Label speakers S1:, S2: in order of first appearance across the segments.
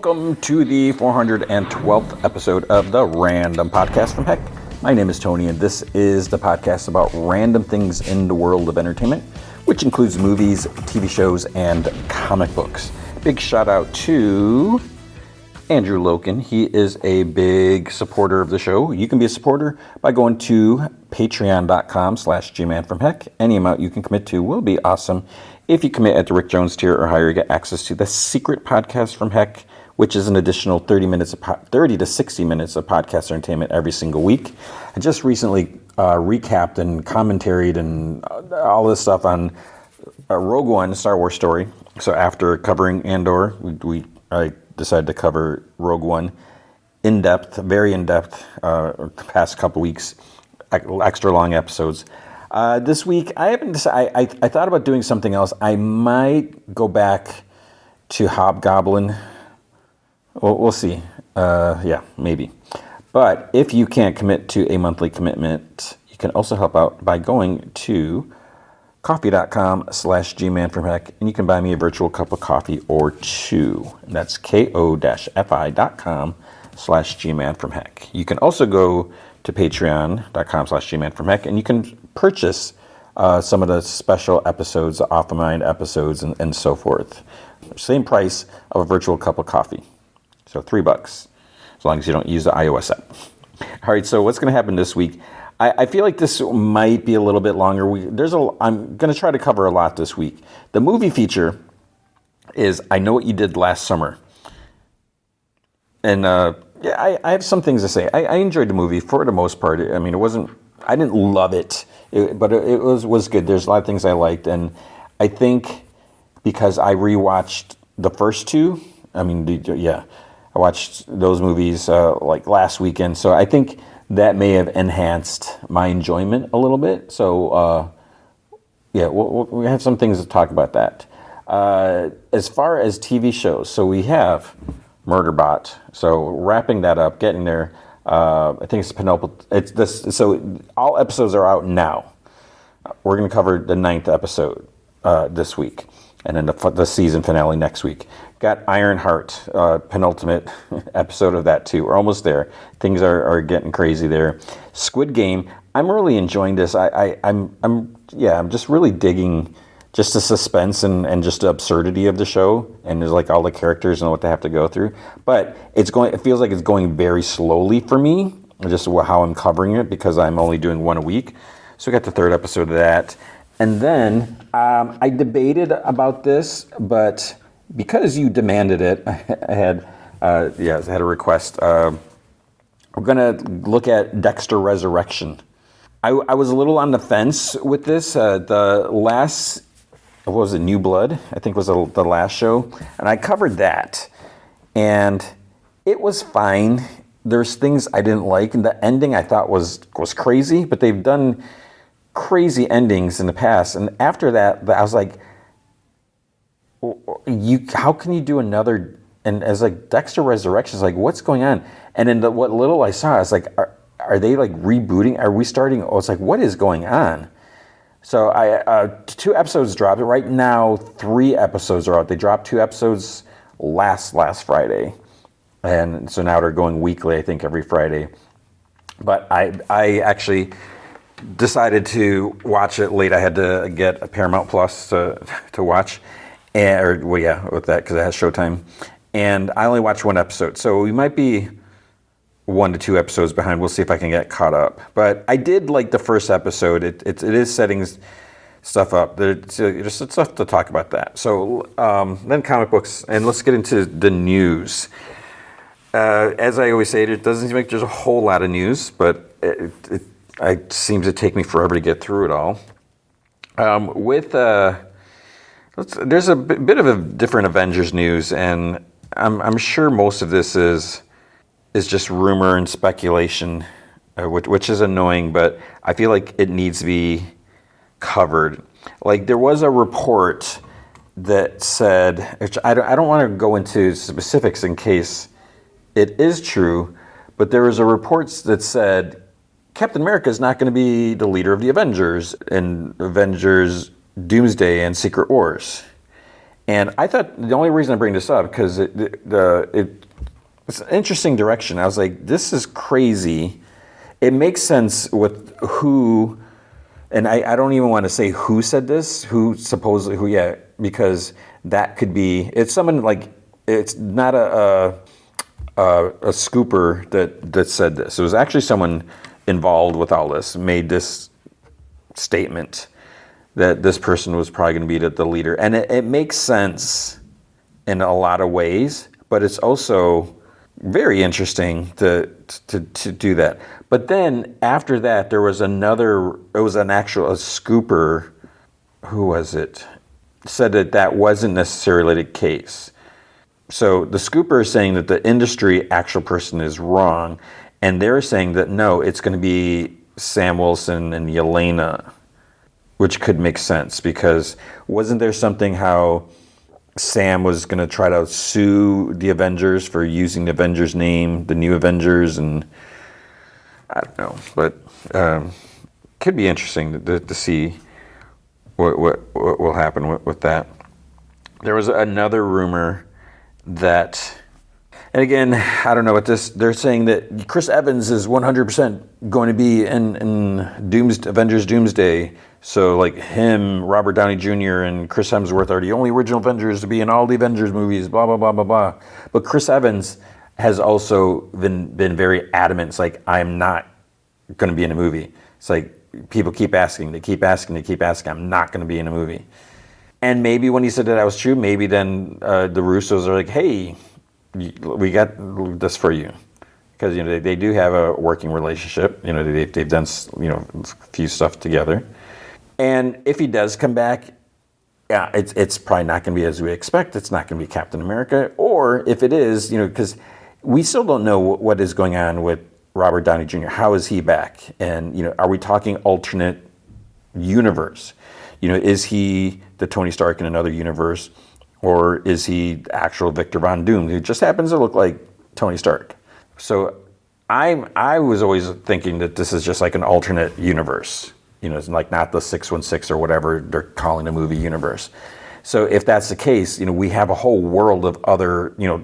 S1: Welcome to the 412th episode of the Random Podcast from Heck. My name is Tony, and this is the podcast about random things in the world of entertainment, which includes movies, TV shows, and comic books. Big shout out to Andrew Loken. He is a big supporter of the show. You can be a supporter by going to patreon.com/gmanfromheck. Any amount you can commit to will be awesome. If you commit at the Rick Jones tier or higher, you get access to the secret podcast from Heck, which is an additional 30 to 60 minutes of podcast entertainment every single week. I just recently recapped and commentaried and all this stuff on Rogue One, Star Wars story. So after covering Andor, I decided to cover Rogue One in depth, very in depth, the past couple weeks, extra long episodes. This week, I haven't decided. I thought about doing something else. I might go back to Hobgoblin. We'll see. Yeah, maybe. But if you can't commit to a monthly commitment, you can also help out by going to coffee.com/gmanfromheck, and you can buy me a virtual cup of coffee or two. And that's ko-fi.com/gmanfromheck. You can also go to patreon.com/gmanfromheck, and you can purchase some of the special episodes, Off of Mind episodes, and so forth. Same price of a virtual cup of coffee. So $3, as long as you don't use the iOS app. All right, so what's going to happen this week? I feel like this might be a little bit longer. I'm going to try to cover a lot this week. The movie feature is I Know What You Did Last Summer. And yeah, I have some things to say. I enjoyed the movie for the most part. I mean, I didn't love it, but it was good. There's a lot of things I liked. And I think because I rewatched the first two, I watched those movies like last weekend. So I think that may have enhanced my enjoyment a little bit. So, yeah, we have some things to talk about that. As far as TV shows, so we have Murderbot. So wrapping that up, getting there. I think it's penultimate. So all episodes are out now. We're going to cover the 9th episode this week, and then the season finale next week. Got Ironheart, penultimate episode of that too. We're almost there. Things are getting crazy there. Squid Game. I'm really enjoying this. I'm just really digging just the suspense and just the absurdity of the show, and there's like all the characters and what they have to go through. But it feels like it's going very slowly for me, just how I'm covering it, because I'm only doing one a week. So we got the 3rd episode of that. And then I debated about this, but because you demanded it, I had a request. We're going to look at Dexter Resurrection. I was a little on the fence with this. The last, what was it, New Blood, I think was the last show. And I covered that. And it was fine. There's things I didn't like. And the ending I thought was crazy. But they've done crazy endings in the past. And after that, I was like, how can you do another? And as like Dexter Resurrection is like, what's going on? And then what little I saw, I was like, are they like rebooting? Are we starting? Oh, it's like, what is going on? So 2 episodes dropped. Right now, 3 episodes are out. They dropped 2 episodes last Friday, and so now they're going weekly. I think every Friday. But I actually decided to watch it late. I had to get a Paramount Plus to watch. With that, because it has Showtime. And I only watched 1 episode, so we might be 1 to 2 episodes behind. We'll see if I can get caught up. But I did like the first episode. It is setting stuff up. There's stuff to talk about that. So then comic books, and let's get into the news. As I always say, it doesn't seem like there's a whole lot of news, but it seems to take me forever to get through it all. There's a bit of a different Avengers news, and I'm sure most of this is just rumor and speculation, which is annoying, but I feel like it needs to be covered. Like, there was a report that said, which I don't want to go into specifics in case it is true, but there was a report that said Captain America is not going to be the leader of the Avengers in Avengers Doomsday and Secret Wars. And I thought the only reason I bring this up because it's an interesting direction. I was like, this is crazy. It makes sense with who, and I don't even want to say who said this, who supposedly, who, yeah, because that could be, it's someone like, it's not a scooper that said this. It was actually someone involved with all this, made this statement that this person was probably going to be the leader. And it makes sense in a lot of ways, but it's also very interesting to do that. But then after that, there was another, it was a scooper, who was it? Said that wasn't necessarily the case. So the scooper is saying that the industry actual person is wrong, and they're saying that no, it's going to be Sam Wilson and Yelena, which could make sense because wasn't there something how Sam was going to try to sue the Avengers for using the Avengers name, the new Avengers, and I don't know, but could be interesting to see what will happen with that. There was another rumor that, and again, I don't know what this, they're saying that Chris Evans is 100% going to be in Avengers Doomsday. So like him, Robert Downey Jr. and Chris Hemsworth are the only original Avengers to be in all the Avengers movies, blah, blah, blah, blah, blah. But Chris Evans has also been very adamant. It's like, I'm not going to be in a movie. It's like people keep asking, they keep asking, I'm not going to be in a movie. And maybe when he said that was true, maybe then the Russos are like, hey, we got this for you. Because, you know, they do have a working relationship. You know, they've done, you know, a few stuff together. And if he does come back, yeah, it's probably not going to be as we expect. It's not going to be Captain America. Or if it is, you know, because we still don't know what is going on with Robert Downey Jr. How is he back? And, you know, are we talking alternate universe? You know, is he the Tony Stark in another universe? Or is he actual Victor Von Doom, who just happens to look like Tony Stark? So I was always thinking that this is just like an alternate universe. You know, it's like not the 616 or whatever they're calling the movie universe. So if that's the case, you know, we have a whole world of other, you know,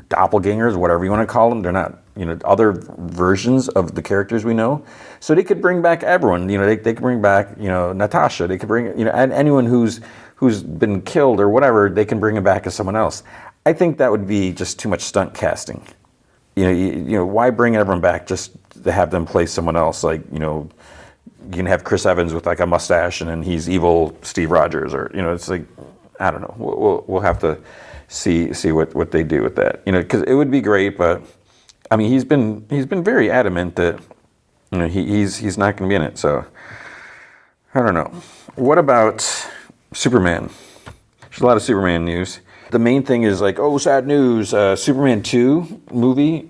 S1: doppelgangers, whatever you want to call them. They're not, you know, other versions of the characters we know. So they could bring back everyone. You know, they could bring back, you know, Natasha. They could bring, you know, and anyone who's been killed or whatever, they can bring him back as someone else. I think that would be just too much stunt casting. You know, why bring everyone back just to have them play someone else? Like, you know, you can have Chris Evans with like a mustache and then he's evil Steve Rogers, or, you know, it's like, I don't know. We'll have to see what they do with that. You know, because it would be great, but I mean, he's been very adamant that, you know, he's not going to be in it. So I don't know. What about Superman? There's a lot of Superman news. The main thing is like, oh, sad news. Superman 2 movie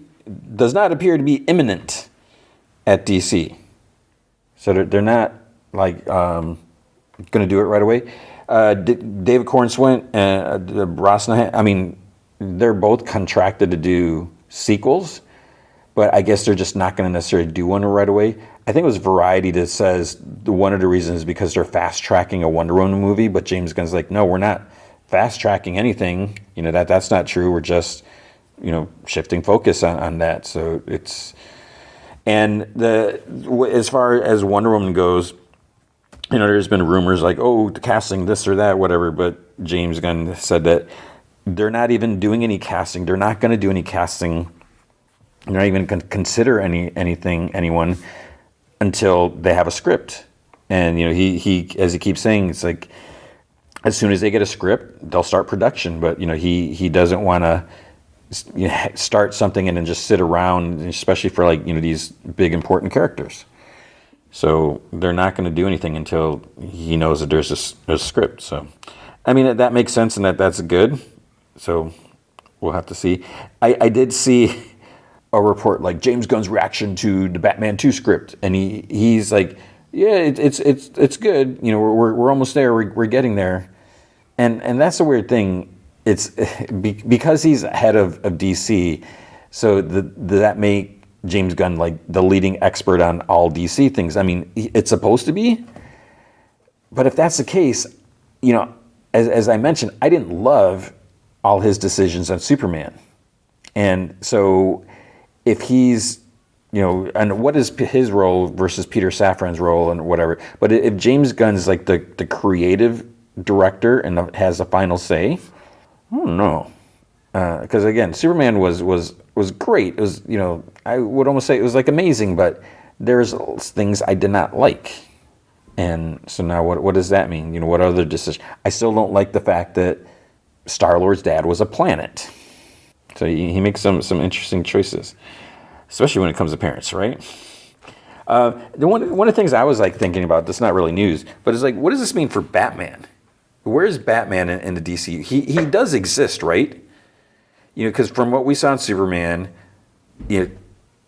S1: does not appear to be imminent at DC. So they're not like going to do it right away. David Cornswent and Brosnahan, I mean, they're both contracted to do sequels, but I guess they're just not going to necessarily do one right away. I think it was Variety that says one of the reasons is because they're fast tracking a Wonder Woman movie, but James Gunn's like, no, we're not fast tracking anything. You know, that's not true. We're just, you know, shifting focus on that. So it's, and as far as Wonder Woman goes, you know, there's been rumors like, oh, casting this or that, whatever, but James Gunn said that they're not even doing any casting. They're not going to do any casting. They're not even going to consider anyone until they have a script. And, you know, he as he keeps saying, it's like, as soon as they get a script, they'll start production. But, you know, he doesn't want to, you know, start something and then just sit around, especially for, like, you know, these big important characters. So they're not going to do anything until he knows that there's a script. So, I mean, that makes sense and that's good. So we'll have to see. I did see a report like James Gunn's reaction to the Batman 2 script, and he's like, yeah, it's good. You know, we're almost there. We're getting there, and that's a weird thing. It's because he's head of DC. So does that make James Gunn like the leading expert on all DC things? I mean, it's supposed to be, but if that's the case, you know, as I mentioned, I didn't love all his decisions on Superman. And so if he's, and what is his role versus Peter Safran's role and whatever. But if James Gunn is like the creative director and has the final say, I don't know. Because again, Superman was great. It was, I would almost say it was like amazing, but there's things I did not like. And so now what does that mean? What other decisions? I still don't like the fact that Star-Lord's dad was a planet. So he makes some interesting choices, especially when it comes to parents, right? One of the things I was like thinking about, that's not really news, but it's like, what does this mean for Batman? Where's Batman in the DCU? He does exist, right? Because from what we saw in Superman,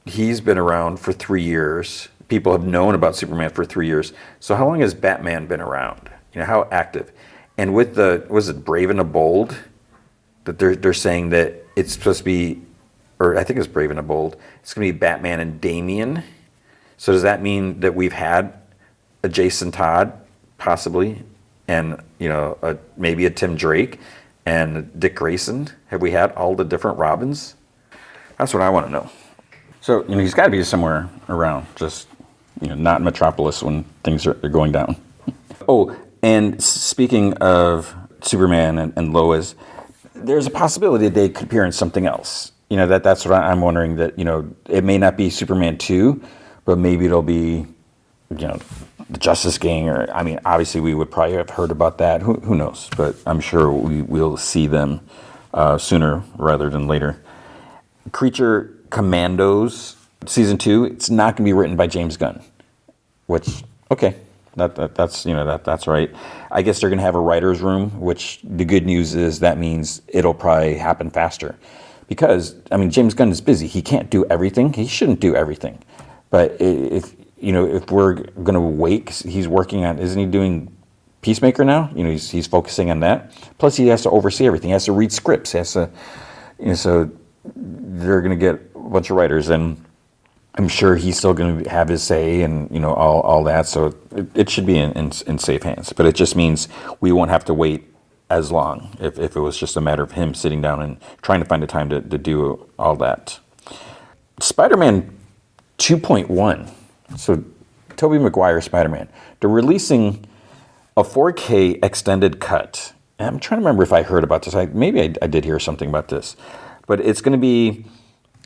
S1: he's been around for 3 years. People have known about Superman for 3 years. So how long has Batman been around? How active? And with was it Brave and the Bold? That they're saying that it's supposed to be, or I think it's Brave and the Bold. It's going to be Batman and Damian. So does that mean that we've had a Jason Todd, possibly, and maybe a Tim Drake and Dick Grayson? Have we had all the different Robins? That's what I want to know. So he's got to be somewhere around, just not in Metropolis when things are going down. Oh, and speaking of Superman and Lois, there's a possibility that they could appear in something else. That's what I'm wondering. That it may not be Superman 2, but maybe it'll be the Justice Gang, or obviously we would probably have heard about that. Who knows? But I'm sure we'll see them sooner rather than later. Creature Commandos season 2. It's not going to be written by James Gunn, which that's that's right. I guess they're going to have a writer's room, which the good news is that means it'll probably happen faster, because James Gunn is busy. He can't do everything. He shouldn't do everything. But if we're going to wait, he's working on, isn't he doing Peacemaker now? He's focusing on that. Plus, he has to oversee everything. He has to read scripts. He has to, so they're going to get a bunch of writers, and I'm sure he's still going to have his say and all that. So it should be in safe hands. But it just means we won't have to wait as long if it was just a matter of him sitting down and trying to find the time to do all that. Spider-Man 2.1. So Tobey Maguire Spider-Man. They're releasing a 4K extended cut. And I'm trying to remember if I heard about this. Maybe I did hear something about this. But it's going to be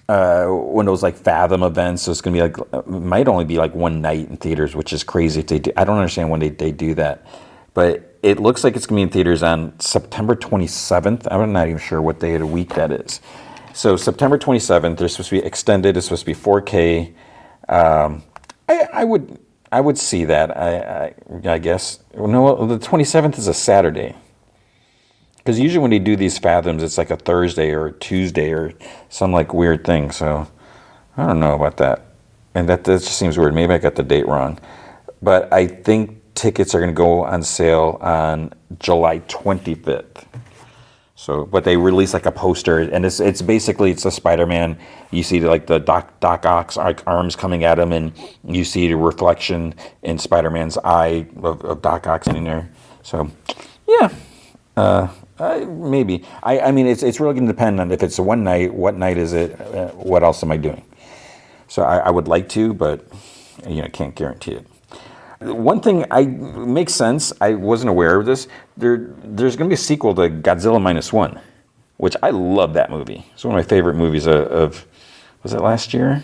S1: one of those like Fathom events. So it's going to be like, might only be like one night in theaters, which is crazy if they do. I don't understand when they do that. But it looks like it's going to be in theaters on September 27th. I'm not even sure what day of the week that is. So September 27th, they're supposed to be extended. It's supposed to be 4K. I would see that. I guess. No, the 27th is a Saturday. Because usually when they do these Fathoms, it's like a Thursday or a Tuesday or some like weird thing. So I don't know about that. And that just seems weird. Maybe I got the date wrong. But I think tickets are going to go on sale on July 25th. So, but they release like a poster, and it's basically a Spider-Man. You see like the Doc Ock's arms coming at him, and you see the reflection in Spider-Man's eye of Doc Ock in there. So, yeah, maybe. I mean, it's really going to depend on if it's a one night. What night is it? What else am I doing? So I would like to, but I can't guarantee it. One thing makes sense. I wasn't aware of this. There's going to be a sequel to Godzilla -1, which I love that movie. It's one of my favorite movies of was it last year?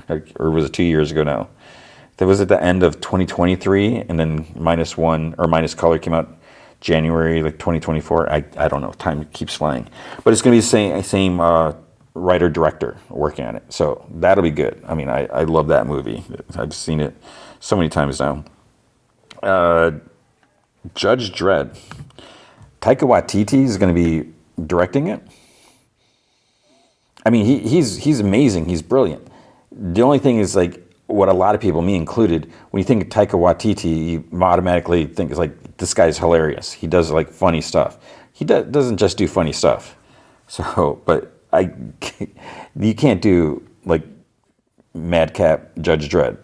S1: Or was it 2 years ago now? That was at the end of 2023, and then -1 or Minus Color came out January 2024. I don't know. Time keeps flying. But it's going to be the same writer-director working on it. So that'll be good. I mean, I love that movie. I've seen it so many times now. Judge Dredd. Taika Waititi is going to be directing it. I mean, he's amazing. He's brilliant. The only thing is, like, what a lot of people, me included, when you think of Taika Waititi, you automatically think it's like, this guy's hilarious. He does like funny stuff. He doesn't just do funny stuff. So, but you can't do like Madcap Judge Dredd.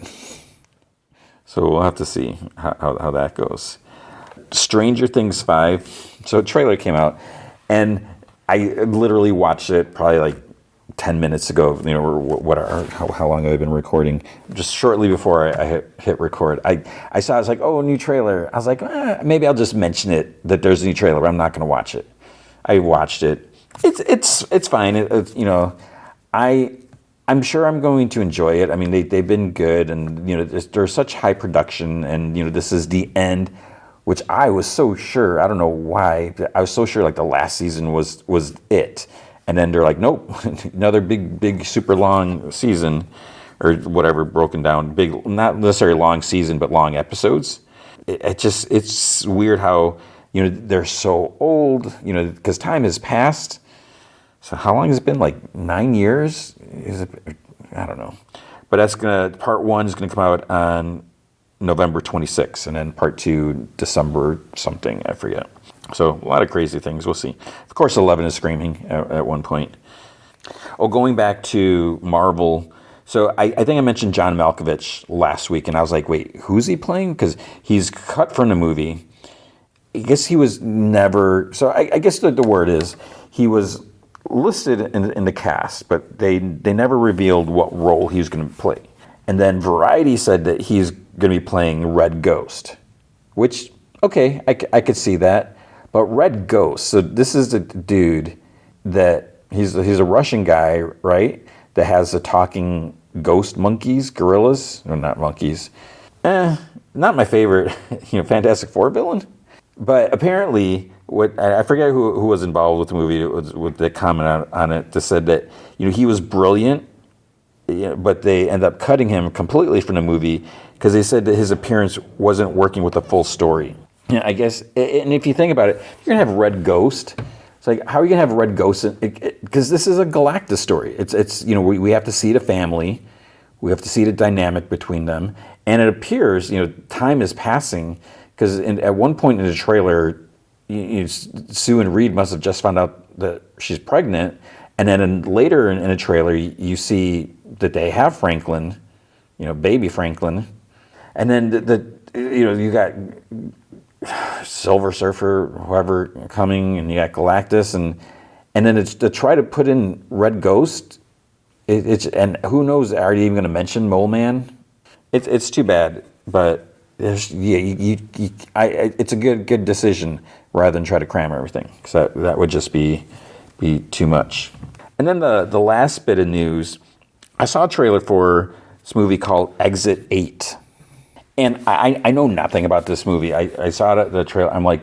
S1: So we'll have to see how that goes. Stranger Things 5. So a trailer came out, and I literally watched it probably like 10 minutes ago, how long have I been recording? Just shortly before I hit record. I saw, I was like, oh, a new trailer. I was like, maybe I'll just mention it that there's a new trailer, but I'm not going to watch it. I watched it. It's fine. I'm sure I'm going to enjoy it. I mean, they've been good, and there's such high production, and this is the end, which I was so sure. I don't know why. I was so sure like the last season was it. And then they're like, nope, another big, super long season, or whatever, broken down, big, not necessarily long season, but long episodes. It's weird how, they're so old, because time has passed. So how long has it been? Like 9 years? Is it? I don't know. But part 1 is gonna come out on November 26th, and then part 2, December something, I forget. So a lot of crazy things. We'll see. Of course, 11 is screaming at one point. Oh, going back to Marvel. So I think I mentioned John Malkovich last week, and I was like, wait, who's he playing? Because he's cut from the movie. I guess he was never... So I guess the word is he was listed in the cast, but they never revealed what role he was going to play. And then Variety said that he's going to be playing Red Ghost, which, okay, I could see that. But Red Ghost, so this is the dude that, he's a Russian guy, right? That has the talking ghost monkeys, gorillas, or not monkeys. Not my favorite, Fantastic Four villain. But apparently, I forget who was involved with the movie, with the comment on it, that said that, he was brilliant, but they end up cutting him completely from the movie because they said that his appearance wasn't working with the full story. Yeah, I guess, and if you think about it, you're gonna have Red Ghost. It's like, how are you gonna have Red Ghost? Because this is a Galactus story. It's we have to see the family, we have to see the dynamic between them, and it appears time is passing because at one point in the trailer, Sue and Reed must have just found out that she's pregnant, and then later in a trailer, you see that they have Franklin, baby Franklin, and then you got Silver Surfer, whoever coming, and you got Galactus, and then it's to try to put in Red Ghost. And who knows? Are you even going to mention Mole Man? It's too bad, but it's a good decision rather than try to cram everything, because that would just be too much. And then the last bit of news, I saw a trailer for this movie called Exit 8. And I know nothing about this movie. I saw the trailer. I'm like,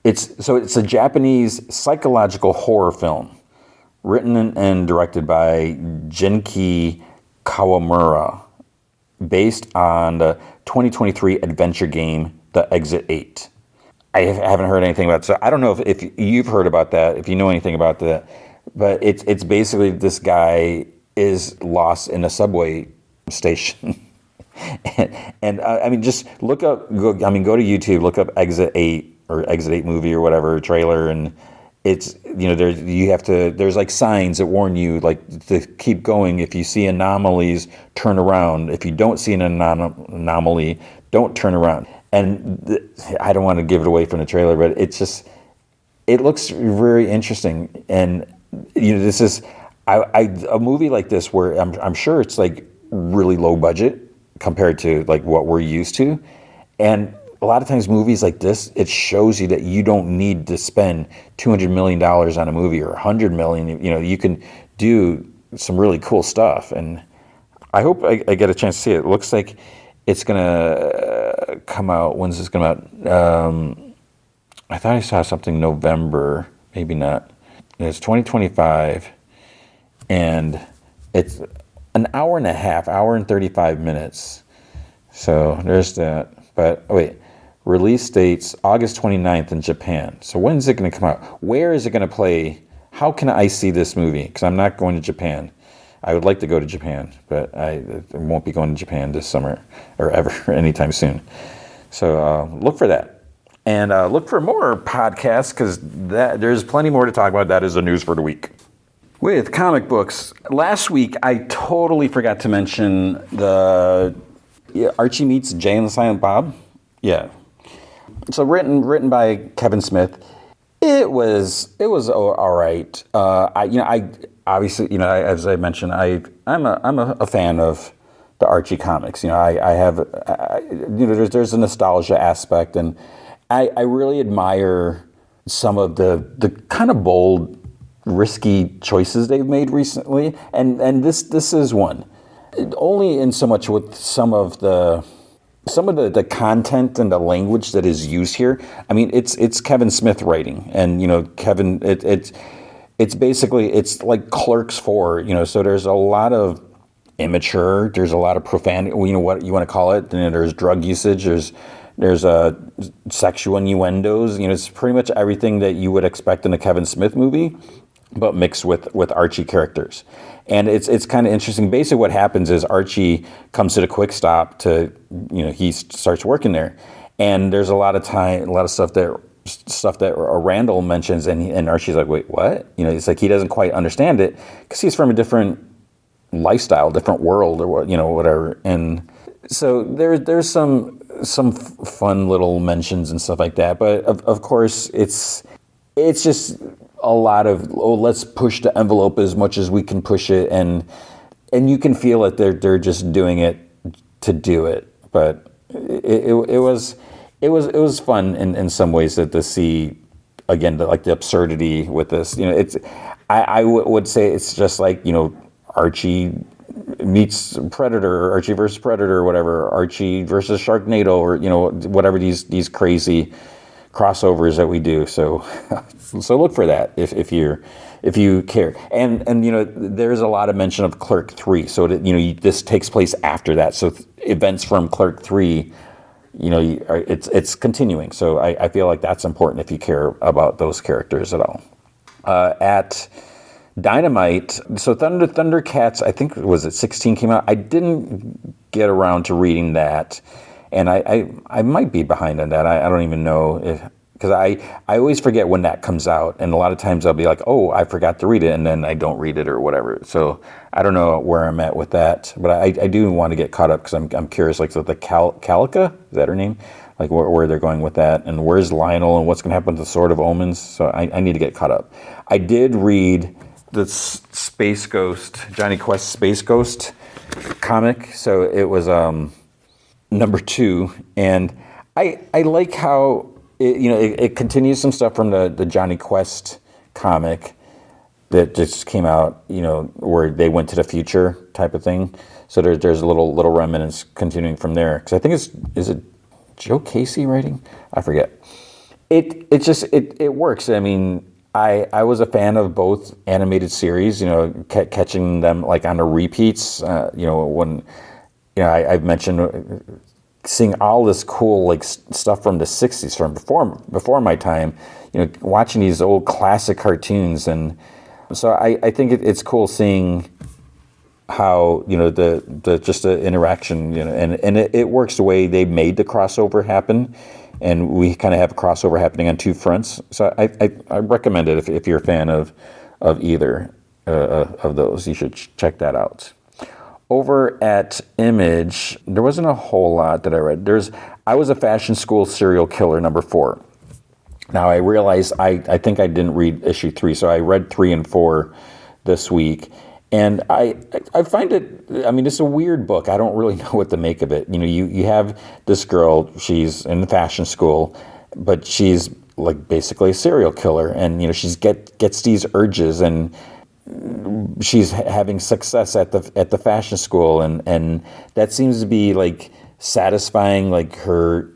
S1: it's a Japanese psychological horror film, written and directed by Genki Kawamura, based on the 2023 adventure game, The Exit 8. I haven't heard anything about it, so I don't know if you've heard about that, if you know anything about that. But it's basically this guy is lost in a subway station. And I mean, just go to YouTube, look up Exit 8 or Exit 8 movie or whatever trailer, and it's there's like signs that warn you like to keep going. If you see anomalies, turn around. If you don't see an anomaly, don't turn around. And I don't want to give it away from the trailer, but it looks very interesting. And this is a movie like this where I'm sure it's like really low budget compared to like what we're used to. And a lot of times movies like this, it shows you that you don't need to spend $200 million on a movie or $100 million. You can do some really cool stuff. And I hope I get a chance to see it. It looks like it's going to come out. When's this come out? I thought I saw something November, maybe not. It's 2025, and it's an hour and a half, hour and 35 minutes. So there's that. But wait, release dates August 29th in Japan. So when's it going to come out? Where is it going to play? How can I see this movie? Because I'm not going to Japan. I would like to go to Japan, but I won't be going to Japan this summer or ever anytime soon. So look for that. And look for more podcasts, because there's plenty more to talk about. That is the news for the week. With comic books, last week I totally forgot to mention the Archie Meets Jay and the Silent Bob. Yeah. So written by Kevin Smith. It was all right. I obviously, as I mentioned, I'm a fan of the Archie comics. I have, there's a nostalgia aspect, and I really admire some of the kind of bold, risky choices they've made recently, and this is one. Only in so much with some of the content and the language that is used here. I mean, it's Kevin Smith writing, and Kevin, it's basically it's like Clerks 4. So there's a lot of immature, there's a lot of profanity, what you want to call it. There's drug usage, there's sexual innuendos. It's pretty much everything that you would expect in a Kevin Smith movie, but mixed with Archie characters. And it's kind of interesting. Basically, what happens is Archie comes to the quick stop to, he starts working there, and there's a lot of stuff that Randall mentions, and Archie's like, wait, what? It's like he doesn't quite understand it because he's from a different lifestyle, different world, or whatever. And so there's some fun little mentions and stuff like that. But of course, it's just a lot of, let's push the envelope as much as we can push it, and you can feel it. They're just doing it to do it. But it was fun in some ways to see again the absurdity with this. I would say it's just like Archie meets Predator, or Archie versus Predator, or whatever, Archie versus Sharknado, or whatever these crazy crossovers that we do. So look for that if you care. And there's a lot of mention of Clerk 3. So that, this takes place after that. So events from Clerk 3, it's continuing. So I feel like that's important if you care about those characters at all. At Dynamite, so Thundercats, I think, was it 16 came out? I didn't get around to reading that. And I might be behind on that. I don't even know because I always forget when that comes out. And a lot of times I'll be like, oh, I forgot to read it. And then I don't read it or whatever. So I don't know where I'm at with that. But I do want to get caught up because I'm curious, like, so the Calica, is that her name? Like where they're going with that. And where's Lionel and what's going to happen to the Sword of Omens. So I need to get caught up. I did read the Space Ghost, Johnny Quest Space Ghost comic. So it was number 2, and I like how it continues some stuff from the Johnny Quest comic that just came out, where they went to the future type of thing. So there's a little remnants continuing from there. Because I think is it Joe Casey writing? I forget. It works. I mean, I was a fan of both animated series. Catching them like on the repeats. When. I've mentioned seeing all this cool stuff from the 60s, from before my time, watching these old classic cartoons. And so I think it's cool seeing how, the interaction, and it works the way they made the crossover happen. And we kind of have a crossover happening on two fronts. So I recommend it if you're a fan of either of those. You should check that out. Over at Image, there wasn't a whole lot that I read. I Was a Fashion School Serial Killer, number 4. Now I realize I think I didn't read issue 3, so I read 3 and 4 this week. And I find it, I mean, it's a weird book. I don't really know what to make of it. You have this girl, she's in fashion school, but she's like basically a serial killer. And, she's gets these urges, and she's having success at the fashion school, and that seems to be like satisfying like her,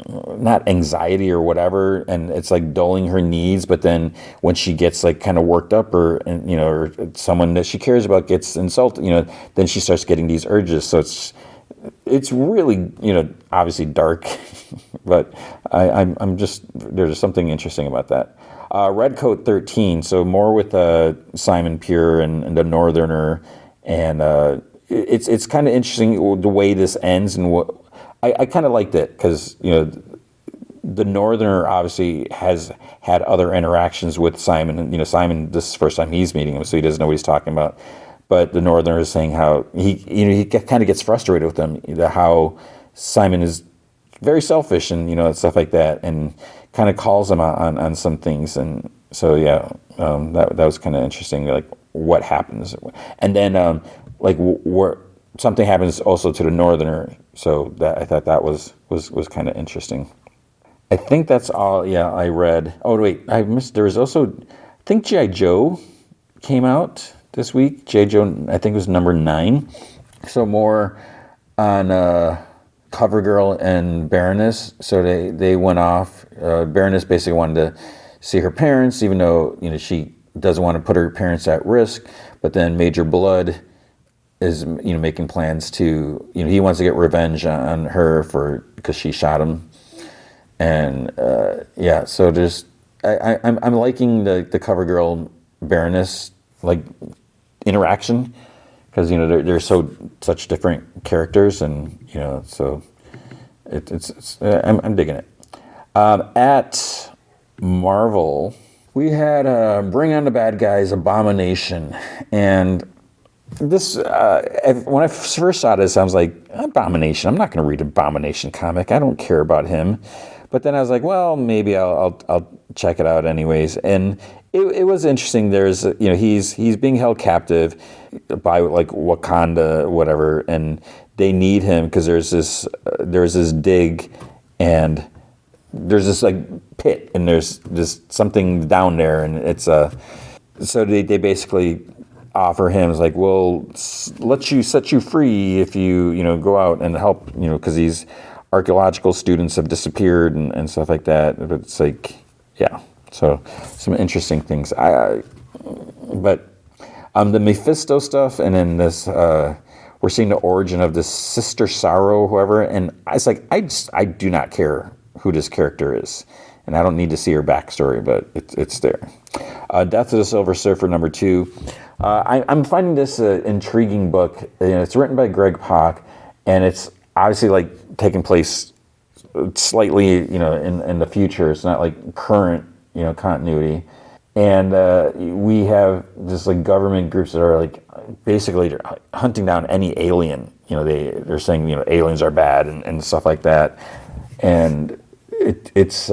S1: not anxiety or whatever, and it's like dulling her needs. But then when she gets like kind of worked up, or someone that she cares about gets insulted, then she starts getting these urges. So it's really obviously dark, but I'm just, there's something interesting about that. Redcoat 13, so more with Simon Pure and the Northerner, and it's kind of interesting the way this ends, and what I kind of liked it because the Northerner obviously has had other interactions with Simon, and Simon, this is the first time he's meeting him, so he doesn't know what he's talking about. But the Northerner is saying how he kind of gets frustrated with him, how Simon is very selfish and stuff like that, and kind of calls him on some things. And so that was kind of interesting, like what happens, and then like where something happens also to the Northerner. So that I thought that was kind of interesting. I think that's all. Yeah, I read. Oh wait, I missed. There was also, I think G.I. Joe came out this week. G.I. Joe, I think it was number 9. So more on CoverGirl and Baroness. So they went off. Baroness basically wanted to see her parents, even though she doesn't want to put her parents at risk. But then Major Blood is making plans to he wants to get revenge on her because she shot him. And so there's I'm liking the CoverGirl Baroness like interaction, because they're such different characters, and so I'm digging it. At Marvel, we had Bring on the Bad Guys, Abomination, and this when I first saw this, I was like, Abomination. I'm not going to read Abomination comic. I don't care about him. But then I was like, well, maybe I'll check it out anyways. And it was interesting. There's he's being held captive by like Wakanda, whatever, and they need him because there's this dig, and there's this like pit, and there's just something down there, and it's so they basically offer him, it's like, we'll set you free if you go out and help, because these archaeological students have disappeared and stuff like that. But it's like, so some interesting things. But the Mephisto stuff, and then this we're seeing the origin of this Sister Sorrow, whoever, and it's like I do not care who this character is, and I don't need to see her backstory, but it's there. Death of the Silver Surfer #2. I'm finding this an intriguing book. It's written by Greg Pak, and it's obviously like taking place slightly, in the future. It's not like current, continuity. And we have just like government groups that are like basically hunting down any alien. They're saying aliens are bad and stuff like that. And it's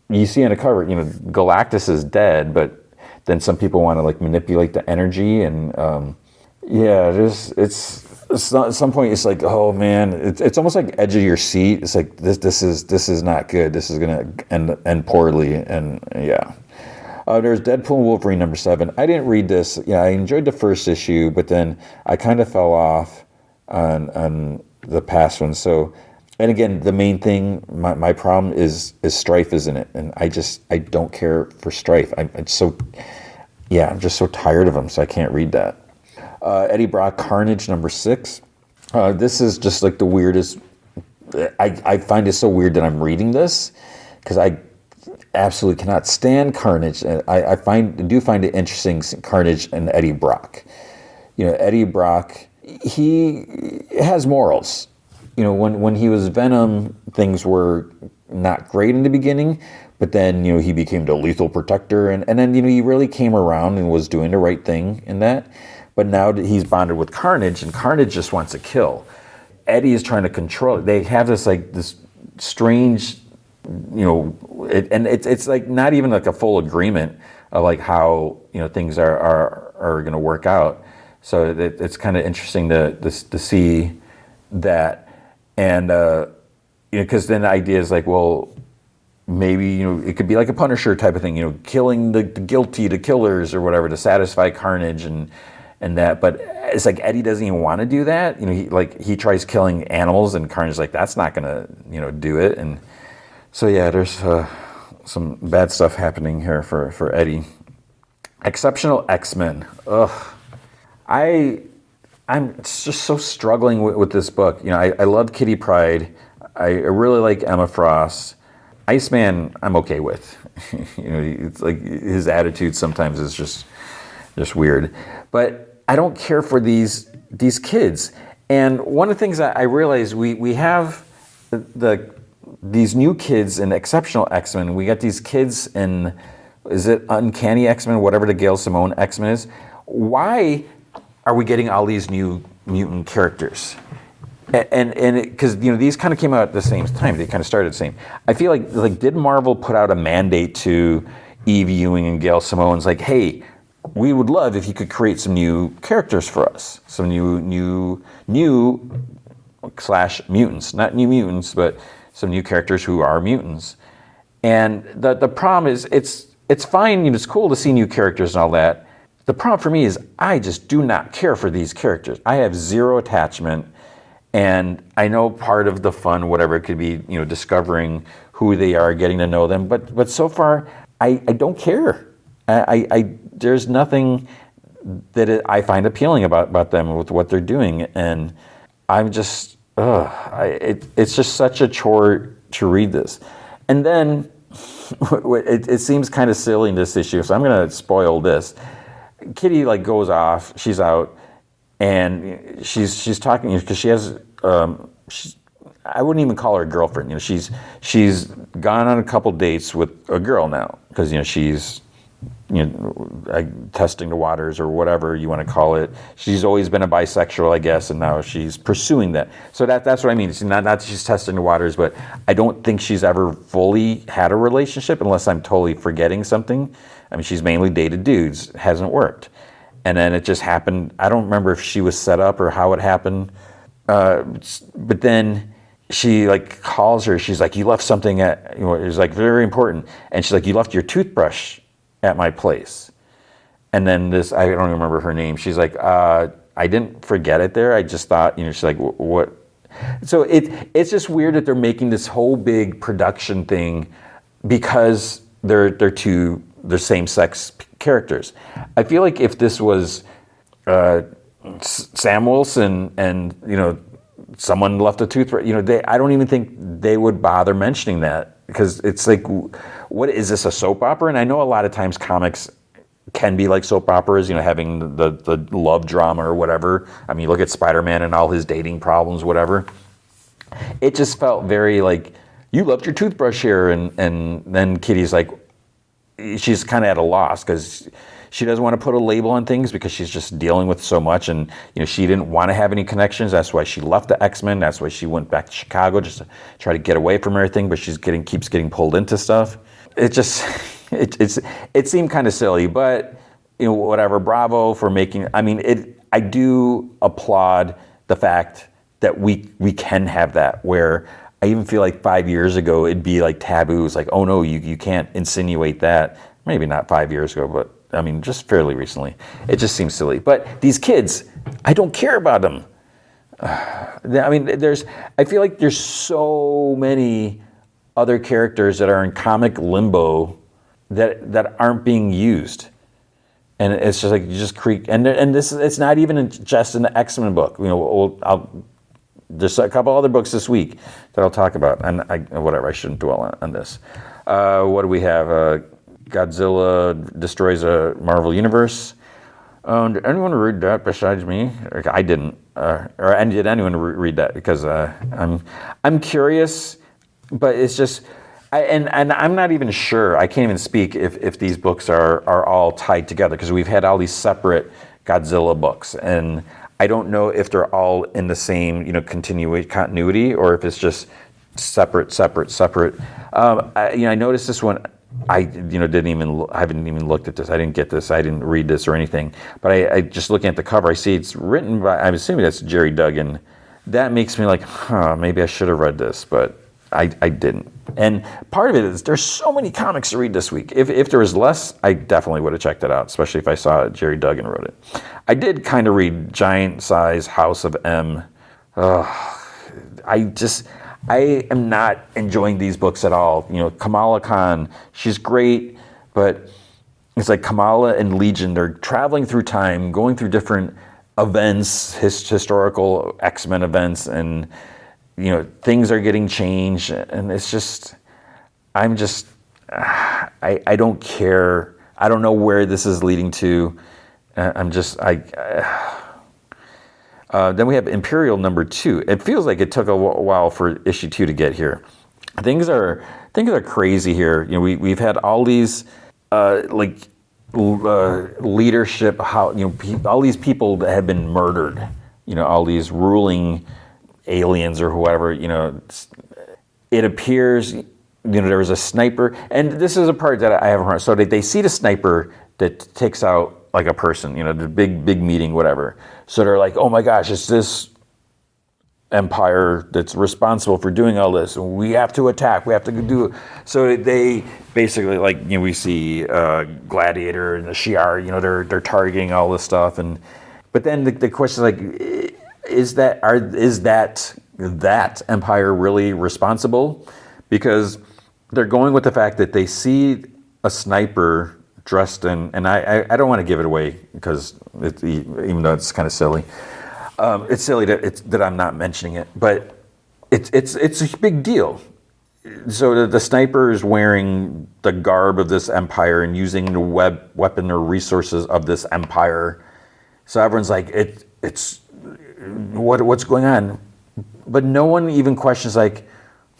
S1: you see on the cover, Galactus is dead, but then some people want to like manipulate the energy, and at some point it's like, oh man, it's almost like edge of your seat. It's like this is not good. This is gonna end poorly, and there's Deadpool and Wolverine #7. I didn't read this. I enjoyed the first issue, but then I kind of fell off on the past one. So, and again, the main thing, my problem is Strife is in it, and I don't care for Strife. I'm just so tired of him, so I can't read that. Eddie Brock Carnage #6. This is just like the weirdest. I find it so weird that I'm reading this, because I absolutely cannot stand Carnage, and I do find it interesting, Carnage and Eddie Brock. Eddie Brock, he has morals. When he was Venom, things were not great in the beginning, but then he became the Lethal Protector, and then he really came around and was doing the right thing in that. But now that he's bonded with Carnage, and Carnage just wants to kill. Eddie is trying to control it. They have this strange, and it's like not even like a full agreement of like how things are going to work out. So it's kind of interesting to see that, and because then the idea is like, well, maybe it could be like a Punisher type of thing, killing the guilty, the killers or whatever, to satisfy Carnage and that. But it's like Eddie doesn't even want to do that. He tries killing animals, and Carnage is like, that's not gonna do it. And so there's some bad stuff happening here for Eddie. Exceptional X-Men. Ugh, I'm just so struggling with this book. I love Kitty Pryde. I really like Emma Frost. Iceman, I'm okay with. It's like his attitude sometimes is just weird. But I don't care for these kids. And one of the things that I realize, we have these new kids in Exceptional X-Men. We got these kids in, is it Uncanny X-Men, whatever the Gail Simone X-Men is. Why are we getting all these new mutant characters? and because these kind of came out at the same time, they kind of started the same. I feel like did Marvel put out a mandate to Eve Ewing and Gail Simone's like, hey, we would love if you could create some new characters for us, some new / mutants, not new mutants, but some new characters who are mutants. And the problem is, it's fine, it's cool to see new characters and all that. The problem for me is I just do not care for these characters. I have zero attachment, and I know part of the fun, whatever it could be, discovering who they are, getting to know them. But so far, I don't care. There's nothing that I find appealing about them with what they're doing, and I'm just, it's just such a chore to read this. And then it seems kind of silly in this issue, so I'm going to spoil this. Kitty goes off. She's out, and she's talking because she has. I wouldn't even call her a girlfriend. She's gone on a couple dates with a girl now because she's testing the waters or whatever you want to call it. She's always been a bisexual, I guess, and now she's pursuing that. So that's what I mean. It's not that she's testing the waters, but I don't think she's ever fully had a relationship unless I'm totally forgetting something. I mean, she's mainly dated dudes. It hasn't worked. And then it just happened. I don't remember if she was set up or how it happened. But then she calls her. She's like, you left something at, it was very important. And she's like, you left your toothbrush at my place. And then I don't even remember her name. She's like, I didn't forget it there. I just thought, she's like, what? So it's just weird that they're making this whole big production thing because they're same-sex characters. I feel like if this was Sam Wilson and someone left a toothbrush, I don't even think they would bother mentioning that because it's like, what is this, a soap opera? And I know a lot of times comics can be like soap operas, having the love drama or whatever. I mean, you look at Spider-Man and all his dating problems, whatever. It just felt very like, you left your toothbrush here, and then Kitty's like, she's kind of at a loss because she doesn't want to put a label on things because she's just dealing with so much, and she didn't want to have any connections. That's why she left the X-Men. That's why she went back to Chicago just to try to get away from everything. But keeps getting pulled into stuff. It just it seemed kind of silly, but whatever. Bravo for making. I mean, I do applaud the fact that we can have that where. I even feel like 5 years ago, it'd be like taboo. It's like, oh no, you can't insinuate that. Maybe not 5 years ago, but I mean, just fairly recently. It just seems silly. But these kids, I don't care about them. I mean, I feel like there's so many other characters that are in comic limbo that aren't being used. And it's just like, you just creak. And it's not even just in the X-Men book. There's a couple other books this week that I'll talk about, and I shouldn't dwell on this. What do we have? Godzilla destroys a Marvel universe. Did anyone read that besides me? I didn't. And did anyone read that? Because I'm curious, but it's just, and I'm not even sure. I can't even speak if these books are all tied together because we've had all these separate Godzilla books, and I don't know if they're all in the same, continuity, or if it's just separate. I noticed this one. I haven't even looked at this. I didn't get this. I didn't read this or anything. But I just looking at the cover, I see it's written by. I'm assuming that's Jerry Duggan. That makes me like, maybe I should have read this, but I didn't. And part of it is there's so many comics to read this week. If there was less, I definitely would have checked it out, especially if I saw Jerry Duggan wrote it. I did kind of read Giant Size House of M. I am not enjoying these books at all. Kamala Khan, she's great, but it's like Kamala and Legion, they're traveling through time, going through different events, historical X-Men events, and things are getting changed, and it's just, I don't care. I don't know where this is leading to. Then we have Imperial #2. It feels like it took a while for issue 2 to get here. Things are crazy here. We've had all these leadership, all these people that have been murdered. All these ruling aliens or whoever, it appears, there was a sniper, and this is a part that I haven't heard. So they see the sniper that takes out like a person, the big meeting, whatever. So they're like, oh my gosh, it's this empire that's responsible for doing all this. We have to attack. We have to do it. So they basically, like, we see Gladiator and the Shi'ar, they're targeting all this stuff. But then the question is like, is that empire really responsible? Because they're going with the fact that they see a sniper dressed in, and I don't want to give it away because even though it's kind of silly. It's silly that I'm not mentioning it, but it's a big deal. So the sniper is wearing the garb of this empire and using the weapon or resources of this empire. So everyone's like, it's what's going on? But no one even questions like,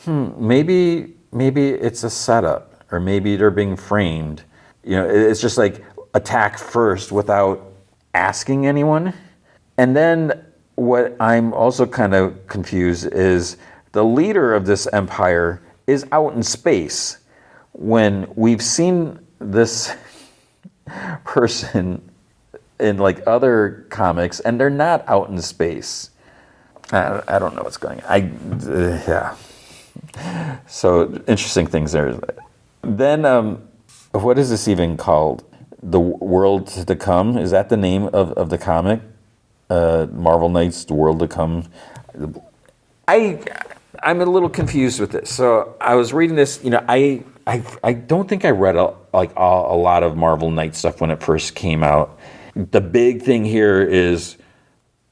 S1: maybe it's a setup, or maybe they're being framed. It's just like attack first without asking anyone. And then what I'm also kind of confused is the leader of this empire is out in space when we've seen this person in like other comics and they're not out in space. I don't know what's going on. Yeah. So interesting things there. Then what is this even called? The World to Come? Is that the name of the comic? Marvel Knights, The World to Come. I'm a little confused with this. So I was reading this. I don't think I read a lot of Marvel Knights stuff when it first came out. The big thing here is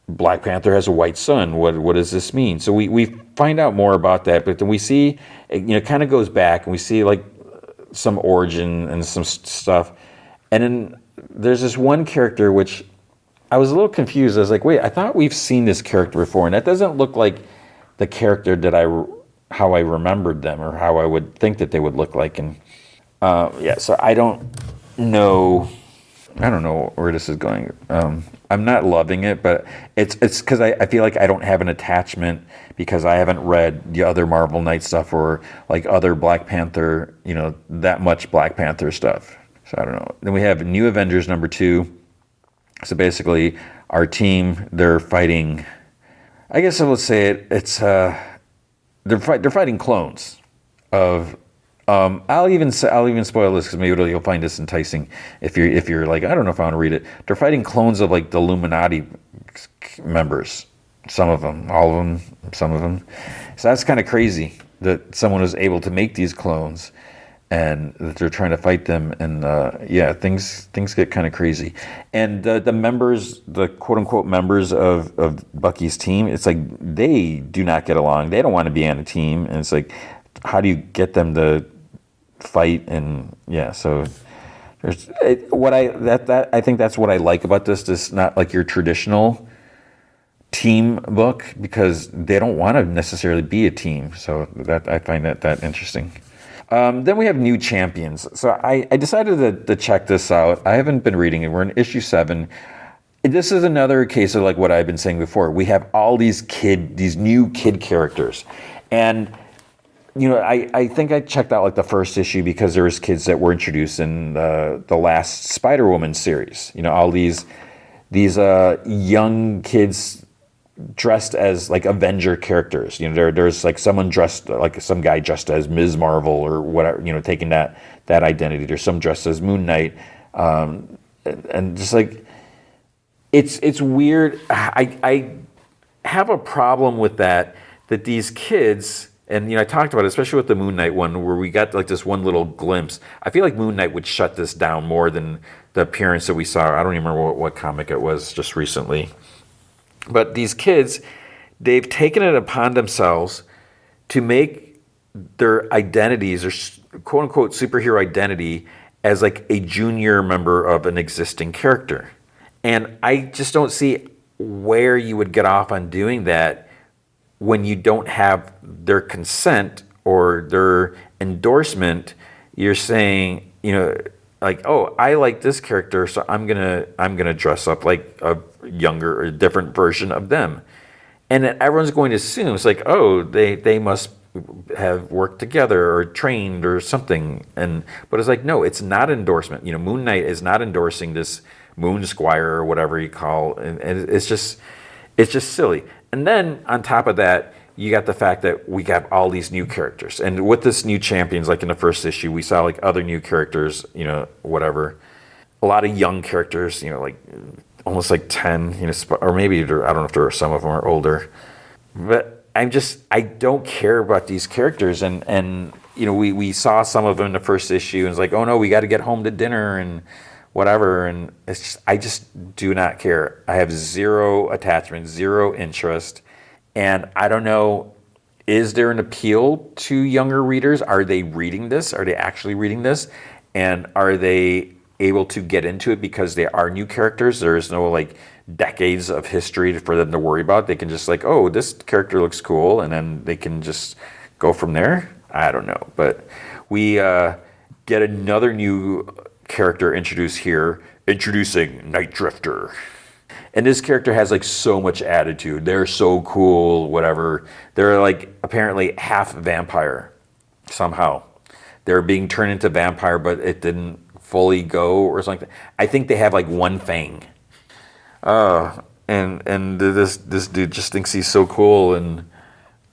S1: Black Panther has a white son. What does this mean? So we find out more about that, but then we see it kind of goes back and we see like some origin and some stuff, and then there's this one character which I was a little confused. I was like, wait, I thought we've seen this character before, and that doesn't look like the character that how I remembered them or how I would think that they would look like. And so I don't know where this is going. I'm not loving it, but it's because I feel like I don't have an attachment because I haven't read the other Marvel Knight stuff or like other Black Panther, that much Black Panther stuff. So I don't know. Then we have New Avengers #2. So basically, our team, they're fighting. I guess I would say it's they're fighting clones of. I'll even spoil this because maybe you'll find this enticing if you're like, I don't know if I want to read it. They're fighting clones of like the Illuminati members. Some of them, all of them, some of them. So that's kind of crazy that someone was able to make these clones. And that they're trying to fight them, and things get kind of crazy. And the members, the quote unquote members of Bucky's team, it's like they do not get along. They don't want to be on a team, and it's like, how do you get them to fight? And so there's I think that's what I like about this. This not like your traditional team book because they don't want to necessarily be a team. So that I find that interesting. Then we have new champions. So I decided to check this out. I haven't been reading it. We're in issue 7. This is another case of like what I've been saying before. We have all these new kid characters. And, I think I checked out like the first issue because there was kids that were introduced in the last Spider-Woman series. All these young kids dressed as like Avenger characters. There's like someone dressed like some guy dressed as Ms. Marvel or whatever, taking that identity. There's some dressed as Moon Knight. And just like it's weird. I have a problem with that these kids, and I talked about it, especially with the Moon Knight one where we got like this one little glimpse. I feel like Moon Knight would shut this down more than the appearance that we saw. I don't even remember what comic it was just recently. But these kids, they've taken it upon themselves to make their identities, or quote-unquote superhero identity, as like a junior member of an existing character. And I just don't see where you would get off on doing that when you don't have their consent or their endorsement. You're saying, like, oh, I like this character, so I'm gonna dress up like a younger or different version of them. And everyone's going to assume it's like, oh, they must have worked together or trained or something. But it's like, no, it's not endorsement. Moon Knight is not endorsing this Moon Squire or whatever you call, and it's just silly. And then on top of that, you got the fact that we got all these new characters, and with this new champions, like in the first issue, we saw like other new characters, whatever, a lot of young characters, like almost like 10, or maybe I don't know if there are some of them are older, but I don't care about these characters, and we saw some of them in the first issue, and it's like, oh no, we got to get home to dinner and whatever, and I just do not care. I have zero attachment, zero interest, and I don't know, is there an appeal to younger readers? Are they reading this? Are they actually reading this? And are they able to get into it because they are new characters? There is no like decades of history for them to worry about. They can just like, oh, this character looks cool, and then they can just go from there. I don't know, but we get another new character introduced here, introducing Night Drifter. And this character has like so much attitude. They're so cool, whatever. They're like apparently half vampire somehow. They're being turned into vampire, but it didn't fully go or something. I think they have like one fang. And this dude just thinks he's so cool, and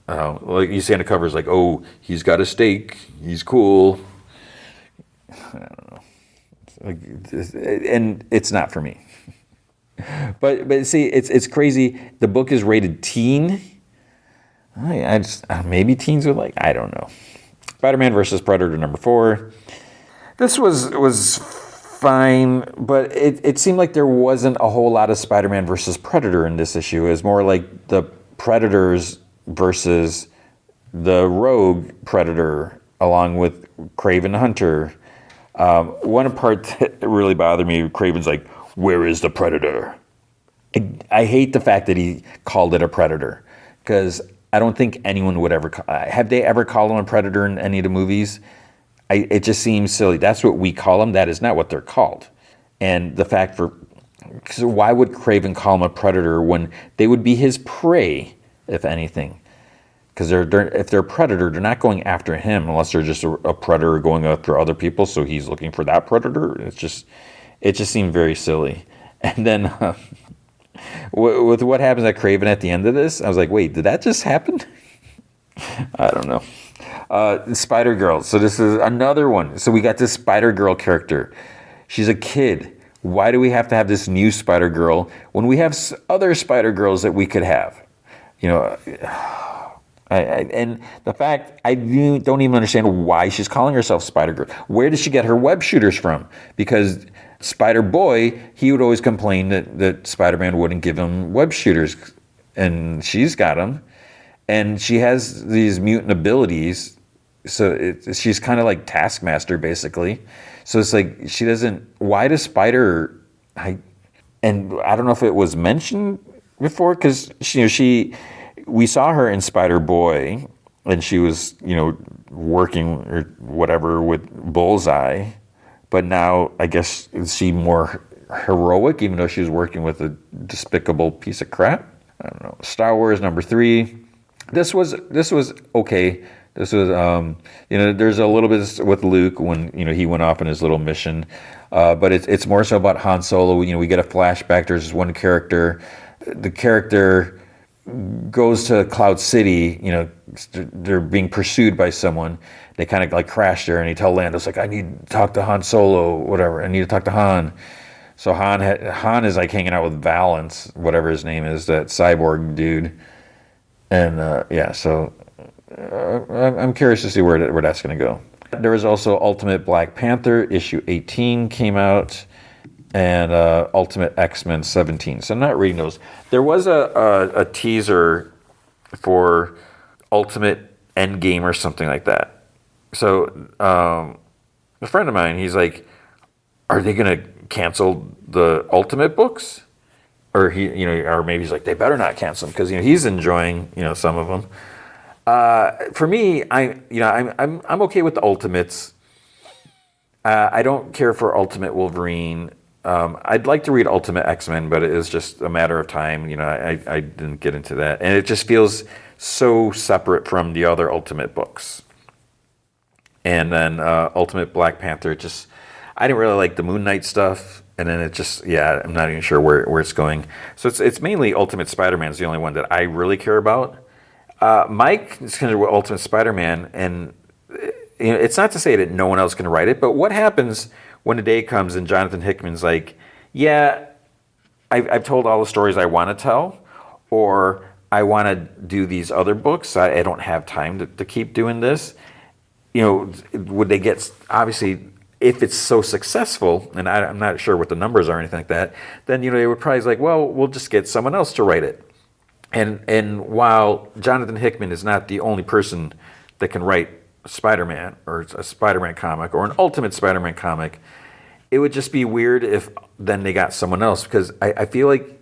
S1: like you see on the covers, like, oh, he's got a stake, he's cool. I don't know. And it's not for me. But see, it's crazy. The book is rated teen. I just maybe teens would like. I don't know. Spider-Man versus Predator #4. This was fine, but it seemed like there wasn't a whole lot of Spider-Man versus Predator in this issue. It was more like the Predators versus the Rogue Predator, along with Kraven the Hunter. One part that really bothered me, Kraven's like, where is the Predator? I hate the fact that he called it a Predator, because I don't think anyone would ever have they ever called him a Predator in any of the movies? It just seems silly. That's what we call them. That is not what they're called. And the fact because why would Kraven call him a Predator when they would be his prey, if anything? Because if they're a predator, they're not going after him unless they're just a predator going after other people. So he's looking for that predator. It just seemed very silly. And then with what happens at Kraven at the end of this, I was like, wait, did that just happen? I don't know. Spider Girl. So this is another one. So we got this Spider Girl character. She's a kid. Why do we have to have this new Spider Girl when we have other Spider Girls that we could have? And the fact, I don't even understand why she's calling herself Spider-Girl. Where did she get her web shooters from? Because Spider-Boy, he would always complain that Spider-Man wouldn't give him web shooters. And she's got them. And she has these mutant abilities. So she's kind of like Taskmaster, basically. So it's like, she doesn't, why does Spider, and I don't know if it was mentioned before, because we saw her in Spider-Boy, and she was, working or whatever with Bullseye. But now, I guess, is she more heroic, even though she was working with a despicable piece of crap? I don't know. Star Wars #3. This was okay. This was, there's a little bit with Luke when, he went off on his little mission. But it's more so about Han Solo. We get a flashback. There's one character. The character goes to Cloud City, they're being pursued by someone. They kind of like crash there, and he tells Lando's like, I need to talk to Han Solo, whatever. I need to talk to Han. So Han is like hanging out with Valance, whatever his name is, that cyborg dude. And so I'm curious to see where that's going to go. There was also Ultimate Black Panther, issue 18 came out. And Ultimate X-Men 17. So I'm not reading those. There was a teaser for Ultimate Endgame or something like that. So a friend of mine, he's like, are they going to cancel the Ultimate books? Or or maybe he's like, they better not cancel them, because he's enjoying some of them. For me, I'm okay with the Ultimates. I don't care for Ultimate Wolverine. I'd like to read Ultimate X-Men, but it is just a matter of time. I didn't get into that. And it just feels so separate from the other Ultimate books. And then Ultimate Black Panther, I didn't really like the Moon Knight stuff. And then I'm not even sure where it's going. So it's mainly Ultimate Spider-Man is the only one that I really care about. Mike is going to do Ultimate Spider-Man, and it's not to say that no one else can write it, but what happens when the day comes and Jonathan Hickman's like, yeah, I've told all the stories I want to tell, or I want to do these other books. I don't have time to keep doing this. Would they get, obviously, if it's so successful, and I'm not sure what the numbers are or anything like that, then, they would probably like, well, we'll just get someone else to write it. And while Jonathan Hickman is not the only person that can write Spider-Man or a Spider-Man comic or an Ultimate Spider-Man comic, it would just be weird if then they got someone else, because I feel like,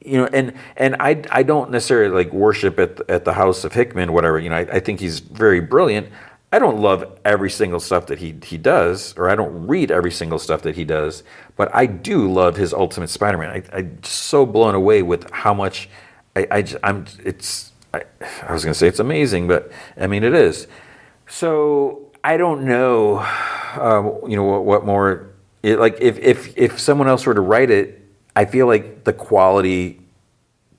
S1: and I don't necessarily like worship at the house of Hickman, whatever. I think he's very brilliant. I don't love every single stuff that he does, or I don't read every single stuff that he does, but I do love his Ultimate Spider-Man. I'm just so blown away with how much I was going to say it's amazing, but I mean it is. So I don't know, what more. If someone else were to write it, I feel like the quality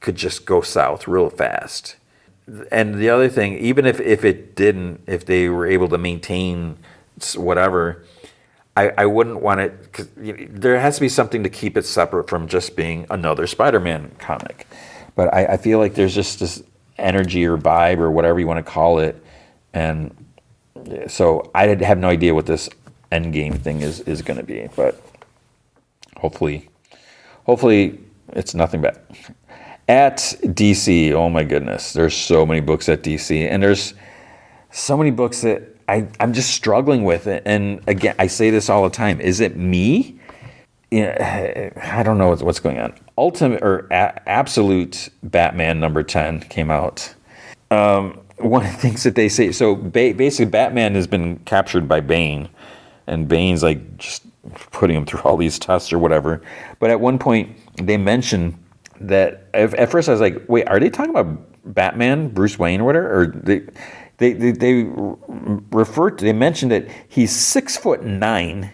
S1: could just go south real fast. And the other thing, even if it didn't, if they were able to maintain whatever, I wouldn't want it, 'cause there has to be something to keep it separate from just being another Spider-Man comic. But I feel like there's just this energy or vibe or whatever you want to call it. And so I have no idea what this Endgame thing is going to be. But hopefully it's nothing bad. At DC, oh my goodness, there's so many books at DC. And there's so many books that I'm just struggling with it. And again, I say this all the time. Is it me? I don't know what's going on. Ultimate or Absolute Batman number 10 came out. One of the things that they say, so basically Batman has been captured by Bane, and Bane's like just putting him through all these tests or whatever. But at one point they mention that, at first I was like, wait, are they talking about Batman, Bruce Wayne or whatever? Or they mentioned that he's 6'9"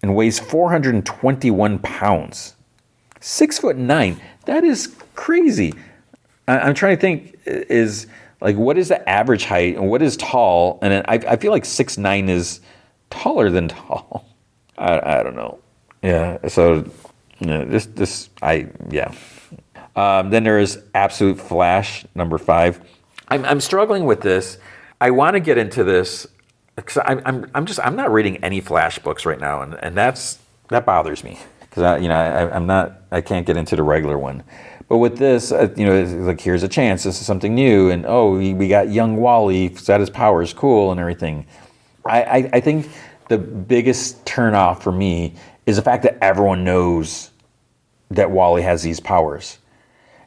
S1: and weighs 421 pounds. 6'9". That is crazy. I'm trying to think, is like, what is the average height and what is tall? And then I feel like 6'9" is taller than tall. I don't know. Yeah. So Then there is Absolute Flash number 5. I'm struggling with this. I want to get into this because I'm not reading any Flash books right now, and that bothers me because I can't get into the regular one. But with this, it's like, here's a chance. This is something new, and we got young Wally, got his powers, cool, and everything. I think the biggest turnoff for me is the fact that everyone knows that Wally has these powers.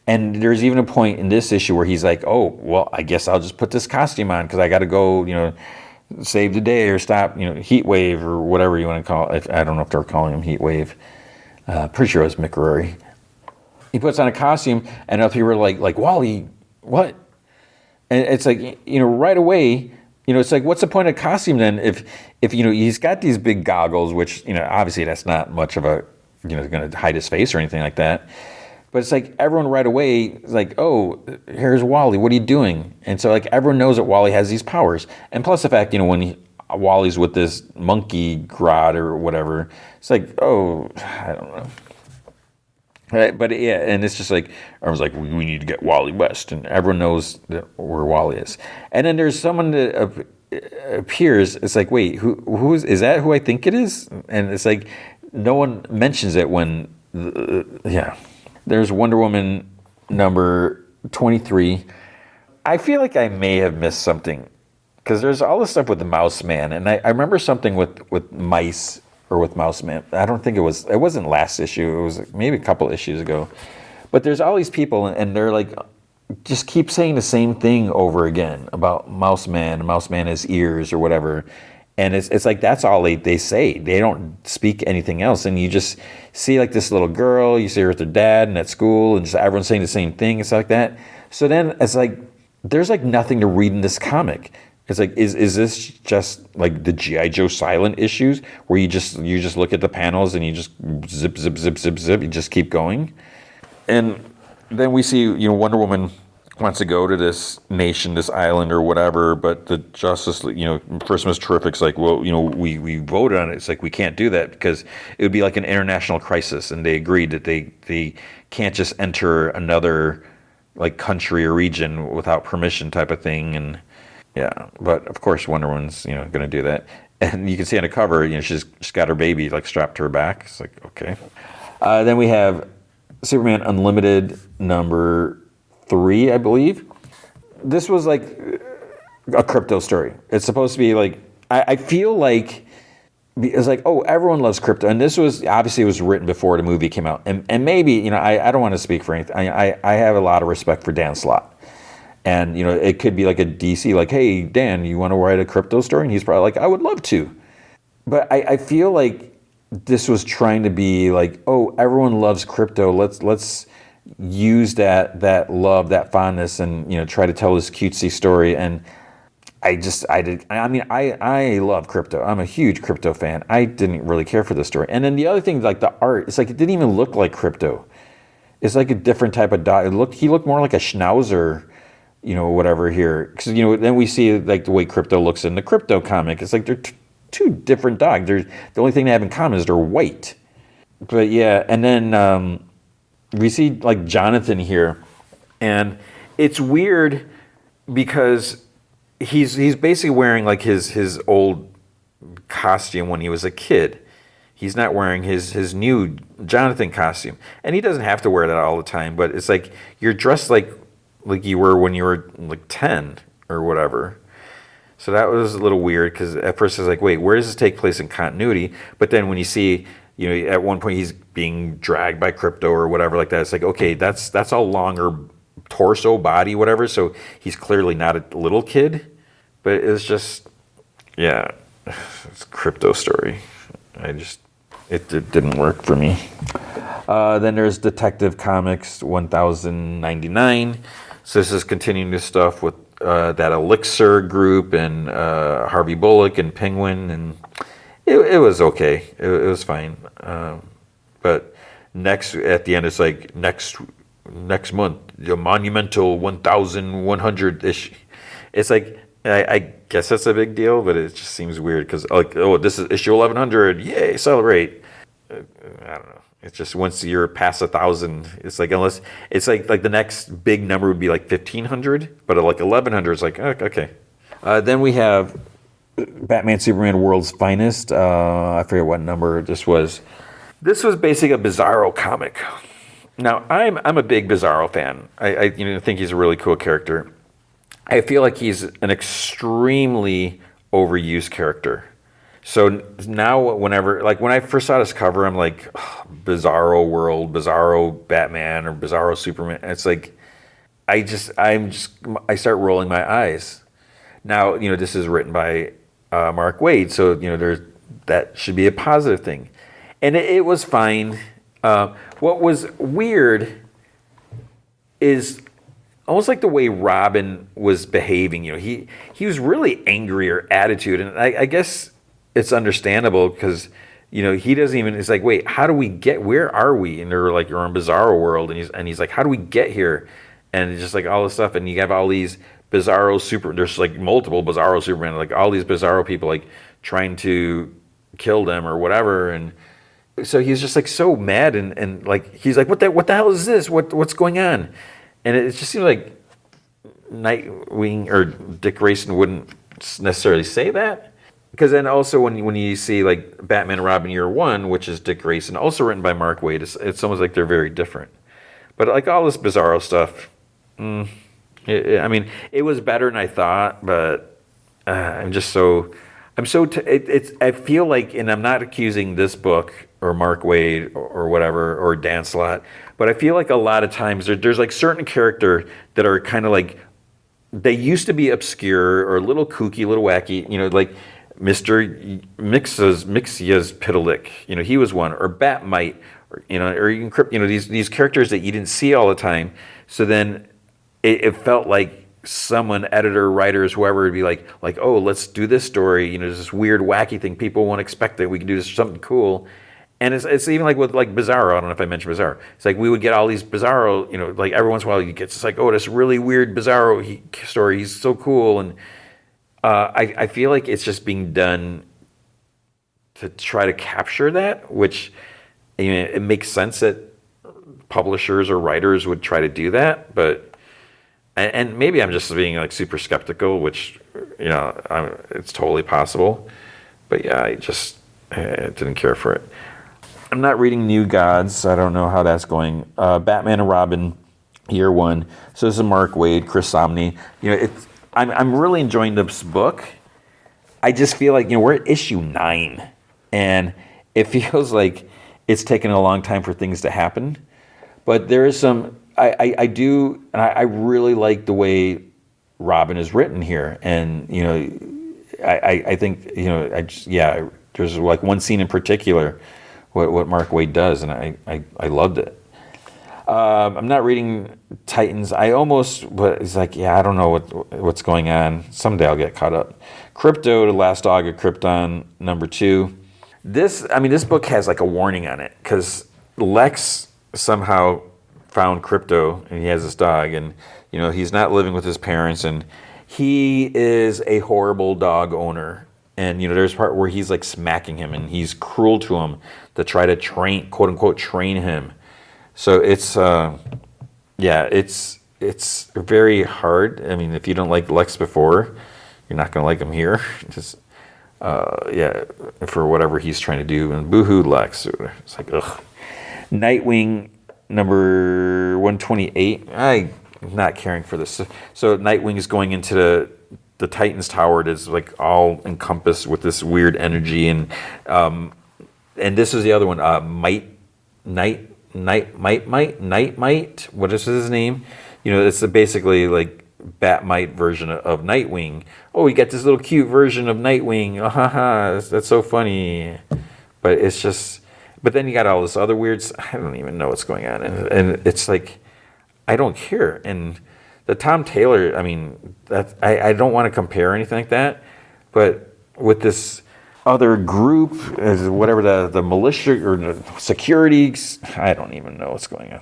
S1: And there's even a point in this issue where he's like, oh, well, I guess I'll just put this costume on because I got to go, save the day or stop, Heat Wave or whatever you want to call it. I don't know if they're calling him Heat Wave. Pretty sure it was McRory. He puts on a costume, and other people are like, Wally, what? And it's like, right away, it's like, what's the point of costume then if he's got these big goggles, which, obviously that's not much of a, going to hide his face or anything like that. But it's like everyone right away is like, oh, here's Wally. What are you doing? And so like everyone knows that Wally has these powers. And plus the fact, when Wally's with this monkey Grodd or whatever, it's like, oh, I don't know. Right? But yeah, and it's just like, everyone's like, we need to get Wally West. And everyone knows where Wally is. And then there's someone that appears. It's like, wait, is that who I think it is? And it's like, no one mentions it when, There's Wonder Woman number 23. I feel like I may have missed something because there's all this stuff with the Mouse Man, and I remember something with mice or with Mouse Man. I don't think it wasn't last issue. It was maybe a couple issues ago. But there's all these people, and they're like, just keep saying the same thing over again about Mouse Man has ears or whatever. And it's like that's all they say. They don't speak anything else. And you just see like this little girl, you see her with her dad and at school, and just everyone's saying the same thing and stuff like that. So then it's like there's like nothing to read in this comic. It's like is this just like the G.I. Joe silent issues where you just look at the panels and you just zip zip zip zip zip, you just keep going. And then we see, Wonder Woman wants to go to this nation, this island or whatever, but the Justice League, First was terrific. It's like, well, we voted on it. It's like, we can't do that because it would be like an international crisis. And they agreed that they can't just enter another like country or region without permission type of thing. And yeah, but of course Wonder Woman's, going to do that. And you can see on the cover, she's got her baby like strapped to her back. It's like, okay. Then we have Superman Unlimited number 3, I believe. This was like a crypto story. It's supposed to be like, I feel like it's like, oh, everyone loves crypto. And this was, obviously it was written before the movie came out. And maybe, I don't want to speak for anything. I have a lot of respect for Dan Slott. And, it could be like a DC, like, hey, Dan, you want to write a crypto story? And he's probably like, I would love to. But I feel like this was trying to be like, oh, everyone loves crypto. Let's use that love, that fondness, and try to tell this cutesy story. And I love crypto. I'm a huge crypto fan. I didn't really care for this story. And then the other thing, like the art, it's like it didn't even look like crypto. It's like a different type of dog. He looked more like a schnauzer, whatever here. Because then we see like the way crypto looks in the crypto comic. It's like they're two different dogs. The only thing they have in common is they're white. But yeah, and then we see like Jonathan here, and it's weird because he's basically wearing like his old costume when he was a kid. He's not wearing his new Jonathan costume, and he doesn't have to wear that all the time. But it's like you're dressed like you were when you were like 10 or whatever. So that was a little weird because at first it's like, wait, where does this take place in continuity? But then when you see, at one point he's being dragged by crypto or whatever like that, it's like, okay, that's a longer torso, body, whatever. So he's clearly not a little kid. But it's just, yeah, it's a crypto story. It didn't work for me. Then there's Detective Comics 1099. So this is continuing this stuff with that Elixir group and Harvey Bullock and Penguin, and it was okay. It was fine. But next at the end, it's like next month, the monumental 1,100 issue. It's like I guess that's a big deal, but it just seems weird because like, oh, this is issue 1,100, yay, celebrate. I don't know. It's just once you're past 1,000, it's like unless it's like the next big number would be like 1,500, but like 1,100 is like okay. Then we have Batman Superman World's Finest. I forget what number this was. This was basically a Bizarro comic. Now I'm a big Bizarro fan. I think he's a really cool character. I feel like he's an extremely overused character. So now whenever, like when I first saw this cover, I'm like, oh, Bizarro World, Bizarro Batman, or Bizarro Superman. And it's like, I start rolling my eyes. Now, this is written by Mark Waid, so, that should be a positive thing. And it was fine. What was weird is almost like the way Robin was behaving. He was really angry or attitude, and I guess it's understandable because he doesn't even. It's like, wait, how do we get? Where are we? And they're like, you're in Bizarro World, and he's like, how do we get here? And it's just like all this stuff, and you have all these Bizarro super. There's like multiple Bizarro Superman, like all these Bizarro people like trying to kill them or whatever, and so he's just like so mad and like he's like, what the hell is this? What's going on? And it just seems like Nightwing or Dick Grayson wouldn't necessarily say that. Because then also when you see like Batman and Robin Year One, which is Dick Grayson, also written by Mark Waid, it's almost like they're very different. But like all this Bizarro stuff, it was better than I thought. But I feel like, and I'm not accusing this book or Mark Waid or whatever or Dan Slott, but I feel like a lot of times there's like certain character that are kind of like they used to be obscure or a little kooky, a little wacky, like. Mixia's Pitalik, he was one, or Batmite, or you can these characters that you didn't see all the time. So then it felt like someone, editor, writers, whoever, would be like, oh, let's do this story. There's this weird, wacky thing people won't expect that we can do this something cool. And it's even like with Bizarro. I don't know if I mentioned Bizarro. It's like we would get all these Bizarro, like every once in a while you get it's like, oh, this really weird Bizarro story. He's so cool. And I feel like it's just being done to try to capture that, which it makes sense that publishers or writers would try to do that. But and maybe I'm just being like super skeptical, which it's totally possible. But yeah, I didn't care for it. I'm not reading New Gods. I don't know how that's going. Batman and Robin, year one. So this is Mark Waid, Chris Samnee. I'm really enjoying this book. I just feel like we're at issue 9, and it feels like it's taken a long time for things to happen. But there is some. I do, and I really like the way Robin is written here, and I think there's like one scene in particular. What Mark Waid does, and I loved it. I'm not reading Titans. But it's like, I don't know what's going on. Someday I'll get caught up. Crypto, The Last Dog of Krypton, number 2. This book has like a warning on it, because Lex somehow found Crypto, and he has this dog, and he's not living with his parents, and he is a horrible dog owner. And there's a part where he's like smacking him, and he's cruel to him to try to train, quote unquote, train him. So it's it's very hard. I mean, if you don't like Lex before, you're not gonna like him here. Just for whatever he's trying to do. And boohoo Lex. It's like, ugh. Nightwing number 128. I'm not caring for this. So Nightwing is going into the Titans Tower. It is like all encompassed with this weird energy, and this is the other one. Might. What is his name? It's basically like Batmite version of Nightwing. Oh, we got this little cute version of Nightwing. Oh, haha, that's so funny. But it's just. But then you got all this other weird. I don't even know what's going on, and it's like, I don't care. And the Tom Taylor, I don't want to compare anything like that, but with this other group, whatever the militia or the security, I don't even know what's going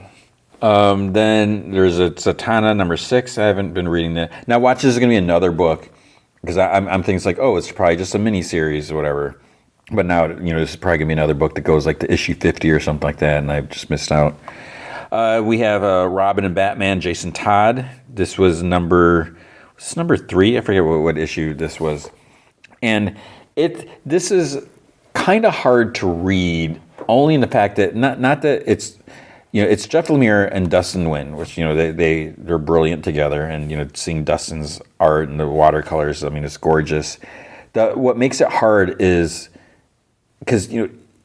S1: on. Then there's a Satana number 6. I haven't been reading that. Now watch, this is going to be another book, because I'm thinking like, oh, it's probably just a mini series or whatever. But now this is probably going to be another book that goes like to issue 50 or something like that, and I've just missed out. We have Robin and Batman, Jason Todd. This was number 3. I forget what issue this was. And this is kind of hard to read, only in the fact that not that it's it's Jeff Lemire and Dustin Nguyen, which they're brilliant together, and seeing Dustin's art and the watercolors, it's gorgeous. What makes it hard is because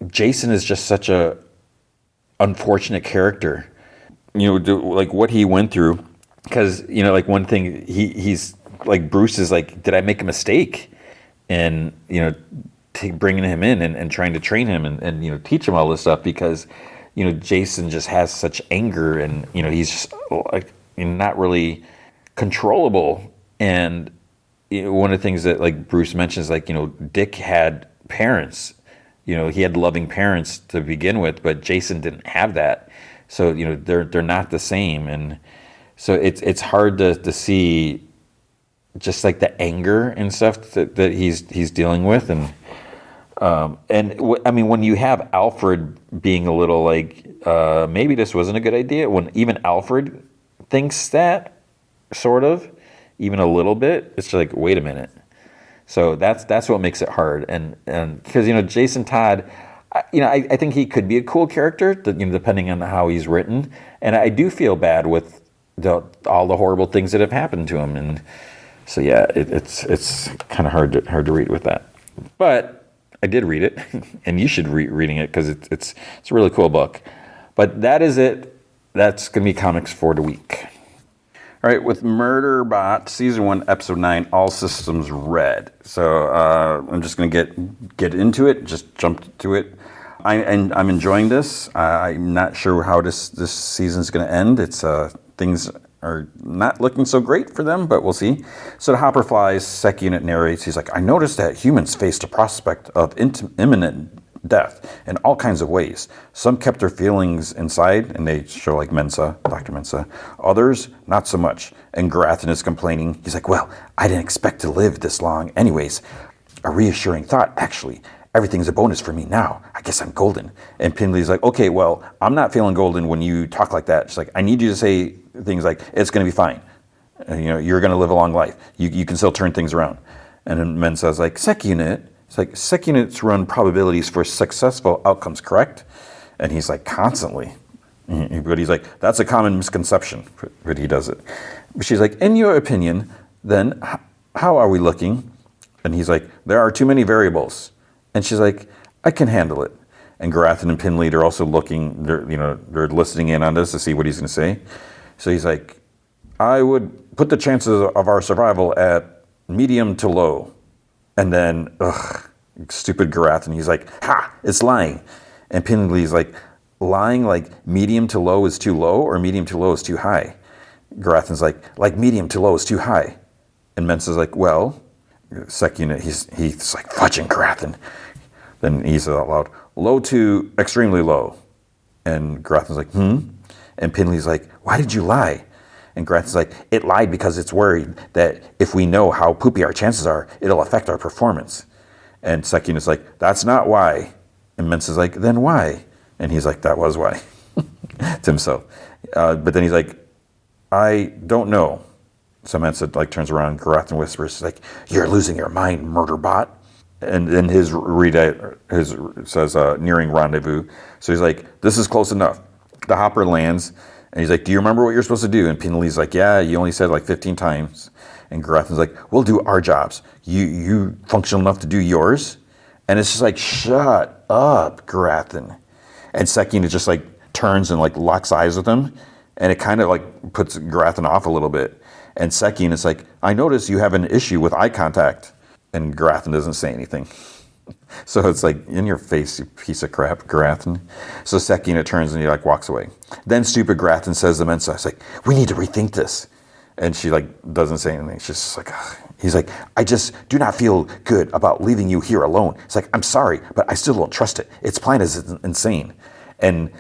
S1: Jason is just such a unfortunate character. Like what he went through, because like one thing he's like, Bruce is like, did I make a mistake? And bringing him in and trying to train him and teach him all this stuff, because Jason just has such anger, and he's just like not really controllable. And one of the things that like Bruce mentions, like Dick had parents, he had loving parents to begin with, but Jason didn't have that. So they're not the same, and so it's hard to see just like the anger and stuff that he's dealing with, and when you have Alfred being a little like maybe this wasn't a good idea, when even Alfred thinks that, sort of, even a little bit, it's like, wait a minute. So that's what makes it hard, and because Jason Todd. I think he could be a cool character, depending on how he's written. And I do feel bad with all the horrible things that have happened to him. And so, yeah, it's kind of hard to read with that. But I did read it, and you should reading it, because it's a really cool book. But that is it. That's going to be comics for the week. All right, with Murderbot season 1, episode 9, all systems red. So I'm just going to get into it. Just jump to it. I'm enjoying this. I'm not sure how this season is going to end. It's things are not looking so great for them, but we'll see. So the Hopper flies. Sec Unit narrates. He's like, I noticed that humans faced a prospect of imminent death in all kinds of ways. Some kept their feelings inside, and they show like Mensa, Dr. Mensa. Others, not so much. And Grathan is complaining. He's like, well, I didn't expect to live this long anyways. A reassuring thought, actually. Everything's a bonus for me now. I guess I'm golden. And Pinley's like, okay, well, I'm not feeling golden when you talk like that. She's like, I need you to say things like, it's going to be fine. You're going to live a long life. You can still turn things around. And then Mensa's like, Sec Unit. It's like, Sec Units run probabilities for successful outcomes, correct? And he's like, constantly. But he's like, that's a common misconception, but he does it. But she's like, in your opinion, then how are we looking? And he's like, there are too many variables. And she's like, I can handle it. And Grathan and Pinley, they're also looking, they're listening in on this to see what he's going to say. So he's like, I would put the chances of our survival at medium to low. And then, stupid Grathan, he's like, ha, it's lying. And Pinley's like, lying like medium to low is too low or medium to low is too high? Grathan's like medium to low is too high. And Mensa's like, well, Sec Unit, he's like fudging Grathan. Then he says out loud, low to extremely low. And Grathan's like, And Pinley's like, why did you lie? And Grathan's like, it lied because it's worried that if we know how poopy our chances are, it'll affect our performance. And Sec Unit's like, that's not why. And Mensa's like, then why? And he's like, that was why. To himself. But then he's like, I don't know. So Mensa like turns around, Grathan whispers, he's like, you're losing your mind, Murderbot. And then his says nearing rendezvous. So he's like, this is close enough. The Hopper lands, and he's like, do you remember what you're supposed to do? And Pinley's like, yeah, you only said like 15 times. And Grathan's like, we'll do our jobs. You functional enough to do yours? And it's just like, shut up, Grathan. And Sec Unit just like turns and like locks eyes with him. And it kind of like puts Grathan off a little bit. And Sec Unit's like, I notice you have an issue with eye contact. And Grathan doesn't say anything. So it's like, in your face, you piece of crap, Grathan. So Sec Unit turns and he like walks away. Then stupid Grathan says to Mensa, it's like, we need to rethink this. And she like doesn't say anything. She's just like, ugh. He's like, I just do not feel good about leaving you here alone. It's like, I'm sorry, but I still don't trust it. Its plan is insane. And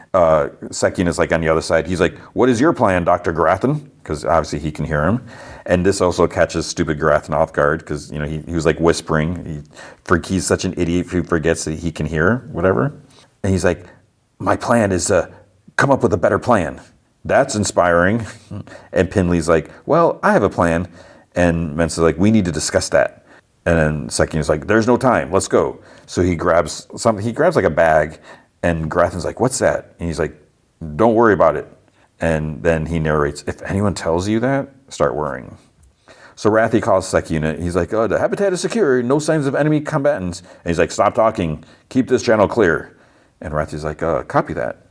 S1: Sec Unit's like on the other side. He's like, what is your plan, Dr. Grathan? Because obviously he can hear him. And this also catches stupid Grathan off guard because, he was like whispering. He's such an idiot who forgets that he can hear, whatever. And he's like, my plan is to come up with a better plan. That's inspiring. And Pinley's like, well, I have a plan. And Mensa's like, we need to discuss that. And then Sec Unit's like, there's no time. Let's go. So he grabs something. He grabs like a bag. And Grathan's like, what's that? And he's like, don't worry about it. And then he narrates, if anyone tells you that, start worrying. So Rathy calls Sec Unit. He's like, the habitat is secure. No signs of enemy combatants. And he's like, stop talking. Keep this channel clear. And Rathy's like, copy that.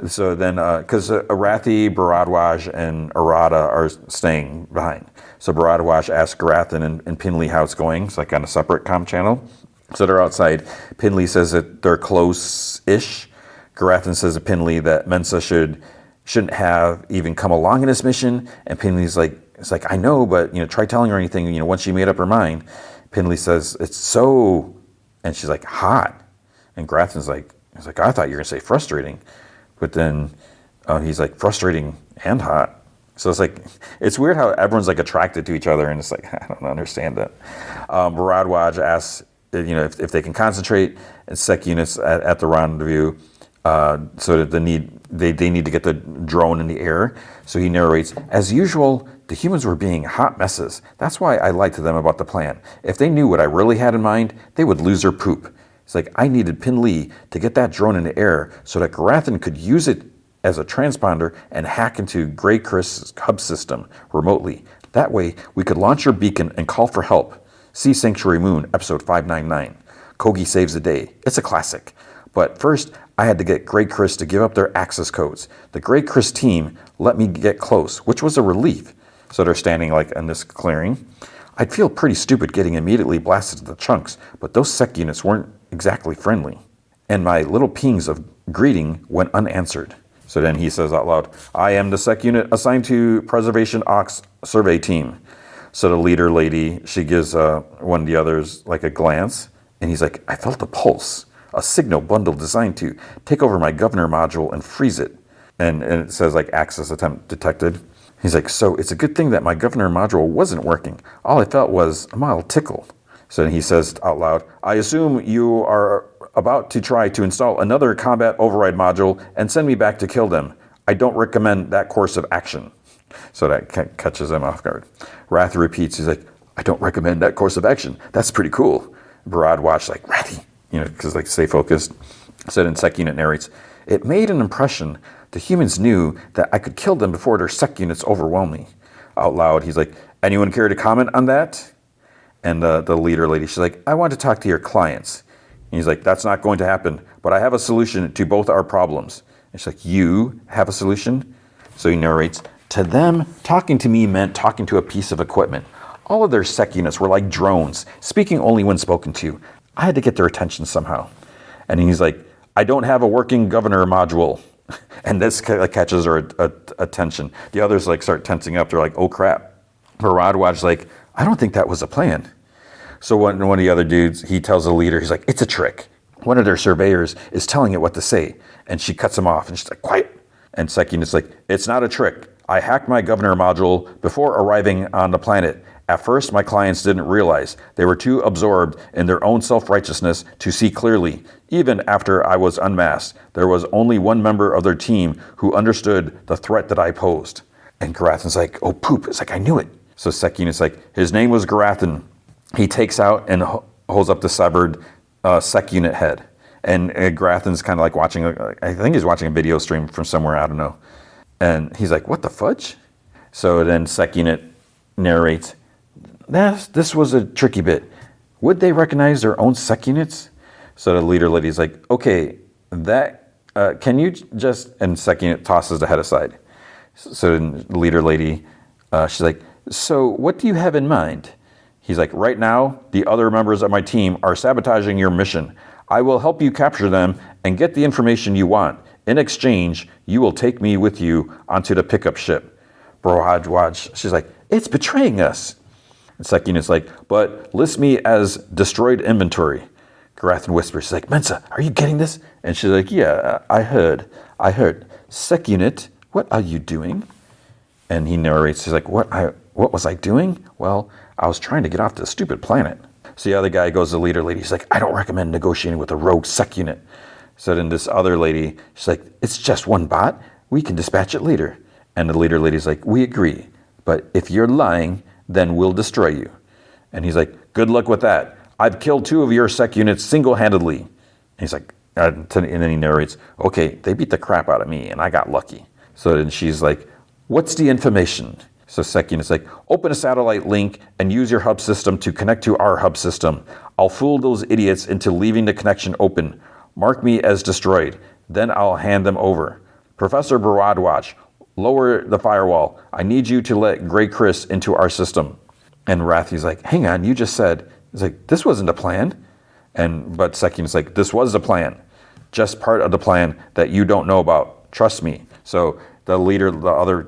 S1: So then, because Rathy, Bharadwaj, and Arata are staying behind. So Bharadwaj asks Grathan and Pinley how it's going. It's like on a separate comm channel. So they're outside. Pinley says that they're close-ish. Grathan says to Pinley that Mensa shouldn't have even come along in this mission. And Pinley's like, it's like, I know, but try telling her anything, once she made up her mind. Pinley says, it's so, and she's like, hot. And Grathan's like, I thought you were gonna say frustrating. But then he's like, frustrating and hot. So it's like, it's weird how everyone's like attracted to each other, and it's like, I don't understand that. Bharadwaj asks, if they can concentrate, and Sec Units at the rendezvous, so that they need to get the drone in the air. So he narrates, as usual, the humans were being hot messes. That's why I lied to them about the plan. If they knew what I really had in mind, they would lose their poop. It's like, I needed Pinley to get that drone in the air so that Grathan could use it as a transponder and hack into Grey Chris' hub system remotely. That way, we could launch your beacon and call for help. See Sanctuary Moon, episode 599. Kogi saves the day. It's a classic. But first, I had to get Grey Chris to give up their access codes. The Grey Chris team let me get close, which was a relief. So they're standing like in this clearing. I'd feel pretty stupid getting immediately blasted to the chunks, but those sec units weren't exactly friendly. And my little pings of greeting went unanswered. So then he says out loud, I am the sec unit assigned to Preservation Ox Survey Team. So the leader lady, she gives one of the others like a glance, and he's like, I felt a pulse, a signal bundle designed to take over my governor module and freeze it. And it says like access attempt detected. He's like, so it's a good thing that my governor module wasn't working. All I felt was a mild tickle. So then he says out loud, I assume you are about to try to install another combat override module and send me back to kill them. I don't recommend that course of action. So that catches him off guard. Wrath repeats, he's like, I don't recommend that course of action. That's pretty cool. Barad watched like, Rathy, because like stay focused. So then Sec Unit narrates, it made an impression. The humans knew that I could kill them before their Sec units overwhelmed me. Out loud, he's like, anyone care to comment on that? And the leader lady, she's like, I want to talk to your clients. And he's like, that's not going to happen, but I have a solution to both our problems. And she's like, you have a solution? So he narrates, to them, talking to me meant talking to a piece of equipment. All of their Sec units were like drones, speaking only when spoken to. I had to get their attention somehow. And he's like, I don't have a working governor module. And this catches her attention. The others like start tensing up. They're like, oh crap. Baradwaj's like, I don't think that was a plan. So one of the other dudes, he tells the leader, he's like, it's a trick. One of their surveyors is telling it what to say. And she cuts him off and she's like, quiet. And Sec Unit's like, it's not a trick. I hacked my governor module before arriving on the planet. At first, my clients didn't realize. They were too absorbed in their own self-righteousness to see clearly. Even after I was unmasked, there was only one member of their team who understood the threat that I posed. And Garathan's like, oh poop. It's like, I knew it. So Sec Unit's like, his name was Garathan. He takes out and holds up the severed Sec Unit head. And Garathan's kind of like watching, I think he's watching a video stream from somewhere, I don't know. And he's like, what the fudge? So then Sec Unit narrates, this was a tricky bit. Would they recognize their own Sec units? So the leader lady's like, okay, can you just, and Sec Unit tosses the head aside. So the leader lady, she's like, so what do you have in mind? He's like, right now, the other members of my team are sabotaging your mission. I will help you capture them and get the information you want. In exchange, you will take me with you onto the pickup ship. Baradwaj, she's like, it's betraying us. And Sec Unit's like, but list me as destroyed inventory. Garathan whispers, she's like, Mensa, are you getting this? And she's like, yeah, I heard. Sec Unit, what are you doing? And he narrates, he's like, what was I doing? Well, I was trying to get off this stupid planet. So the other guy goes to the leader lady, he's like, I don't recommend negotiating with a rogue Sec Unit. So then this other lady, she's like, it's just one bot. We can dispatch it later. And the leader lady's like, we agree. But if you're lying, then we'll destroy you. And he's like, good luck with that. I've killed 2 of your Sec units single-handedly. And he's like, and then he narrates, okay, they beat the crap out of me and I got lucky. So then she's like, what's the information? So Sec Unit's like, open a satellite link and use your hub system to connect to our hub system. I'll fool those idiots into leaving the connection open. Mark me as destroyed. Then I'll hand them over. Professor Baradwaj, lower the firewall. I need you to let Grey Chris into our system. And Rathy's like, hang on, you just said, he's like, this wasn't a plan. But Sec Unit's like, this was the plan. Just part of the plan that you don't know about. Trust me. So the leader, the other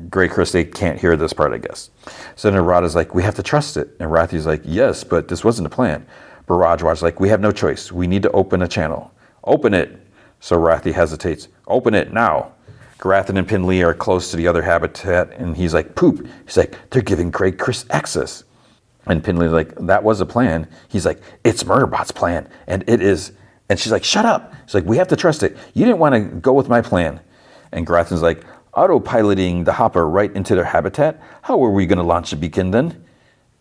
S1: Grey Chris, they can't hear this part, I guess. So then Narada's like, we have to trust it. And Rathy's like, yes, but this wasn't a plan. Baradwaj's like, we have no choice. We need to open a channel. Open it. So Rathy hesitates. Open it now. Garathan and Pinley are close to the other habitat, and he's like, poop. He's like, they're giving Grey Chris access. And Pinley's like, that was a plan. He's like, it's Murderbot's plan, and it is. And she's like, shut up. She's like, we have to trust it. You didn't want to go with my plan. And Garathan's like, autopiloting the hopper right into their habitat? How were we going to launch the beacon then?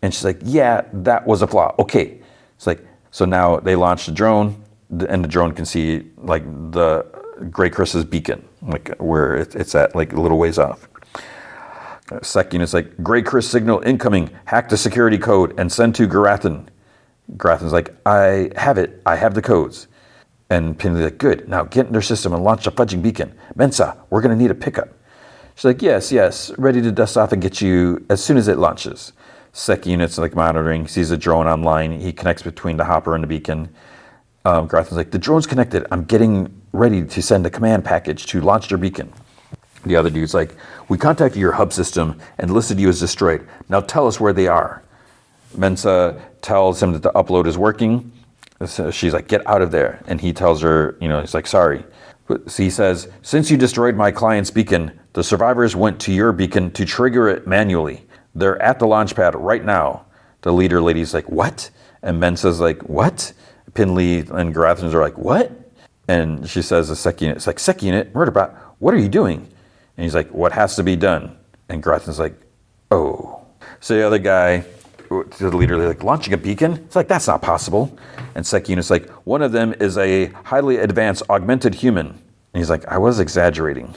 S1: And she's like, yeah, that was a flaw. Okay. It's like, so now they launched the drone, and the drone can see like the Grey Chris's beacon, like where it's at, like a little ways off. Sec Unit's like, Grey Chris signal incoming, hack the security code and send to Garathan. Garathan's like, I have it, I have the codes. And Pinley's like, good, now get in their system and launch a fudging beacon. Mensa, we're gonna need a pickup. She's like, yes, ready to dust off and get you as soon as it launches. Sec unit's like monitoring, sees a drone online. He connects between the hopper and the beacon. Grafton's like, the drone's connected. I'm getting ready to send a command package to launch their beacon. The other dude's like, we contacted your hub system and listed you as destroyed. Now tell us where they are. Mensa tells him that the upload is working. So she's like, get out of there. And he tells her, he's like, sorry. But he says, since you destroyed my client's beacon, the survivors went to your beacon to trigger it manually. They're at the launch pad right now. The leader lady's like, what? And Mensa's like, what? Pinley and Garathans are like, what? And she says, the Sec unit, it's like, Sec unit, Murderbot, what are you doing? And he's like, what has to be done? And Garathans like, oh. So the other guy, to the leader, like, launching a beacon? It's like, that's not possible. And Sec unit's like, one of them is a highly advanced augmented human. And he's like, I was exaggerating.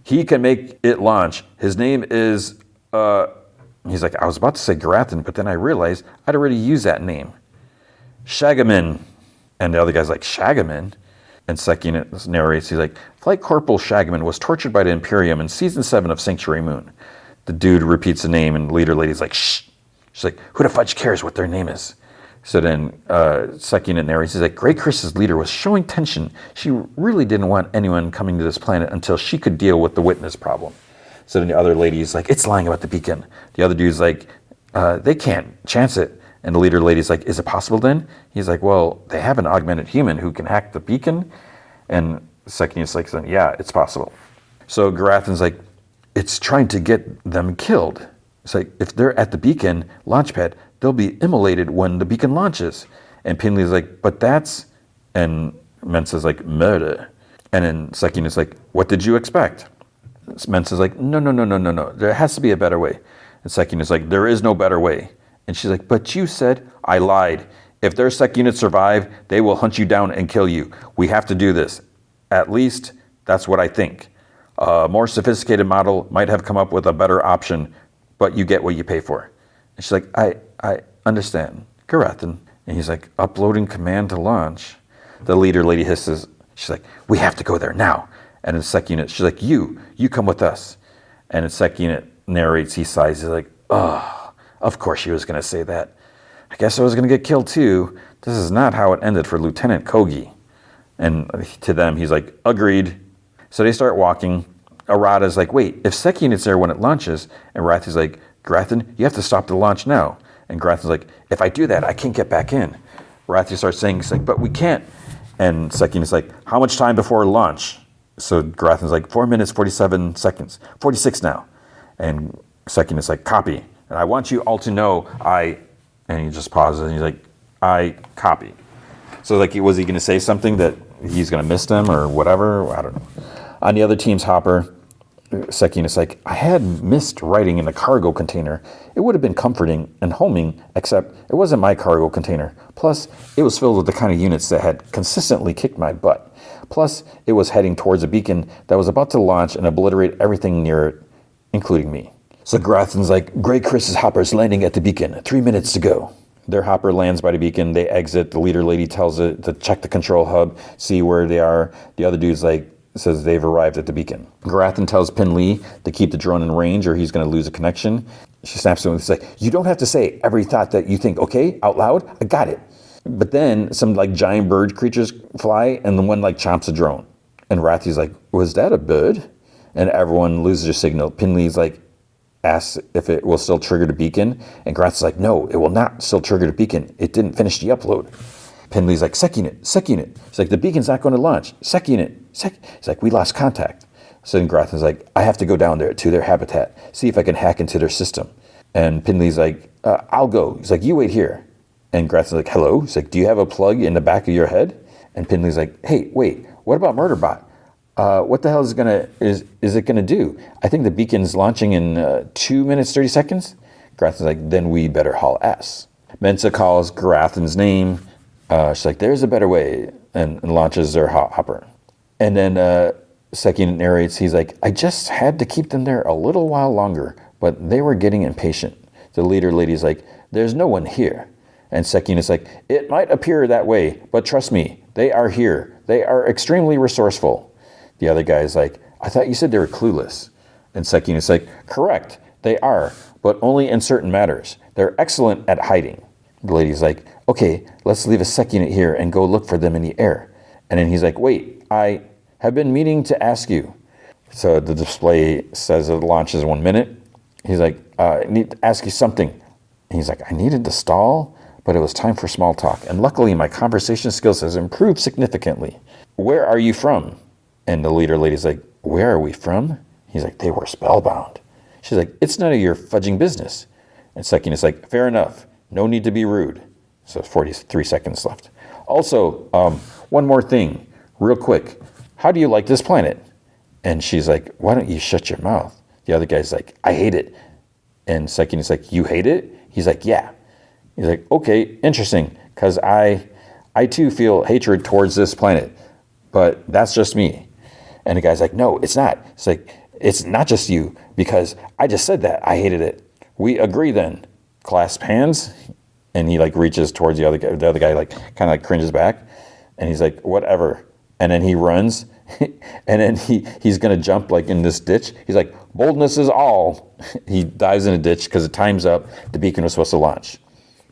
S1: He can make it launch. His name is, he's like, I was about to say Garathan, but then I realized I'd already used that name. Shagaman. And the other guy's like, Shagaman? And Sec unit narrates, he's like, Flight Corporal Shagaman was tortured by the Imperium in Season 7 of Sanctuary Moon. The dude repeats the name, and the leader lady's like, shh. She's like, who the fudge cares what their name is? So then Sec unit narrates, he's like, Grey Chris's leader was showing tension. She really didn't want anyone coming to this planet until she could deal with the witness problem. So then the other lady's like, it's lying about the beacon. The other dude's like, they can't chance it. And the leader lady's like, is it possible then? He's like, well, they have an augmented human who can hack the beacon. And Sec unit's like, yeah, it's possible. So Garathan's like, it's trying to get them killed. It's like, if they're at the beacon launch pad, they'll be immolated when the beacon launches. And Pinley's like, but that's, and Mensa's like, murder. And then Sec unit's like, what did you expect? Mensa's like, no. There has to be a better way. And Sec unit's like, there is no better way. And she's like, but you said, I lied. If their Sec units survive, they will hunt you down and kill you. We have to do this. At least, that's what I think. A more sophisticated model might have come up with a better option, but you get what you pay for. And she's like, I understand. Garathan. And he's like, uploading command to launch. The leader lady hisses. She's like, we have to go there now. And in Sec unit, she's like, you come with us. And in Sec unit narrates, he sighs, he's like, oh. Of course she was going to say that. I guess I was going to get killed too. This is not how it ended for Lieutenant Kogi. And to them, he's like, agreed. So they start walking. Arata's like, wait, if Sec unit's there when it launches, and Rathy's like, Garathan, you have to stop the launch now. And Garathan's like, if I do that, I can't get back in. Rathy starts saying, he's like, but we can't. And Sec unit's like, how much time before launch? So Garathan's like, 4 minutes, 47 seconds, 46 now. And Sec unit's like, copy. And I want you all to know and he just pauses and he's like, I copy. So like, was he going to say something that he's going to miss them or whatever? I don't know. On the other team's hopper, Sec unit's like, I had missed writing in a cargo container. It would have been comforting and homing, except it wasn't my cargo container. Plus, it was filled with the kind of units that had consistently kicked my butt. Plus, it was heading towards a beacon that was about to launch and obliterate everything near it, including me. So Garathan's like, Grey Chris's hopper's landing at the beacon. 3 minutes to go. Their hopper lands by the beacon. They exit. The leader lady tells it to check the control hub, see where they are. The other dude's like, says they've arrived at the beacon. Garathan tells Pinley to keep the drone in range or he's going to lose a connection. She snaps to him and says, you don't have to say every thought that you think, okay, out loud? I got it. But then some like giant bird creatures fly and the one like chomps a drone. And Rathy's like, was that a bird? And everyone loses their signal. Pinley's like, asks if it will still trigger the beacon, and Garathan's like, no, it will not still trigger the beacon. It didn't finish the upload. Pinley's like, Sec unit. It's like, the beacon's not going to launch. Sec unit. It's like, we lost contact. So then Garathan's like, I have to go down there to their habitat, see if I can hack into their system. And Pinley's like, I'll go. He's like, you wait here. And Garathan's like, hello? He's like, do you have a plug in the back of your head? And Pinley's like, hey, wait, what about Murderbot? What the hell is it gonna do? I think the beacon's launching in 2 minutes, 30 seconds. Garathan's like, then we better haul ass. Mensa calls Garathan's name. She's like, there's a better way, and launches their hopper. And then Sec unit narrates, he's like, I just had to keep them there a little while longer, but they were getting impatient. The leader lady's like, there's no one here. And Sec unit's like, it might appear that way, but trust me, they are here. They are extremely resourceful. The other guy's like, I thought you said they were clueless. And sec unit's like, correct, they are, but only in certain matters. They're excellent at hiding. The lady's like, okay, let's leave a sec unit here and go look for them in the air. And then he's like, wait, I have been meaning to ask you. So the display says it launches 1 minute. He's like, I need to ask you something. And he's like, I needed to stall, but it was time for small talk. And luckily, my conversation skills has improved significantly. Where are you from? And the leader lady's like, where are we from? He's like, they were spellbound. She's like, it's none of your fudging business. And sec unit's like, fair enough. No need to be rude. So 43 seconds left. Also, one more thing, real quick. How do you like this planet? And she's like, why don't you shut your mouth? The other guy's like, I hate it. And sec unit's like, you hate it? He's like, yeah. He's like, okay, interesting, because I too feel hatred towards this planet, but that's just me. And the guy's like, no, it's not. It's like, it's not just you, because I just said that. I hated it. We agree then. Clasp hands. And he like reaches towards the other guy. The other guy like kind of like cringes back. And he's like, whatever. And then he runs. And then he's going to jump like in this ditch. He's like, boldness is all. He dives in a ditch because the time's up. The beacon was supposed to launch.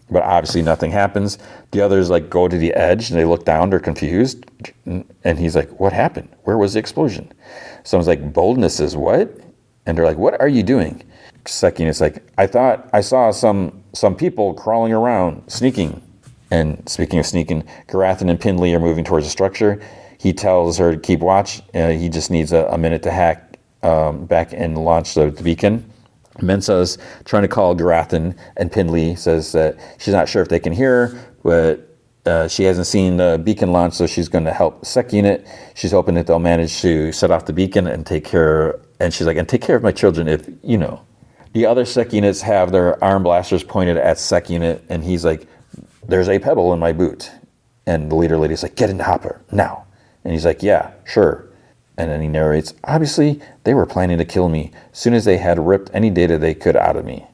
S1: But obviously nothing happens. The others like go to the edge and they look down. They're confused. And he's like, what happened? Where was the explosion? Someone's like, boldness is what? And they're like, what are you doing? Sec unit's like, I thought I saw some people crawling around, sneaking. And speaking of sneaking, Garathan and Pindley are moving towards the structure. He tells her to keep watch. He just needs a minute to hack back and launch the beacon. Mensa's trying to call Garathan, and Pindley says that she's not sure if they can hear her, but she hasn't seen the beacon launch, so she's going to help sec unit. She's hoping that they'll manage to set off the beacon and take care. And she's like, and take care of my children if you know. The other sec units have their arm blasters pointed at sec unit, and he's like, there's a pebble in my boot. And the leader lady's like, get in the hopper now. And he's like, yeah, sure. And then he narrates, obviously, they were planning to kill me as soon as they had ripped any data they could out of me.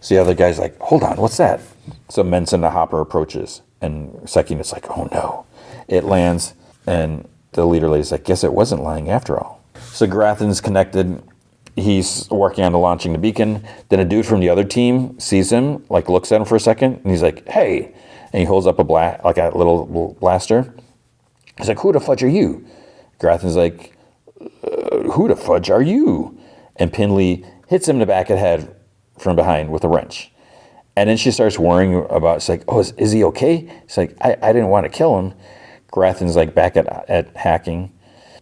S1: So the other guy's like, hold on, what's that? So Mensa in the hopper approaches, and sec unit's like, oh no. It lands, and the leader lady's like, guess it wasn't lying after all. So Garathan's connected. He's working on launching the beacon. Then a dude from the other team sees him, like looks at him for a second, and he's like, hey. And he holds up a little blaster. He's like, who the fudge are you? Garathan's like, who the fudge are you? And Pindley hits him in the back of the head from behind with a wrench. And then she starts worrying about, it's like, oh, is he okay? It's like, I didn't want to kill him. Garathan's like back at hacking.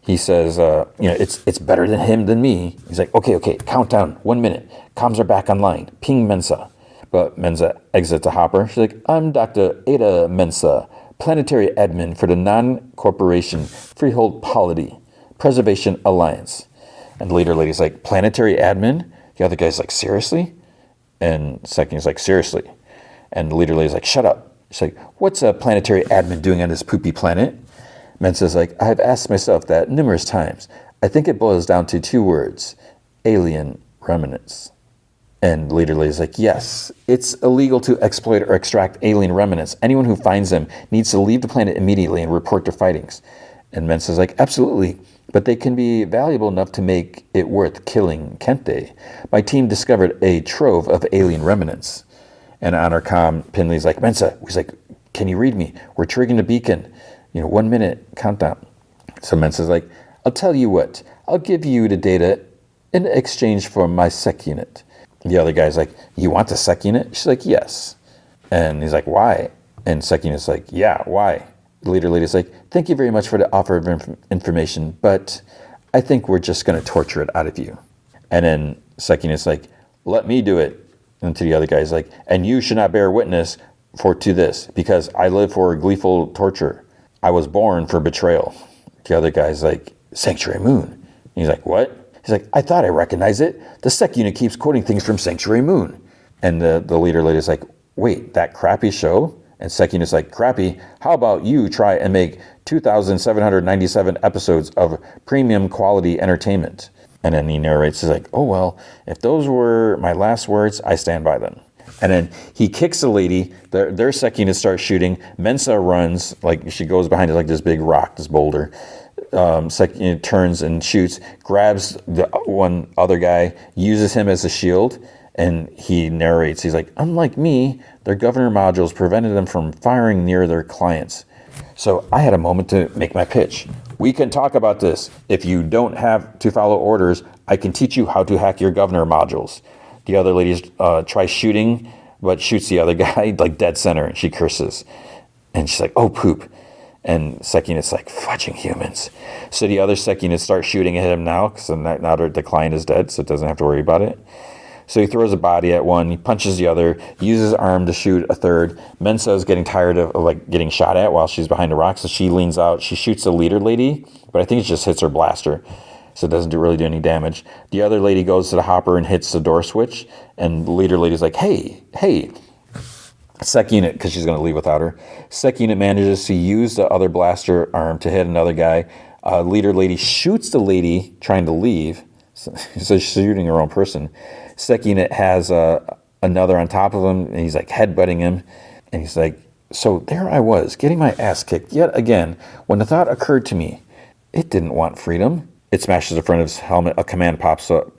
S1: He says, it's better than him than me. He's like, okay, countdown, 1 minute. Comms are back online. Ping Mensa. But Mensa exits the hopper. She's like, I'm Dr. Ada Mensa, planetary admin for the non-corporation Freehold Polity Preservation Alliance. And the leader lady's like, planetary admin? The other guy's like, seriously? And second is like, seriously. And the leader lady's like, shut up. She's like, what's a planetary admin doing on this poopy planet? Mensa's like, I've asked myself that numerous times. I think it boils down to 2 words, alien remnants. And the leader lady's like, yes, it's illegal to exploit or extract alien remnants. Anyone who finds them needs to leave the planet immediately and report their findings. And Mensa's like, absolutely, but they can be valuable enough to make it worth killing, can't they? My team discovered a trove of alien remnants. And on our comm, Pindley's like, Mensa, he's like, can you read me? We're triggering the beacon. 1 minute countdown. So Mensa's like, I'll tell you what, I'll give you the data in exchange for my sec unit. The other guy's like, you want the sec unit? She's like, yes. And he's like, why? And sec unit's like, yeah, why? The leader lady's like, thank you very much for the offer of information, but I think we're just going to torture it out of you. And then sec unit's like, let me do it. And to the other guy's like, and you should not bear witness to this, because I live for gleeful torture. I was born for betrayal. The other guy's like, Sanctuary Moon. And he's like, what? He's like, I thought I recognized it. The sec unit keeps quoting things from Sanctuary Moon. And the leader lady's like, wait, that crappy show? And sec unit's like, crappy? How about you try and make 2,797 episodes of premium quality entertainment? And then he narrates, he's like, oh, well, if those were my last words, I stand by them. And then he kicks the lady. Their sec unit starts shooting. Mensa runs, like she goes behind it like this big rock, this boulder. turns and shoots, grabs the one other guy, uses him as a shield, and he narrates. He's like, unlike me, their governor modules prevented them from firing near their clients. So I had a moment to make my pitch. We can talk about this. If you don't have to follow orders, I can teach you how to hack your governor modules. The other lady tries shooting, but shoots the other guy like dead center, and she curses. And she's like, oh, poop. And Sec Unit's like, fudging humans. So the other Sec Unit starts shooting at him now, because now the client is dead, so it doesn't have to worry about it. So he throws a body at one, he punches the other, uses his arm to shoot a third. Mensa is getting tired of like getting shot at while she's behind a rock, so she leans out. She shoots the leader lady, but I think it just hits her blaster, so it doesn't really do any damage. The other lady goes to the hopper and hits the door switch, and the leader lady's like, hey. Sec Unit, because she's going to leave without her. Sec Unit manages to use the other blaster arm to hit another guy. Leader lady shoots the lady trying to leave, so she's shooting her own person. Sec Unit has another on top of him, and he's like headbutting him, and he's like, so there I was, getting my ass kicked yet again, when the thought occurred to me, it didn't want freedom. It smashes the front of his helmet, a command pops up,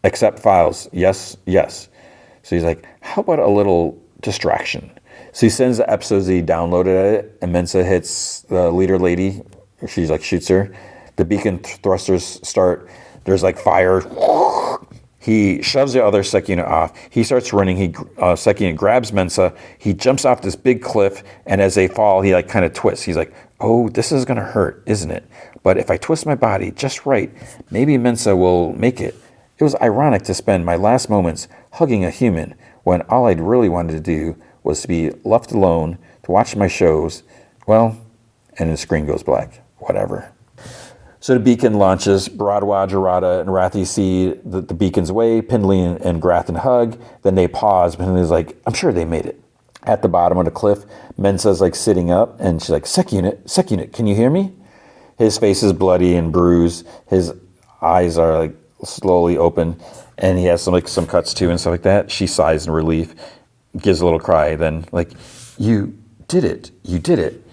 S1: accept files, yes. So he's like, how about a little distraction? So he sends the episodes that he downloaded at it, and Mensa hits the leader lady. She's like, shoots her. The beacon thrusters start. There's like fire. He shoves the other Sec Unit off. He starts running. Sec Unit grabs Mensa. He jumps off this big cliff, and as they fall, he like kind of twists. He's like, oh, this is gonna hurt, isn't it? But if I twist my body just right, maybe Mensa will make it. It was ironic to spend my last moments hugging a human when all I'd really wanted to do was to be left alone to watch my shows. Well, and the screen goes black. Whatever. So the beacon launches. Bradwa, Jarada, and Rathi see the beacon's way. Pindley and Grathan hug. Then they pause. Pindley's like, I'm sure they made it. At the bottom of the cliff, Mensa's like sitting up, and she's like, Sec Unit, can you hear me? His face is bloody and bruised. His eyes are like slowly open, and he has some cuts too and stuff like that. She sighs in relief, gives a little cry, then like, you did it.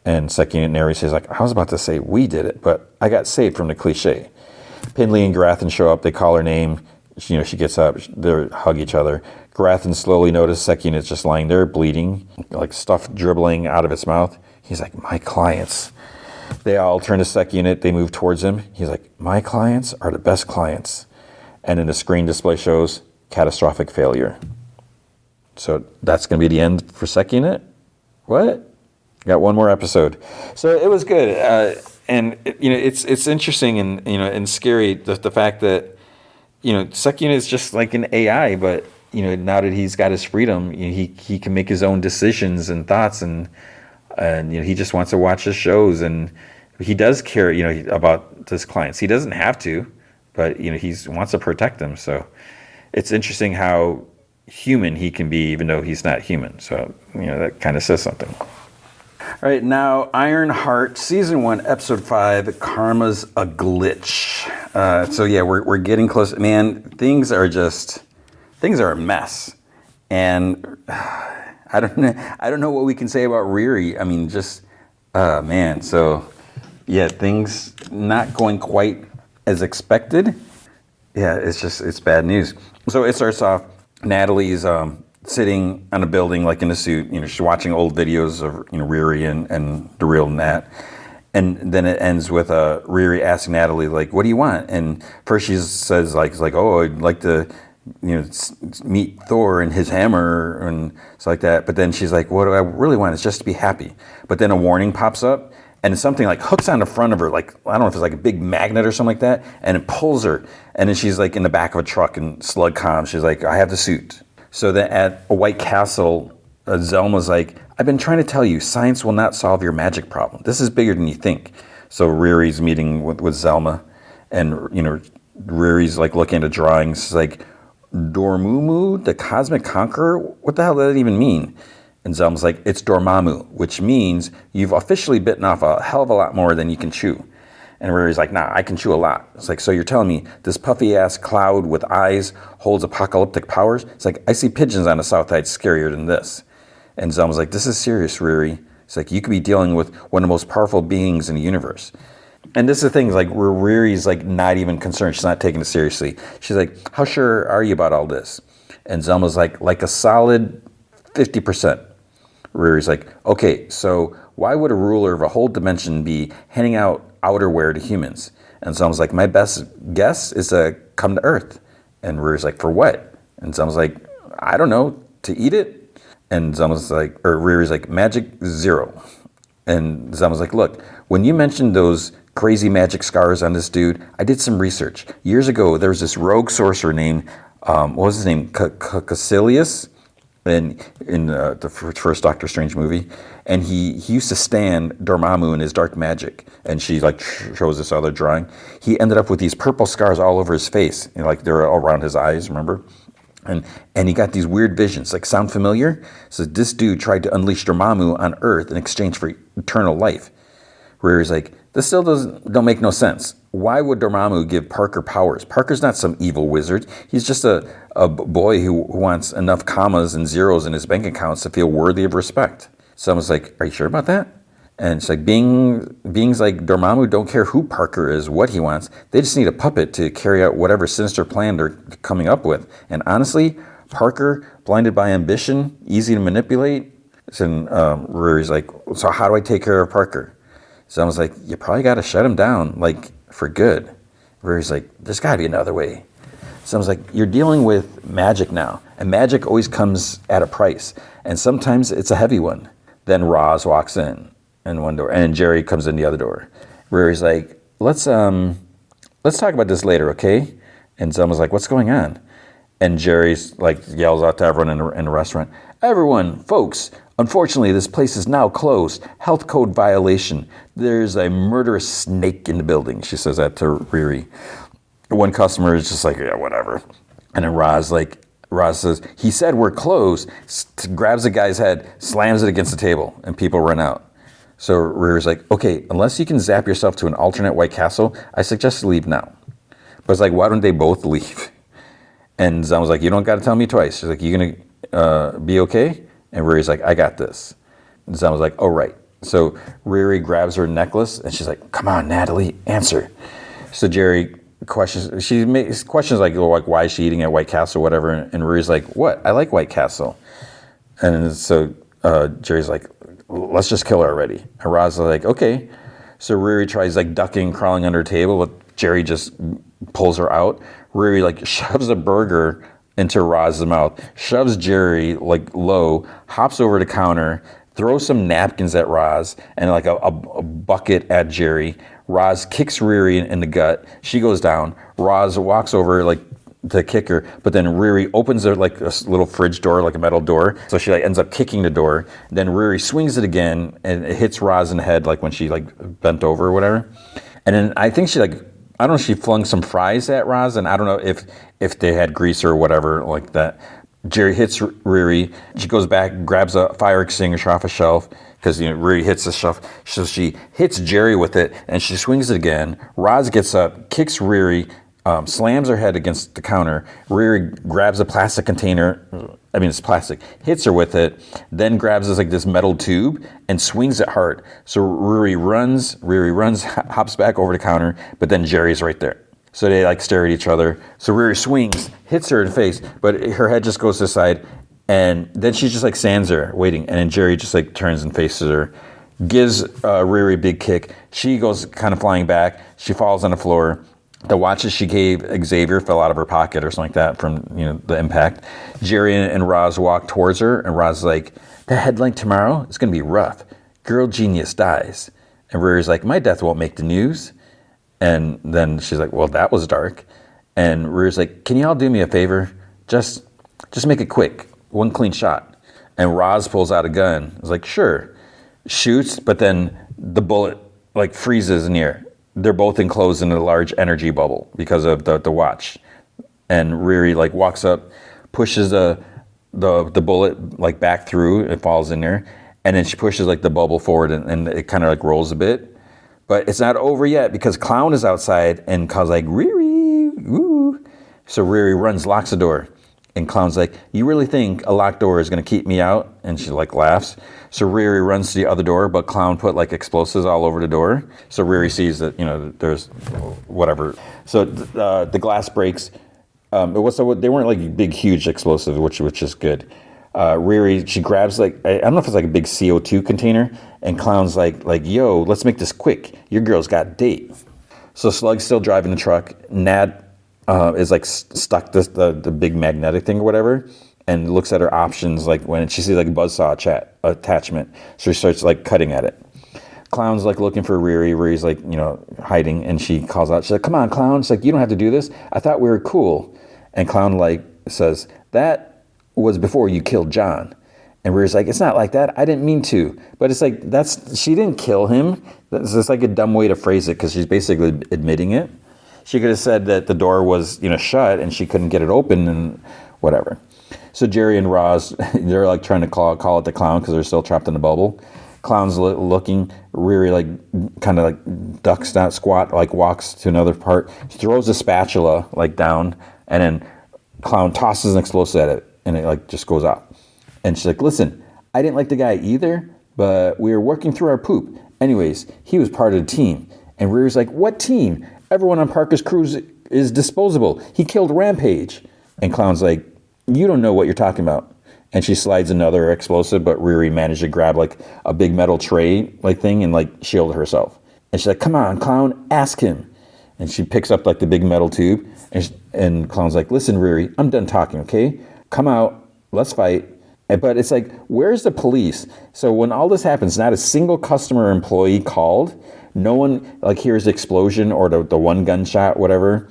S1: And Sec Unit narrates, says like, I was about to say we did it, but I got saved from the cliche. Pindley and Grathan show up. They call her name. She gets up. They hug each other. Grathan slowly notices Sec Unit's just lying there, bleeding, like stuff dribbling out of its mouth. He's like, my clients. They all turn to Sec Unit. They move towards him. He's like, my clients are the best clients. And then the screen display shows catastrophic failure. So that's going to be the end for Sec Unit? What? Got one more episode. So it was good. And it's interesting and scary, the fact that, Sec Unit is just like an AI, but, now that he's got his freedom, he can make his own decisions and thoughts, and he just wants to watch his shows, and he does care, about his clients. He doesn't have to, but, he wants to protect them. So it's interesting how human he can be, even though he's not human. So, that kind of says something. All right, now Ironheart, Season 1, Episode 5, Karma's a Glitch. So yeah, we're getting close. Man, things are a mess. And I don't know what we can say about Riri. I mean, man. So yeah, things not going quite as expected. Yeah, it's bad news. So it starts off, Natalie's sitting on a building, like in a suit. She's watching old videos of Riri and the real Nat, and then it ends with Riri asking Natalie, like, "What do you want?" And first she says, like, "Oh, I'd like to, meet Thor and his hammer and stuff like that." But then she's like, "What I really want is just to be happy." But then a warning pops up, and something like hooks on the front of her, like, I don't know if it's like a big magnet or something like that, and it pulls her, and then she's like in the back of a truck and slug comms. She's like, "I have the suit." So then at a White Castle, Zelma's like, I've been trying to tell you, science will not solve your magic problem. This is bigger than you think. So Riri's meeting with Zelma, and Riri's like looking at a drawing. She's like, Dormammu, the Cosmic Conqueror? What the hell does that even mean? And Zelma's like, it's Dormammu, which means you've officially bitten off a hell of a lot more than you can chew. And Riri's like, nah, I can chew a lot. It's like, so you're telling me this puffy-ass cloud with eyes holds apocalyptic powers? It's like, I see pigeons on the south side scarier than this. And Zelma's like, this is serious, Riri. It's like, you could be dealing with one of the most powerful beings in the universe. And this is the thing, like where Riri's like not even concerned. She's not taking it seriously. She's like, how sure are you about all this? And Zelma's like a solid 50%. Riri's like, okay, so why would a ruler of a whole dimension be handing out outerwear to humans? And Zelma's like, my best guess is to come to Earth. And Riri's like, for what? And Zelma's like, I don't know, to eat it? And Zelma's like, or Riri's like, magic 0. And Zelma's like, look, when you mentioned those crazy magic scars on this dude, I did some research. Years ago, there was this rogue sorcerer named, what was his name? Caecilius? In the first Doctor Strange movie, and he used to stand Dormammu in his dark magic, and she like shows this other drawing. He ended up with these purple scars all over his face, like they're all around his eyes. Remember, and he got these weird visions. Like, sound familiar? So this dude tried to unleash Dormammu on Earth in exchange for eternal life. Riri's like, this still don't make no sense. Why would Dormammu give Parker powers? Parker's not some evil wizard. He's just a boy who wants enough commas and zeros in his bank accounts to feel worthy of respect. Someone's like, are you sure about that? And it's like, beings like Dormammu don't care who Parker is, what he wants. They just need a puppet to carry out whatever sinister plan they're coming up with. And honestly, Parker, blinded by ambition, easy to manipulate. And Riri's like, so how do I take care of Parker? Someone's like, you probably got to shut him down, like, for good. Riri's like, there's got to be another way. Someone's like, you're dealing with magic now, and magic always comes at a price, and sometimes it's a heavy one. Then Roz walks in one door, and Jerry comes in the other door. Riri's like, let's talk about this later, okay? And someone's like, what's going on? And Jerry's like yells out to everyone in the restaurant, everyone, folks, unfortunately, this place is now closed. Health code violation. There's a murderous snake in the building. She says that to Riri. One customer is just like, yeah, whatever. And then Roz says, he said we're closed, grabs the guy's head, slams it against the table, and people run out. So Riri's like, okay, unless you can zap yourself to an alternate White Castle, I suggest you leave now. But it's like, why don't they both leave? And Zelma's like, you don't got to tell me twice. She's like, you going to be okay? And Riri's like, I got this. And Zelma's like, oh, right. So Riri grabs her necklace, and she's like, come on, Natalie, answer. So Jerry questions, she makes questions like, why is she eating at White Castle, whatever. And Riri's like, what? I like White Castle. And so Jerry's like, let's just kill her already. And Roz is like, okay. So Riri tries like ducking, crawling under a table, but Jerry just pulls her out. Riri like shoves a burger into Roz's mouth, shoves Jerry like low, hops over the counter, throws some napkins at Roz and like a bucket at Jerry. Roz kicks Riri in the gut. She goes down. Roz walks over like to kick her, but then Riri opens her like a little fridge door, like a metal door. So she like ends up kicking the door. Then Riri swings it again and it hits Roz in the head, like when she like bent over or whatever. And then I think she like, I don't know, she flung some fries at Roz, and I don't know if they had grease or whatever like that. Jerry hits Riri. She goes back, grabs a fire extinguisher off a shelf, because Riri hits the shelf. So she hits Jerry with it, and she swings it again. Roz gets up, kicks Riri, slams her head against the counter. Riri grabs a plastic container, I mean it's plastic, hits her with it, then grabs this metal tube and swings it hard. So Riri runs, hops back over the counter, but then Jerry's right there. So they like stare at each other. So Riri swings, hits her in the face, but her head just goes to the side, and then she just like stands there waiting, and then Jerry just like turns and faces her, gives Riri a big kick. She goes kind of flying back. She falls on the floor. The watches she gave Xavier fell out of her pocket or something like that from the impact. Jerry and Roz walk towards her, and Roz is like, the headline tomorrow is going to be rough. Girl genius dies. And Riri's like, my death won't make the news. And then she's like, well, that was dark. And Riri's like, can you all do me a favor? Just make it quick. One clean shot. And Roz pulls out a gun. I was like, sure. Shoots, but then the bullet like freezes in the air. They're both enclosed in a large energy bubble because of the watch. And Riri like walks up, pushes the bullet like back through, it falls in there, and then she pushes like the bubble forward, and it kind of like rolls a bit. But it's not over yet because Clown is outside and calls like, Riri, ooh. So Riri runs, locks the door, And Clown's like, you really think a locked door is going to keep me out? And she like laughs. So Riri runs to the other door, but Clown put like explosives all over the door. So Riri sees that, there's whatever. So the glass breaks. So they weren't like big, huge explosives, which is good. Riri, she grabs like, I don't know if it's like a big CO2 container. And Clown's like, yo, let's make this quick. Your girl's got a date. So Slug's still driving the truck. Nat is like stuck the big magnetic thing or whatever, and looks at her options like when she sees like a buzzsaw attachment. So she starts like cutting at it. Clown's like looking for Riri. Riri's like, hiding, and she calls out. She's like, come on, Clown. She's like, you don't have to do this. I thought we were cool. And Clown like says, that was before you killed John. And Riri's like, it's not like that. I didn't mean to. But it's like, she didn't kill him. That's just like a dumb way to phrase it, because she's basically admitting it. She could have said that the door was, shut and she couldn't get it open and whatever. So Jerry and Roz, they're like trying to call it the Clown because they're still trapped in the bubble. Clown's looking. Riri like kind of like ducks down, squat, like walks to another part, throws a spatula like down, and then Clown tosses an explosive at it, and it like just goes off. And she's like, listen, I didn't like the guy either, but we were working through our poop. Anyways, he was part of the team. And Riri's like, what team? Everyone on Parker's cruise is disposable. He killed Rampage. And Clown's like, you don't know what you're talking about. And she slides another explosive, but Riri managed to grab like a big metal tray like thing and like shield herself. And she's like, come on, Clown, ask him. And she picks up like the big metal tube. And Clown's like, listen, Riri, I'm done talking, okay? Come out, let's fight. But it's like, where's the police? So when all this happens, not a single customer or employee called. No one like hears the explosion or the one gunshot, whatever.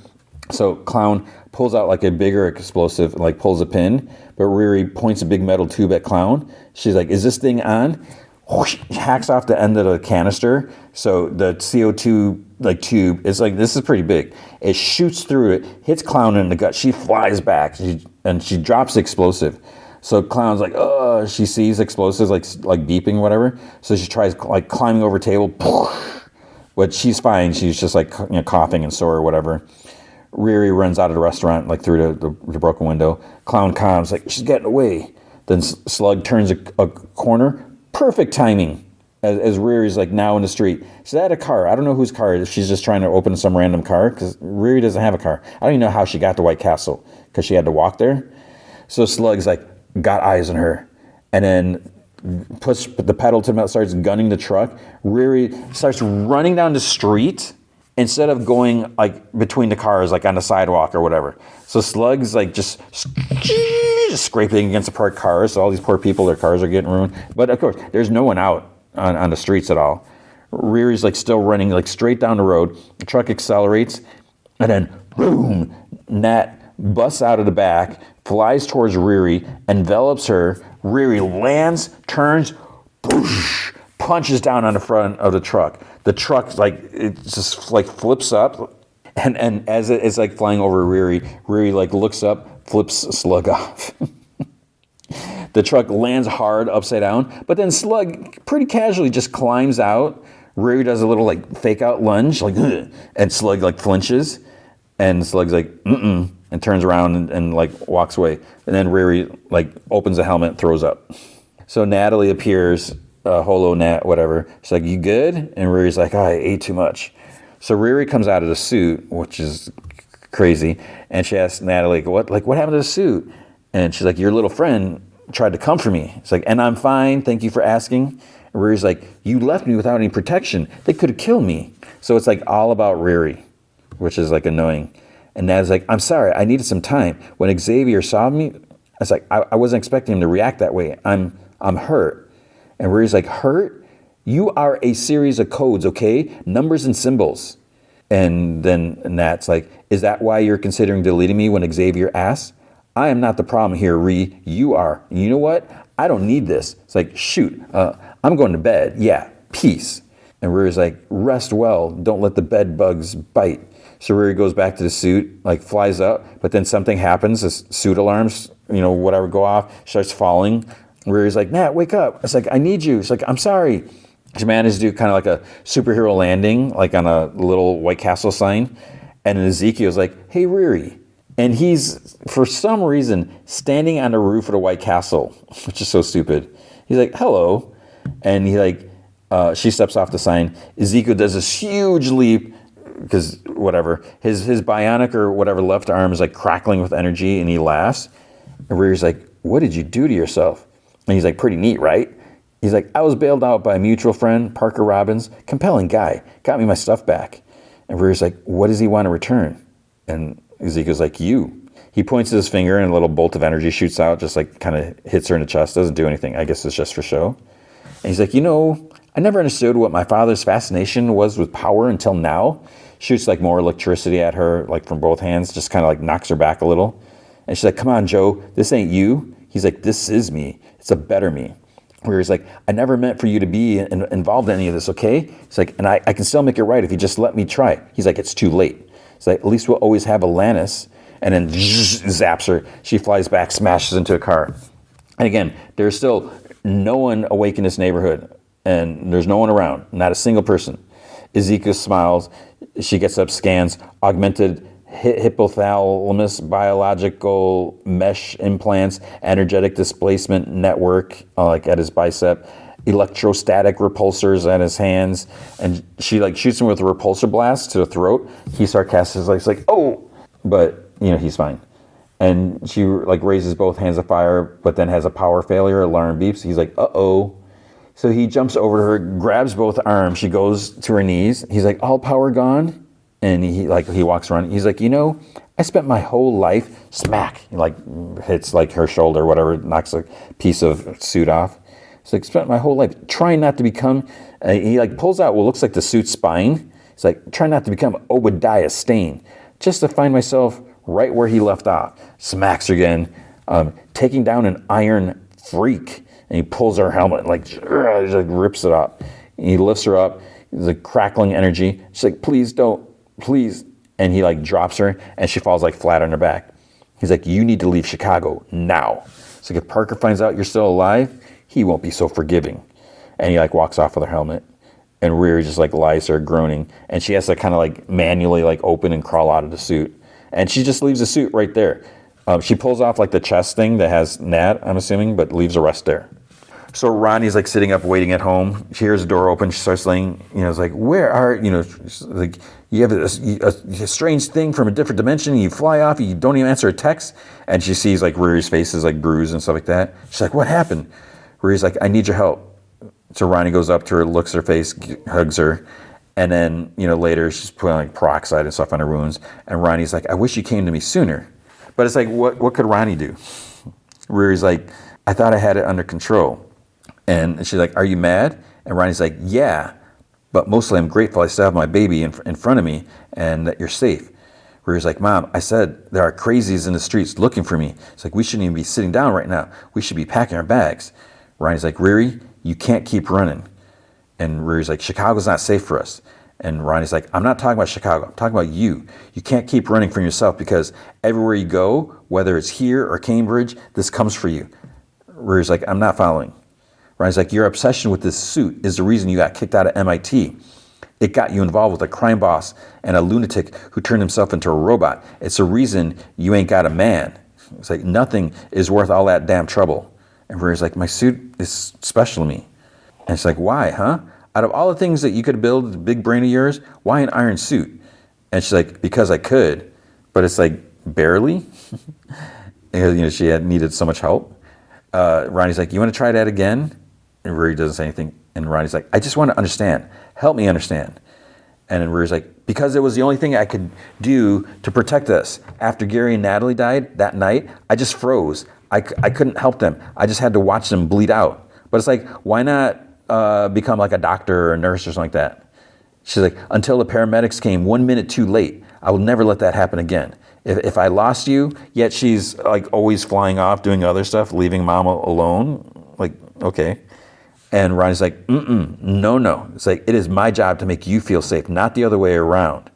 S1: So Clown pulls out like a bigger explosive, like pulls a pin. But Riri points a big metal tube at Clown. She's like, is this thing on? Whoosh, hacks off the end of the canister. So the CO2 like tube is like, this is pretty big. It shoots through it, hits Clown in the gut. She flies back and she drops the explosive. So Clown's like, oh, she sees explosives like beeping, whatever. So she tries like climbing over a table, but she's fine. She's just like coughing and sore or whatever. Riri runs out of the restaurant like through the broken window. Clown calms like, she's getting away. Then Slug turns a corner. Perfect timing as Riri's like now in the street. She's at a car. I don't know whose car it is. She's just trying to open some random car because Riri doesn't have a car. I don't even know how she got to White Castle because she had to walk there. So Slug's like, got eyes on her, and then puts the pedal to the metal, starts gunning the truck. Riri starts running down the street instead of going like between the cars, like on the sidewalk or whatever. So Slug's like just scraping against the parked cars. So all these poor people, their cars are getting ruined. But of course, there's no one out on the streets at all. Riri's like still running like straight down the road. The truck accelerates, and then boom, Nat busts out of the back, flies towards Riri, envelops her. Riri lands, turns, boosh, punches down on the front of the truck. The truck, like, it just like flips up, and as it's like flying over Riri like looks up, flips Slug off. The truck lands hard upside down, but then Slug pretty casually just climbs out. Riri does a little like fake out lunge, like, ugh, and Slug like flinches, and Slug's like, and turns around and like walks away. And then Riri like opens the helmet and throws up. So Natalie appears, Holo Nat, whatever. She's like, you good? And Riri's like, I ate too much. So Riri comes out of the suit, which is crazy. And she asks Natalie, what happened to the suit? And she's like, your little friend tried to come for me. It's like, and I'm fine. Thank you for asking. And Riri's like, you left me without any protection. They could have killed me. So it's like all about Riri, which is like annoying. And Nat's like, I'm sorry, I needed some time. When Xavier saw me, I was like, I wasn't expecting him to react that way. I'm hurt. And Riri's like, hurt? You are a series of codes, okay? Numbers and symbols. And then Nat's like, is that why you're considering deleting me when Xavier asks? I am not the problem here, Ree. You are. And you know what? I don't need this. It's like, shoot, I'm going to bed. Yeah, peace. And Riri's like, rest well. Don't let the bed bugs bite. So Riri goes back to the suit, like flies up, but then something happens. The suit alarms, whatever, go off, starts falling. Riri's like, Nat, wake up. It's like, I need you. She's like, I'm sorry. She managed to do kind of like a superhero landing, like on a little White Castle sign. And then Ezekiel's like, hey, Riri. And he's, for some reason, standing on the roof of the White Castle, which is so stupid. He's like, hello. And he like, she steps off the sign. Ezekiel does this huge leap because whatever. His bionic or whatever left arm is like crackling with energy and he laughs. And Riri's like, what did you do to yourself? And he's like, pretty neat, right? He's like, I was bailed out by a mutual friend, Parker Robbins. Compelling guy. Got me my stuff back. And Riri's like, what does he want to return? And Ezekiel's like, you. He points his finger and a little bolt of energy shoots out, just like kind of hits her in the chest. Doesn't do anything. I guess it's just for show. And he's like, I never understood what my father's fascination was with power until now. Shoots like more electricity at her, like from both hands, just kind of like knocks her back a little. And she's like, come on, Joe, this ain't you. He's like, this is me. It's a better me. Where he's like, I never meant for you to be involved in any of this, okay? He's like, and I can still make it right if you just let me try. He's like, it's too late. He's like, at least we'll always have Alanis. And then zaps her. She flies back, smashes into a car. And again, there's still no one awake in this neighborhood. And there's no one around, not a single person. Ezekiel smiles. She gets up, scans, augmented hypothalamus, biological mesh implants, energetic displacement network, like at his bicep, electrostatic repulsors at his hands, and she like shoots him with a repulsor blast to the throat. He sarcastically is like, oh, but he's fine. And she like raises both hands of fire, but then has a power failure. Alarm beeps. He's like, uh-oh. So he jumps over to her, grabs both arms. She goes to her knees. He's like, all power gone? And he walks around. He's like, I spent my whole life, smack. He like hits like her shoulder, whatever, knocks a piece of suit off. He's like, spent my whole life trying not to become, he like pulls out what looks like the suit's spine. He's like, trying not to become Obadiah Stane, just to find myself right where he left off. Smacks her again, taking down an iron freak. And he pulls her helmet, like rips it up. And he lifts her up, the crackling energy. She's like, please don't. Please. And he like drops her and she falls like flat on her back. He's like, you need to leave Chicago now. So if Parker finds out you're still alive, he won't be so forgiving. And he like walks off with her helmet and Riri just like lies there groaning. And she has to kind of like manually like open and crawl out of the suit. And she just leaves the suit right there. She pulls off like the chest thing that has Nat, I'm assuming, but leaves the rest there. So Ronnie's like sitting up waiting at home. She hears the door open. She starts saying, it's like, where are, like you have a strange thing from a different dimension. You fly off. You don't even answer a text. And she sees like Riri's face is like bruised and stuff like that. She's like, what happened? Riri's like, I need your help. So Ronnie goes up to her, looks at her face, hugs her. And then, later she's putting like peroxide and stuff on her wounds. And Ronnie's like, I wish you came to me sooner. But it's like, what could Ronnie do? Riri's like, I thought I had it under control. And she's like, are you mad? And Ronnie's like, yeah, but mostly I'm grateful I still have my baby in front of me and that you're safe. Riri's like, Mom, I said there are crazies in the streets looking for me. It's like, we shouldn't even be sitting down right now. We should be packing our bags. Ronnie's like, Riri, you can't keep running. And Riri's like, Chicago's not safe for us. And Ronnie's like, I'm not talking about Chicago. I'm talking about you. You can't keep running from yourself because everywhere you go, whether it's here or Cambridge, this comes for you. Riri's like, I'm not following. Ronnie's like, your obsession with this suit is the reason you got kicked out of MIT. It got you involved with a crime boss and a lunatic who turned himself into a robot. It's the reason you ain't got a man. It's like, nothing is worth all that damn trouble. And Riri's like, my suit is special to me. And it's like, why, huh? Out of all the things that you could build, the big brain of yours, why an iron suit? And she's like, because I could. But it's like, barely? Because, she had needed so much help. Ronnie's like, you want to try that again? And Riri doesn't say anything. And Ronnie's like, I just want to understand. Help me understand. And then Riri's like, because it was the only thing I could do to protect us. After Gary and Natalie died that night, I just froze. I couldn't help them. I just had to watch them bleed out. But it's like, why not become like a doctor or a nurse or something like that? She's like, until the paramedics came 1 minute too late. I will never let that happen again. If I lost you, yet she's like always flying off, doing other stuff, leaving Mama alone. Like, okay. And Ronnie's like, no. It's like, it is my job to make you feel safe, not the other way around.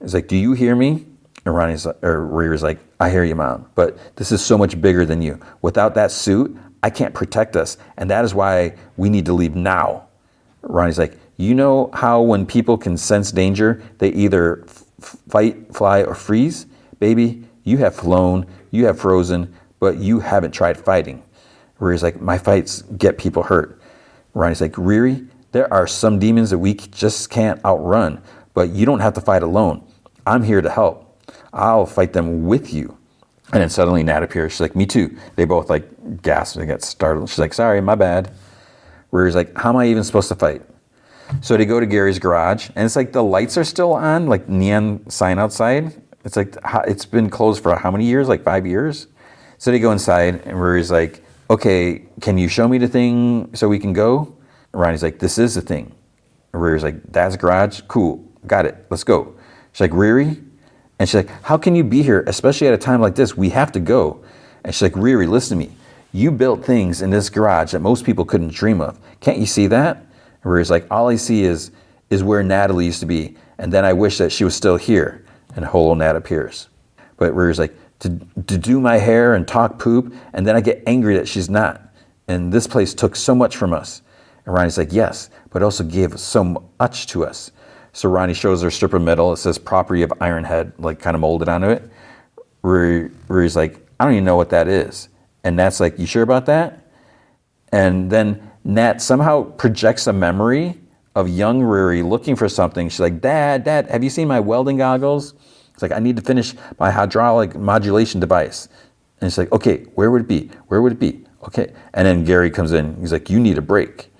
S1: It's like, do you hear me? And Riri's like, I hear you, Mom, but this is so much bigger than you. Without that suit, I can't protect us. And that is why we need to leave now. Ronnie's like, you know how when people can sense danger, they either fight, fly, or freeze? Baby, You have flown, you have frozen, but you haven't tried fighting. Riri's like, my fights get people hurt. Ronnie's like, Riri, there are some demons that we just can't outrun, but you don't have to fight alone. I'm here to help. I'll fight them with you. And then suddenly Nat appears. She's like, me too. They both like gasp and get startled. She's like, sorry, my bad. Riri's like, how am I even supposed to fight? So they go to Gary's garage, and it's like the lights are still on, like neon sign outside. It's like, it's been closed for how many years? Like 5 years? So they go inside, and Riri's like, okay, can you show me the thing so we can go? And Ronnie's like, this is the thing. And Riri's like, that's garage? Cool, got it, let's go. She's like, Riri? And she's like, how can you be here, especially at a time like this? We have to go. And she's like, Riri, listen to me. You built things in this garage that most people couldn't dream of. Can't you see that? And Riri's like, all I see is where Natalie used to be. And then I wish that she was still here. And Holo Nat appears. But Riri's like, to do my hair and talk poop, and then I get angry that she's not. And this place took so much from us. And Ronnie's like, yes, but also gave so much to us. So Ronnie shows her strip of metal. It says property of Ironhead, like kind of molded onto it. Riri's like, I don't even know what that is. And Nat's like, you sure about that? And then Nat somehow projects a memory of young Riri looking for something. She's like, Dad, have you seen my welding goggles? It's like, I need to finish my hydraulic modulation device. And she's like, okay, where would it be? Where would it be? Okay. And then Gary comes in. He's like, you need a break.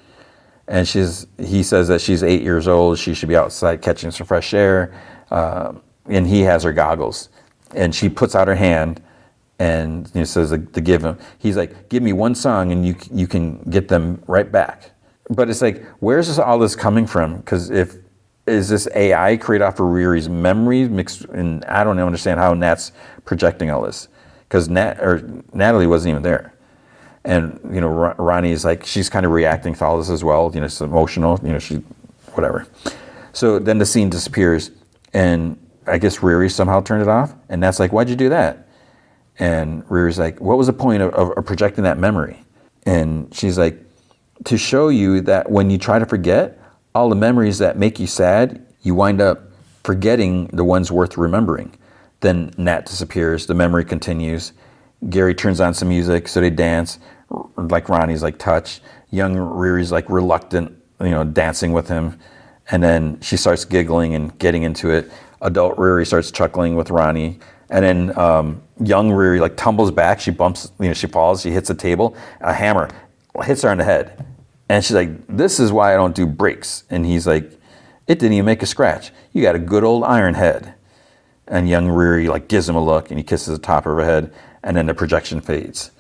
S1: And he says that she's 8 years old. She should be outside catching some fresh air. And he has her goggles. And she puts out her hand and says to give him. He's like, give me one song and you can get them right back. But it's like, where's all this coming from? Because is this AI created off of Riri's memories mixed? And I don't understand how Nat's projecting all this. Because Natalie wasn't even there. And, Ronnie is like, she's kind of reacting to all this as well. It's emotional, whatever. So then the scene disappears, and I guess Riri somehow turned it off. And Nat's like, why'd you do that? And Riri's like, what was the point of projecting that memory? And she's like, to show you that when you try to forget all the memories that make you sad, you wind up forgetting the ones worth remembering. Then Nat disappears, the memory continues. Gary turns on some music, so they dance. Like Ronnie's like touch. Young Riri's like reluctant, dancing with him. And then she starts giggling and getting into it. Adult Riri starts chuckling with Ronnie. And then young Riri like tumbles back. She bumps, she falls. She hits a table. A hammer hits her on the head. And she's like, this is why I don't do breaks. And he's like, it didn't even make a scratch. You got a good old iron head. And young Riri like gives him a look, and he kisses the top of her head. And then the projection fades.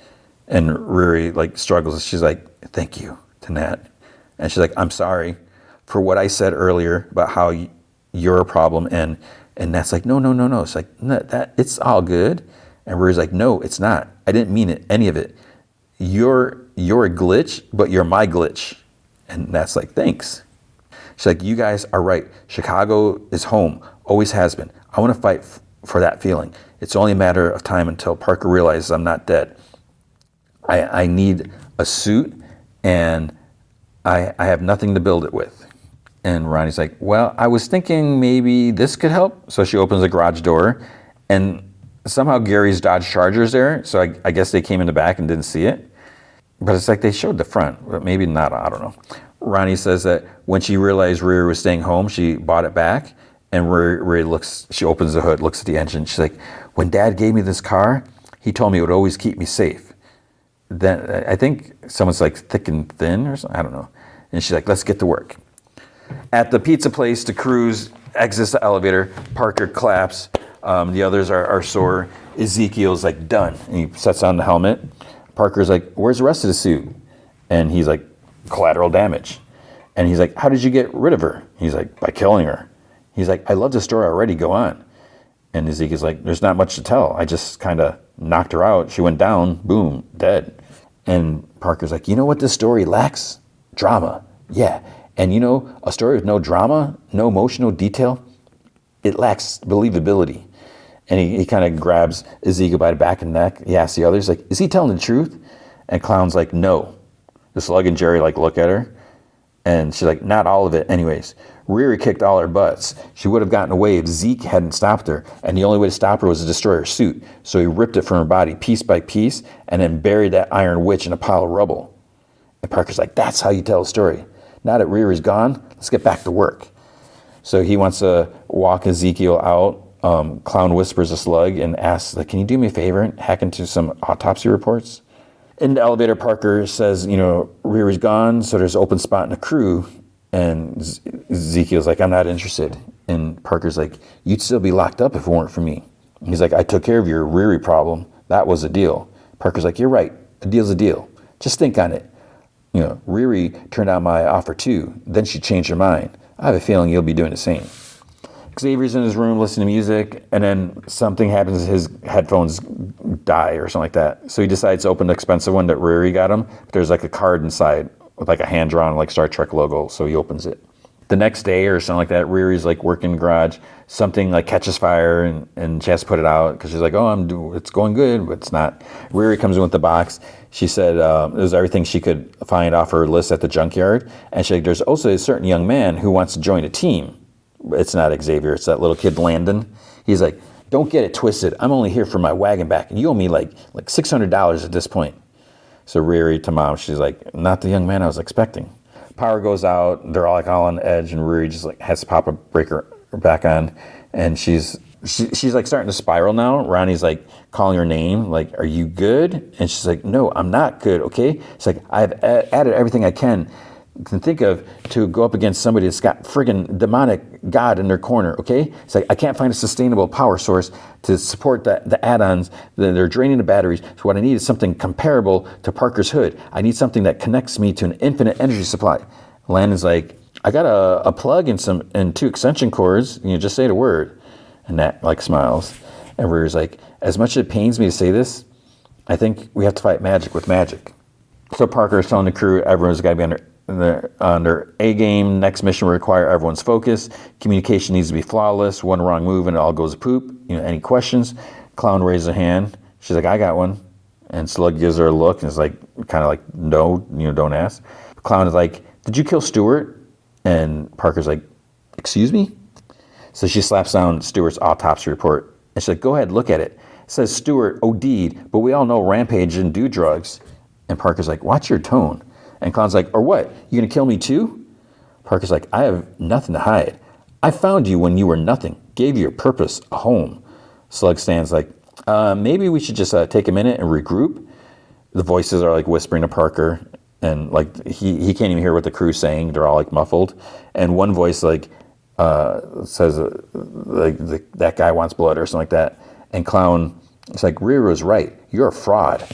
S1: And Riri like struggles. She's like, thank you to Nat. And she's like, I'm sorry for what I said earlier about how you're a problem. And Nat's like, no. It's like, no, it's all good. And Riri's like, no, it's not. I didn't mean it, any of it. You're a glitch, but you're my glitch. And Nat's like, thanks. She's like, you guys are right. Chicago is home, always has been. I want to fight for that feeling. It's only a matter of time until Parker realizes I'm not dead. I need a suit, and I have nothing to build it with. And Ronnie's like, well, I was thinking maybe this could help. So she opens the garage door, and somehow Gary's Dodge Charger's there. So I guess they came in the back and didn't see it. But it's like they showed the front, but maybe not, I don't know. Ronnie says that when she realized Riri was staying home, she bought it back. And Riri she opens the hood, looks at the engine. She's like, when Dad gave me this car, he told me it would always keep me safe. Then I think someone's like thick and thin or something, I don't know. And she's like, let's get to work. At the pizza place, the crews exits the elevator. Parker claps. The others are sore. Ezekiel's like, done. And he sets on the helmet. Parker's like, where's the rest of the suit? And he's like, collateral damage. And he's like, how did you get rid of her? He's like, by killing her. He's like, I love the story already, go on. And Ezekiel's like, there's not much to tell. I just kind of knocked her out. She went down, boom, dead. And Parker's like, you know what this story lacks? Drama. Yeah. And a story with no drama, no emotional detail, it lacks believability. And he kind of grabs Ezekiel by the back and neck. He asks the others, like, is he telling the truth? And Clown's like, no. The Slug and Jerry like look at her. And she's like, not all of it anyways. Riri kicked all her butts. She would have gotten away if Zeke hadn't stopped her, and the only way to stop her was to destroy her suit. So he ripped it from her body piece by piece and then buried that iron witch in a pile of rubble. And Parker's like, that's how you tell a story. Now that Riri's gone, let's get back to work. So he wants to walk Ezekiel out. Clown whispers a slug and asks, like, can you do me a favor and hack into some autopsy reports? In the elevator, Parker says, Riri's gone, so there's an open spot in the crew. And Ezekiel's like, I'm not interested. And Parker's like, you'd still be locked up if it weren't for me. He's like, I took care of your Riri problem. That was a deal. Parker's like, you're right. A deal's a deal. Just think on it. Riri turned down my offer too. Then she changed her mind. I have a feeling you'll be doing the same. Xavier's in his room listening to music, and then something happens, his headphones die or something like that. So he decides to open the expensive one that Riri got him. But there's like a card inside with like a hand-drawn like Star Trek logo, so he opens it. The next day or something like that, Riri's like working in the garage. Something like catches fire, and she has to put it out because she's like, it's going good, but it's not. Riri comes in with the box. She said it was everything she could find off her list at the junkyard. And she's like, there's also a certain young man who wants to join a team. It's not Xavier, it's that little kid Landon. He's like, don't get it twisted. I'm only here for my wagon back, and you owe me like $600 at this point. So Riri to Mom, she's like, not the young man I was expecting. Power goes out, they're all on edge, and Riri just like has to pop a breaker back on, and she's like starting to spiral now. Ronnie's like calling her name, like, are you good? And she's like, no, I'm not good, okay? It's like, I've added everything I can think of to go up against somebody that's got friggin' demonic God in their corner, okay? It's like, I can't find a sustainable power source to support the add-ons. They're draining the batteries. So what I need is something comparable to Parker's hood. I need something that connects me to an infinite energy supply. Landon's like, I got a plug and 2 extension cords. Just say the word. And Nat like smiles. And Riri's like, as much as it pains me to say this, I think we have to fight magic with magic. So Parker is telling the crew everyone's got to be on their A game. Next mission will require everyone's focus. Communication needs to be flawless. One wrong move and it all goes to poop. Any questions? Clown raises a hand. She's like, I got one. And Slug gives her a look and is like, kind of like, no, don't ask. Clown is like, did you kill Stewart? And Parker's like, excuse me? So she slaps down Stewart's autopsy report. And she's like, go ahead, look at it. It says Stewart OD'd, but we all know Rampage didn't do drugs. And Parker's like, watch your tone. And Clown's like, or what? You gonna kill me too? Parker's like, I have nothing to hide. I found you when you were nothing. Gave you a purpose, a home. Slug stands like, maybe we should just take a minute and regroup. The voices are like whispering to Parker. And like, he can't even hear what the crew's saying. They're all like muffled. And one voice like says, like, that guy wants blood or something like that. And Clown, it's like, Riri was right. You're a fraud.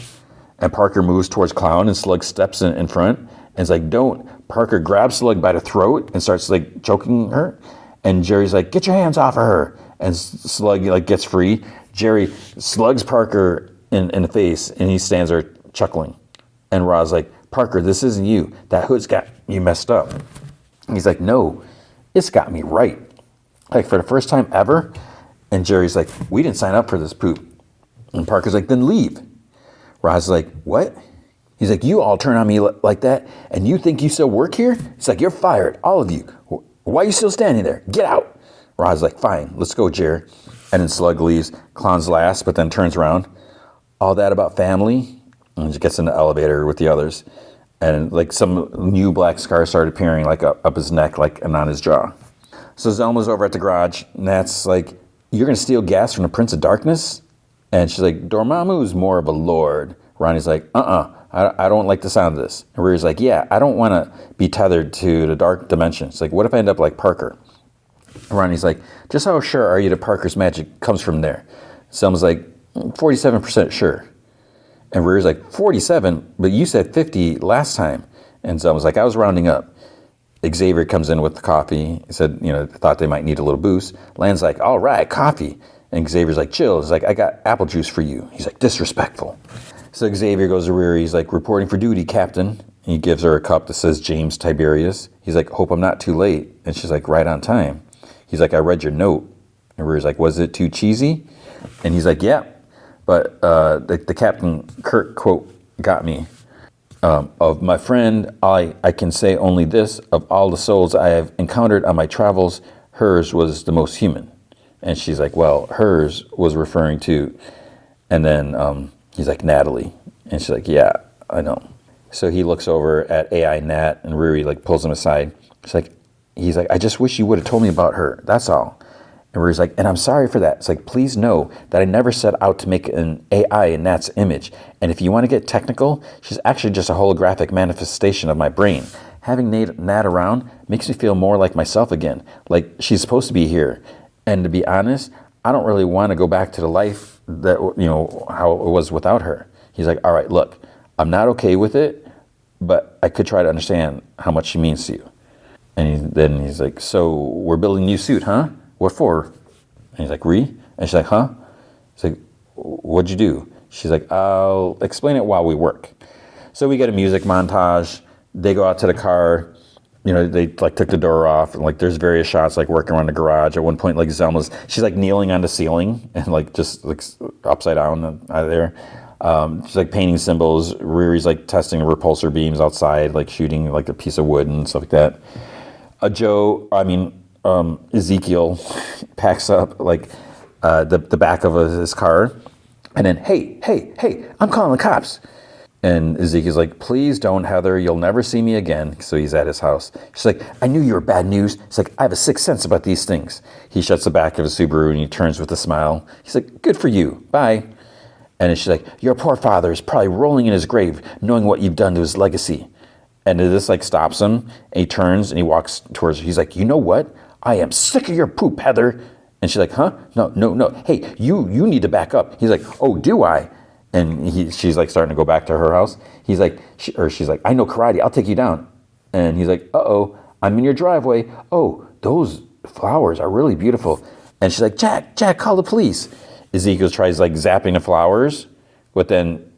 S1: And Parker moves towards Clown, and Slug steps in front, and it's like, don't. Parker grabs Slug by the throat and starts like choking her. And Jerry's like, get your hands off of her. And Slug like gets free. Jerry slugs Parker in the face, and he stands there chuckling. And Ra's like, Parker, this isn't you. That hood's got you messed up. And he's like, no, it's got me right. Like for the first time ever. And Jerry's like, we didn't sign up for this poop. And Parker's like, then leave. Ra's like, what? He's like, you all turn on me like that, and you think you still work here? It's like, you're fired, all of you. Why are you still standing there? Get out. Ra's like, fine, let's go, Jerry. And then Slug leaves. Clown's last, but then turns around. All that about family? And he gets in the elevator with the others. And like some new black scars start appearing like up his neck, like and on his jaw. So Zelma's over at the garage, and Nat's like, you're going to steal gas from the Prince of Darkness? And she's like, Dormammu's more of a lord. Ronnie's like, I don't like the sound of this. And Riri's like, yeah, I don't want to be tethered to the dark dimension. It's like, what if I end up like Parker? And Ronnie's like, just how sure are you that Parker's magic comes from there? Selma's like, 47% sure. And Riri's like, 47? But you said 50 last time. And Selma's like, I was rounding up. Xavier comes in with the coffee. He said, thought they might need a little boost. Land's like, all right, coffee. And Xavier's like, chill. He's like, I got apple juice for you. He's like, disrespectful. So Xavier goes to Riri. He's like, reporting for duty, Captain. And he gives her a cup that says James Tiberius. He's like, hope I'm not too late. And she's like, right on time. He's like, I read your note. And Riri's like, was it too cheesy? And he's like, yeah. But the Captain Kirk quote got me. Of my friend, I can say only this: of all the souls I have encountered on my travels, hers was the most human. And she's like, well, hers was referring to, and then he's like, Natalie. And she's like, yeah, I know. So he looks over at AI Nat, and Riri like pulls him aside. He's like, I just wish you would have told me about her. That's all. And Riri's like, and I'm sorry for that. It's like, please know that I never set out to make an AI in Nat's image. And if you want to get technical, she's actually just a holographic manifestation of my brain. Having Nat around makes me feel more like myself again. Like she's supposed to be here. And to be honest, I don't really want to go back to the life that, how it was without her. He's like, all right, look, I'm not okay with it, but I could try to understand how much she means to you. And then he's like, so we're building a new suit, huh? What for? And he's like, Ree? And she's like, huh? He's like, what'd you do? She's like, I'll explain it while we work. So we get a music montage. They go out to the car. They like took the door off, and like there's various shots like working around the garage. At one point, like she's like kneeling on the ceiling and like just like upside down out of there. She's like painting symbols. Riri's like testing repulsor beams outside, like shooting like a piece of wood and stuff like that. Ezekiel packs up like the back of his car, and then hey, I'm calling the cops. And Ezekiel's like, please don't, Heather. You'll never see me again. So he's at his house. She's like, I knew you were bad news. He's like, I have a sixth sense about these things. He shuts the back of his Subaru and he turns with a smile. He's like, good for you. Bye. And then she's like, your poor father is probably rolling in his grave knowing what you've done to his legacy. And this like stops him, and he turns and he walks towards her. He's like, you know what? I am sick of your poop, Heather. And she's like, huh? No. Hey, you need to back up. He's like, oh, do I? And she's like starting to go back to her house. He's like, she's like, I know karate. I'll take you down. And he's like, uh-oh, I'm in your driveway. Oh, those flowers are really beautiful. And she's like, Jack, call the police. Ezekiel tries like zapping the flowers, but then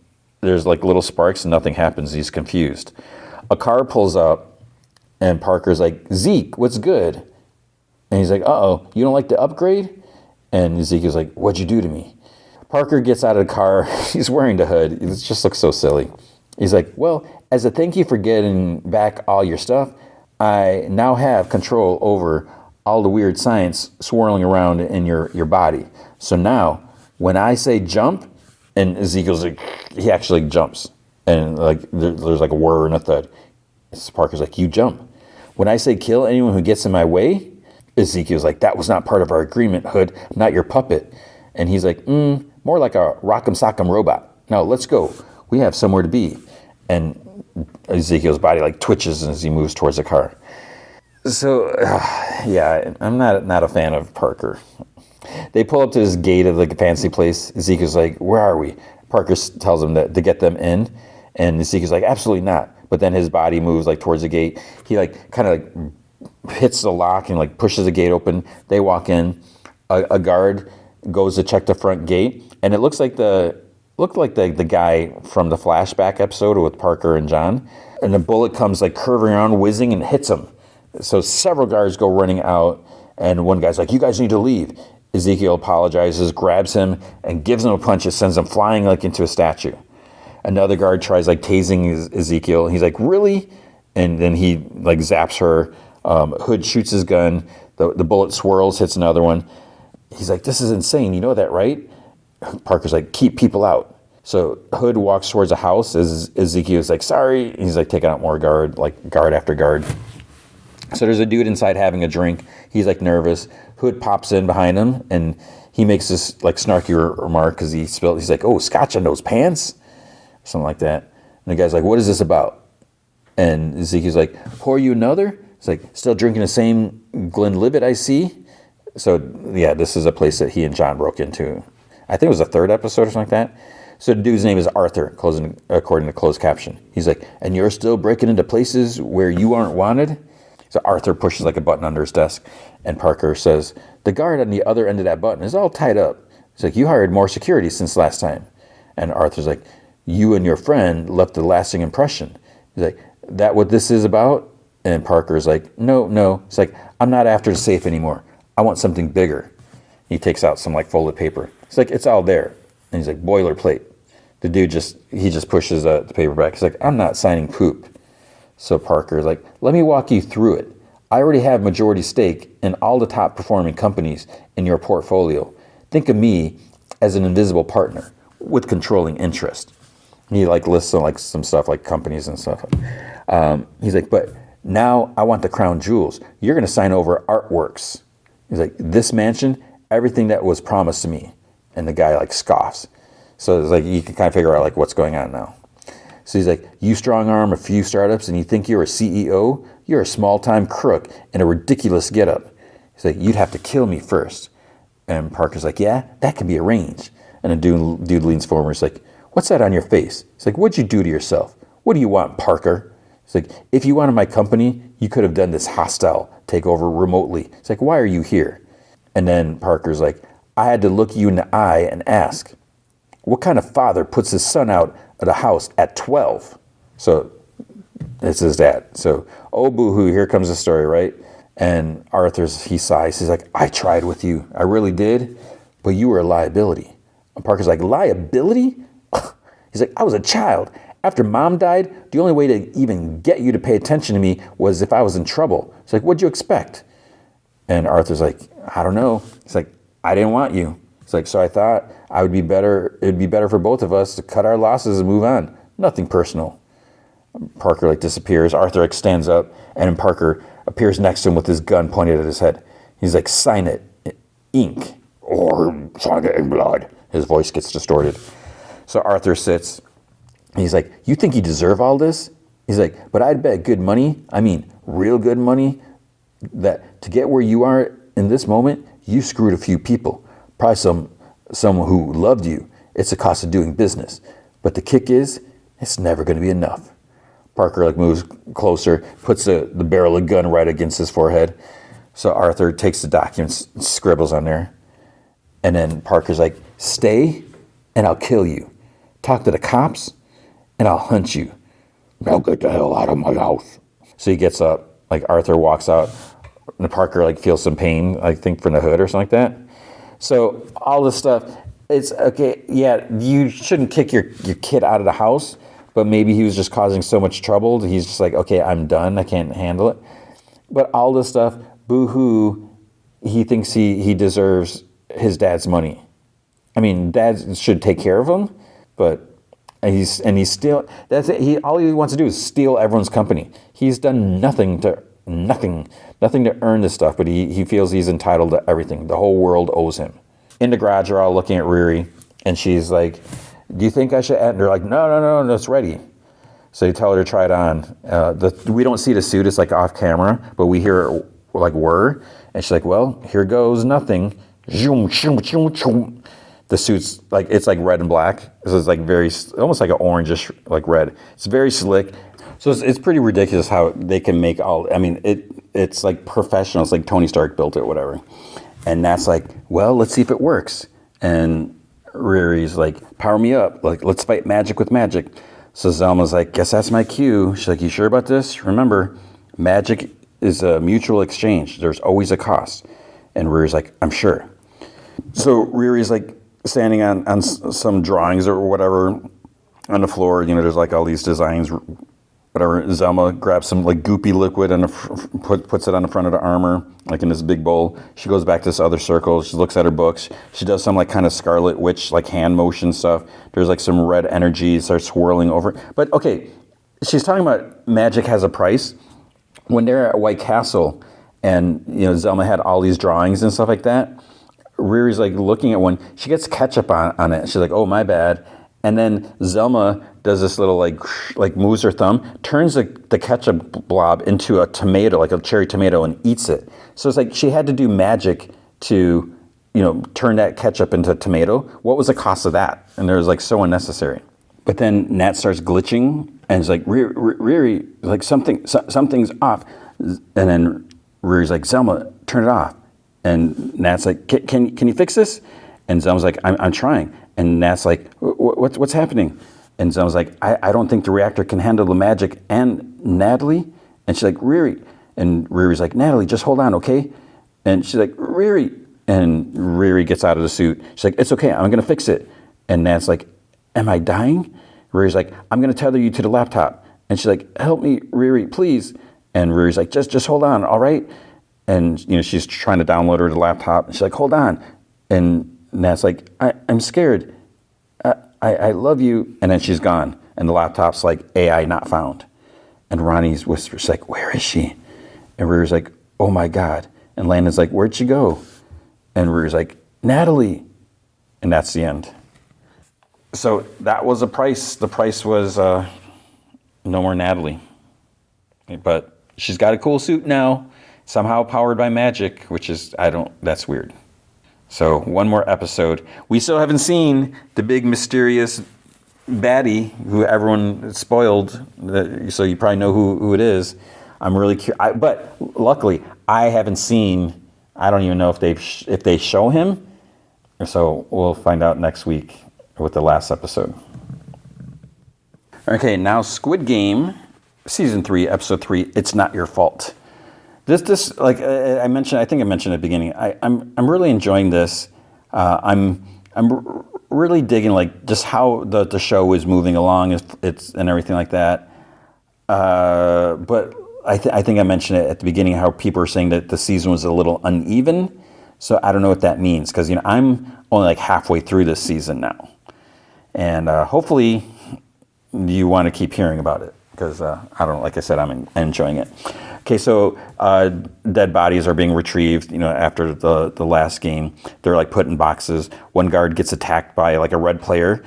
S1: there's like little sparks and nothing happens. He's confused. A car pulls up and Parker's like, Zeke, what's good? And he's like, uh-oh, you don't like the upgrade? And Ezekiel's like, what'd you do to me? Parker gets out of the car. He's wearing the hood. It just looks so silly. He's like, well, as a thank you for getting back all your stuff, I now have control over all the weird science swirling around in your body. So now, when I say jump, and Ezekiel's like, he actually jumps. And like there's like a whir and a thud. Parker's like, you jump. When I say kill anyone who gets in my way, Ezekiel's like, that was not part of our agreement, Hood, not your puppet. And he's like, more like a rock'em sock'em robot. Now let's go. We have somewhere to be. And Ezekiel's body like twitches as he moves towards the car. So, yeah, I'm not a fan of Parker. They pull up to this gate of like a fancy place. Ezekiel's like, where are we? Parker tells him that to get them in. And Ezekiel's like, absolutely not. But then his body moves like towards the gate. He like kind of like hits the lock and like pushes the gate open. They walk in. A guard goes to check the front gate, and it looks like the guy from the flashback episode with Parker and John. And the bullet comes like curving around, whizzing, and hits him. So several guards go running out, and one guy's like, you guys need to leave. Ezekiel apologizes, grabs him, and gives him a punch that sends him flying like into a statue. Another guard tries like tasing Ezekiel. He's like, really? And then he like zaps her. Hood shoots his gun. The bullet swirls, hits another one. He's like, this is insane. You know that, right? Parker's like, keep people out. So Hood walks towards a house as Ezekiel's like, sorry. And he's like taking out more guard after guard. So there's a dude inside having a drink. He's like nervous. Hood pops in behind him and he makes this like snarky remark because he's like, oh, scotch on those pants? Something like that. And the guy's like, what is this about? And Ezekiel's like, pour you another? It's like, still drinking the same Glenlivet I see? So, yeah, this is a place that he and John broke into. I think it was the third episode or something like that. So the dude's name is Arthur, according to closed caption. He's like, and you're still breaking into places where you aren't wanted? So Arthur pushes like a button under his desk, and Parker says, the guard on the other end of that button is all tied up. He's like, you hired more security since last time. And Arthur's like, you and your friend left a lasting impression. He's like, that what this is about? And Parker's like, no. It's like, I'm not after the safe anymore. I want something bigger. He takes out some like folded paper. It's like, it's all there. And he's like, boilerplate. The dude he just pushes the paper back. He's like, I'm not signing poop. So Parker's like, let me walk you through it. I already have majority stake in all the top performing companies in your portfolio. Think of me as an invisible partner with controlling interest. He like lists some stuff like companies and stuff. He's like, but now I want the crown jewels. You're going to sign over artworks. He's like, this mansion, everything that was promised to me. And the guy like scoffs. So it's like, you can kind of figure out like what's going on now. So he's like, you strong arm a few startups and you think you're a CEO? You're a small-time crook in a ridiculous getup. He's like, you'd have to kill me first. And Parker's like, yeah, that can be arranged. And the dude leans forward. He's like, what's that on your face? He's like, what'd you do to yourself? What do you want, Parker? He's like, if you wanted my company, you could have done this hostile takeover remotely. He's like, why are you here? And then Parker's like, I had to look you in the eye and ask, what kind of father puts his son out of the house at 12? So it's his dad. So, oh, boo-hoo, here comes the story, right? And he sighs. He's like, I tried with you. I really did. But you were a liability. And Parker's like, liability? He's like, I was a child. After mom died, the only way to even get you to pay attention to me was if I was in trouble. He's like, what'd you expect? And Arthur's like, I don't know. He's like, I didn't want you. He's like, so I thought it'd be better for both of us to cut our losses and move on. Nothing personal. Parker like disappears. Arthur like stands up, and then Parker appears next to him with his gun pointed at his head. He's like, sign it, ink, or sign it in blood. His voice gets distorted. So Arthur sits. He's like, you think you deserve all this? He's like, but I'd bet good money, I mean real good money, that to get where you are in this moment, you screwed a few people. Probably someone who loved you. It's the cost of doing business. But the kick is, it's never going to be enough. Parker like moves closer, puts the barrel of the gun right against his forehead. So Arthur takes the documents, scribbles on there. And then Parker's like, stay and I'll kill you. Talk to the cops and I'll hunt you. Now get the hell out of my house. So he gets up, like Arthur walks out, and Parker like feels some pain, I think from the hood or something like that. So all this stuff, it's okay, yeah, you shouldn't kick your kid out of the house, but maybe he was just causing so much trouble, he's just like, okay, I'm done, I can't handle it. But all this stuff, boo-hoo, he thinks he deserves his dad's money. I mean, dad should take care of him, but he's still, that's it. All he wants to do is steal everyone's company. He's done nothing to earn this stuff, but he feels he's entitled to everything. The whole world owes him. In the garage, they're all looking at Riri, and she's like, do you think I should add? And they're like, no, it's ready. So you tell her to try it on. We don't see the suit, it's like off camera, but we hear it like whir, and she's like, well, here goes nothing. The suit's like, it's like red and black. So it's like almost like an orangish, like red. It's very slick. So it's pretty ridiculous how they can make it's like professional. It's like Tony Stark built it, whatever. And that's like, well, let's see if it works. And Riri's like, power me up. Like, let's fight magic with magic. So Zelma's like, guess that's my cue. She's like, you sure about this? Remember, magic is a mutual exchange. There's always a cost. And Riri's like, I'm sure. So Riri's like standing on some drawings or whatever on the floor. You know, there's like all these designs, whatever. Zelma grabs some like goopy liquid and puts it on the front of the armor, like in this big bowl. She goes back to this other circle. She looks at her books. She does some like kind of Scarlet Witch, like hand motion stuff. There's like some red energy starts swirling over. But okay, she's talking about magic has a price. When they're at White Castle and, you know, Zelma had all these drawings and stuff like that, Riri's like looking at one. She gets ketchup on it. She's like, oh, my bad. And then Zelma does this little like moves her thumb, turns the ketchup blob into a tomato, like a cherry tomato, and eats it. So it's like she had to do magic to, you know, turn that ketchup into tomato. What was the cost of that? And it was like so unnecessary. But then Nat starts glitching, and it's like, Riri, like something's off. And then Riri's like, Zelma, turn it off. And Nat's like, can you fix this? And Zelma's like, I'm trying. And Nat's like, what's happening? And Zelma's like, I don't think the reactor can handle the magic. And Natalie? And she's like, Riri. And Riri's like, Natalie, just hold on, okay? And she's like, Riri. And Riri gets out of the suit. She's like, it's okay, I'm going to fix it. And Nat's like, am I dying? Riri's like, I'm going to tether you to the laptop. And she's like, help me, Riri, please. And Riri's like, just hold on, all right? And, she's trying to download her to the laptop. And she's like, hold on. And Nat's like, I'm scared. I love you. And then she's gone. And the laptop's like, AI not found. And Ronnie's whispers like, where is she? And Riri's like, oh my God. And Landon's like, where'd she go? And Riri's like, Natalie. And that's the end. So that was the price. The price was no more Natalie. But she's got a cool suit now, somehow powered by magic, which is, that's weird. So one more episode. We still haven't seen the big mysterious baddie who everyone spoiled. So you probably know who it is. I'm really curious. But luckily, I haven't seen, I don't even know if they show him. So we'll find out next week with the last episode. Okay, now Squid Game, Season 3, Episode 3, It's Not Your Fault. This like I mentioned, I think I mentioned at the beginning, I'm really enjoying this. I'm really digging like just how the show is moving along, it's and everything like that. But I think I mentioned it at the beginning how people are saying that the season was a little uneven. So I don't know what that means because I'm only like halfway through this season now, and hopefully you want to keep hearing about it because I don't know. Like I said, I'm enjoying it. Okay, so dead bodies are being retrieved. After the last game, they're like put in boxes. One guard gets attacked by like a red player,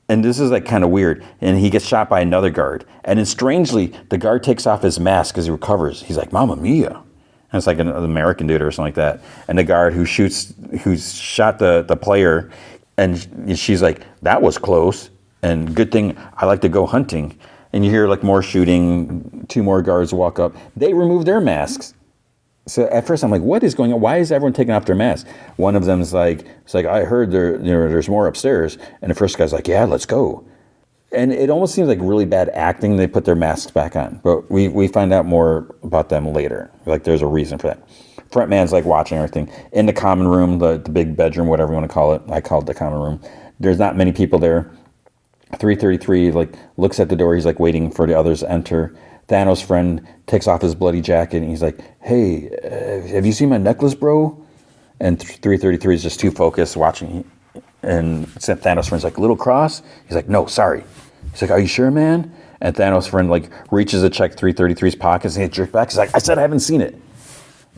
S1: and this is like kind of weird. And he gets shot by another guard. And then strangely, the guard takes off his mask as he recovers. He's like, "Mamma mia!" And it's like an American dude or something like that. And the guard who shot the player, and she's like, "That was close." And good thing I like to go hunting. And you hear like more shooting, 2 more guards walk up. They remove their masks. So at first I'm like, what is going on? Why is everyone taking off their masks? One of them is like, I heard there's more upstairs. And the first guy's like, yeah, let's go. And it almost seems like really bad acting. They put their masks back on. But we find out more about them later. Like there's a reason for that. Front man's like watching everything. In the common room, the big bedroom, whatever you want to call it. I call it the common room. There's not many people there. 333 like looks at the door. He's like waiting for the others to enter. Thanos' friend takes off his bloody jacket and he's like, "Hey, have you seen my necklace, bro?" And 333 is just too focused watching. And Thanos' friend's like, "Little cross?" He's like, "No, sorry." He's like, "Are you sure, man?" And Thanos' friend like reaches to check 333's pockets and he jerks back. He's like, "I said I haven't seen it."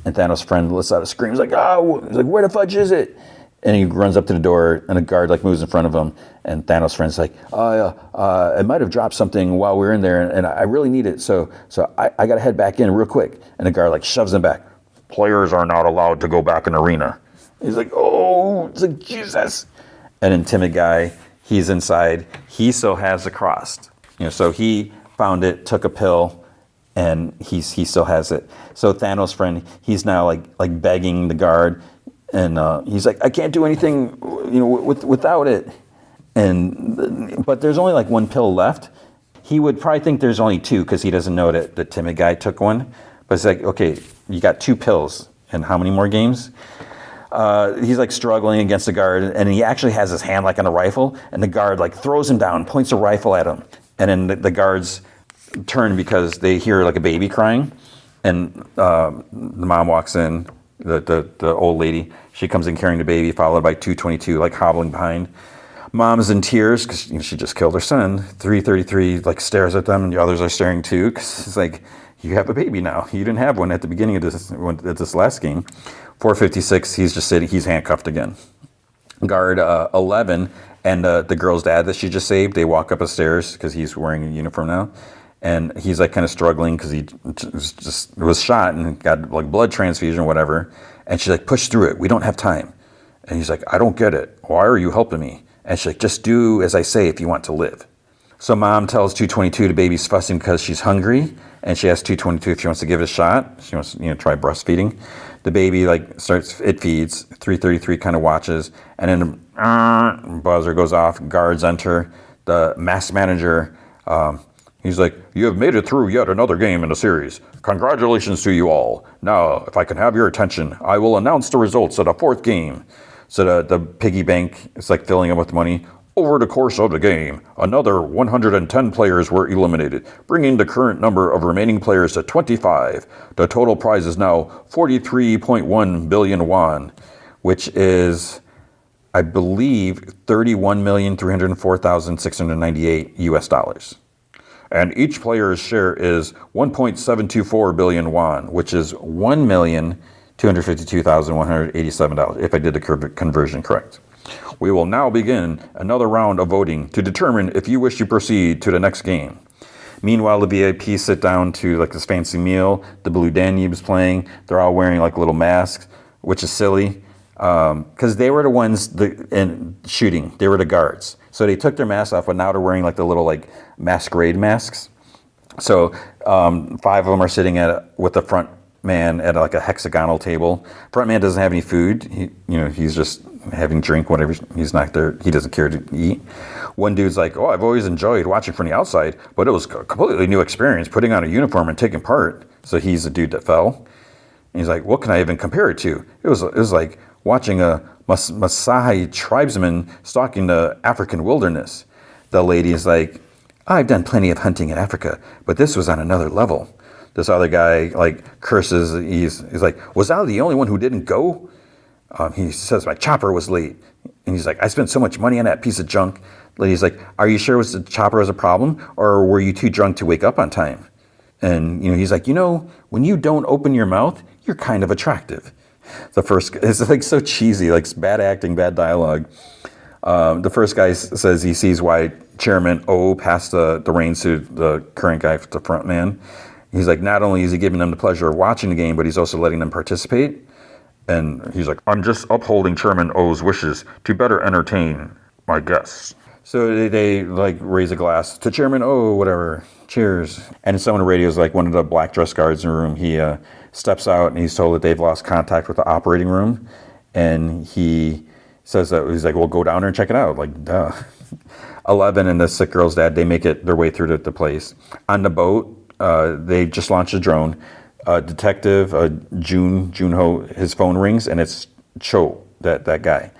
S1: And Thanos' friend lets out a scream. He's like, "Oh!" He's like, "Where the fudge is it?" And he runs up to the door, and a guard like moves in front of him. And Thanos' friend's like, I might have dropped something while we were in there, and I really need it. So I got to head back in real quick. And the guard like shoves him back. "Players are not allowed to go back in the arena." He's like, oh, it's like Jesus. And then timid guy, he's inside. He still has the cross. So he found it, took a pill, and he still has it. So Thanos' friend, he's now like begging the guard. And he's like, "I can't do anything, without it." But there's only like 1 pill left. He would probably think there's only 2 because he doesn't know that the timid guy took one. But it's like, okay, you got 2 pills, and how many more games? He's like struggling against the guard, and he actually has his hand like on a rifle, and the guard like throws him down, points a rifle at him, and then the guards turn because they hear like a baby crying, and the mom walks in. The old lady, she comes in carrying the baby, followed by 222, like hobbling behind. Mom's in tears because she just killed her son. 333 like stares at them, and the others are staring too because it's like, you have a baby now. You didn't have one at the beginning of this last game. 456, he's just sitting, he's handcuffed again. Guard 11 and the girl's dad that she just saved, they walk up the stairs because he's wearing a uniform now. And he's like kind of struggling because he just was shot and got like blood transfusion or whatever. And she's like, "Push through it. We don't have time." And he's like, "I don't get it. Why are you helping me?" And she's like, "Just do as I say if you want to live." So mom tells 222 the baby's fussing because she's hungry. And she asks 222 if she wants to give it a shot. She wants to try breastfeeding. The baby like it feeds. 333 kind of watches. And then the buzzer goes off. Guards enter. The mask manager... he's like, "You have made it through yet another game in the series. Congratulations to you all. Now, if I can have your attention, I will announce the results of the 4th game." So the piggy bank is like filling up with money. Over the course of the game, another 110 players were eliminated, bringing the current number of remaining players to 25. The total prize is now 43.1 billion won, which is, I believe, 31,304,698 US dollars. And each player's share is 1.724 billion won, which is $1,252,187, if I did the conversion correct. We will now begin another round of voting to determine if you wish to proceed to the next game. Meanwhile, the VIPs sit down to like this fancy meal. The Blue Danube's playing. They're all wearing like little masks, which is silly because they were the ones in shooting. They were the guards. So they took their masks off, but now they're wearing like the little like masquerade masks. So 5 of them are sitting with the front man at like a hexagonal table. Front man doesn't have any food. He's just having drink, whatever. He's not there. He doesn't care to eat. One dude's like, "Oh, I've always enjoyed watching from the outside, but it was a completely new experience putting on a uniform and taking part." So he's the dude that fell. And he's like, "What can I even compare it to? It was like watching a Maasai tribesman stalking the African wilderness." The lady is like, "I've done plenty of hunting in Africa, but this was on another level." This other guy like curses. He's like, "Was I the only one who didn't go?" He says, "My chopper was late." And he's like, "I spent so much money on that piece of junk." Lady's like, "Are you sure the chopper was a problem, or were you too drunk to wake up on time?" And he's like, "When you don't open your mouth, you're kind of attractive." The first, it's like so cheesy, like bad acting, bad dialogue. The first guy says he sees why Chairman O passed the reins to the current guy, the front man. He's like, not only is he giving them the pleasure of watching the game, but he's also letting them participate. And he's like, "I'm just upholding Chairman O's wishes to better entertain my guests." So they like raise a glass to Chairman O, whatever. Cheers. And someone radios like one of the black dress guards in the room. He steps out and he's told that they've lost contact with the operating room. And he says that he's like, "Well, go down there and check it out." Like, duh. 11 and the sick girl's dad, they make it their way through the place. On the boat, they just launched a drone. Detective Junho, his phone rings and it's Cho, that guy.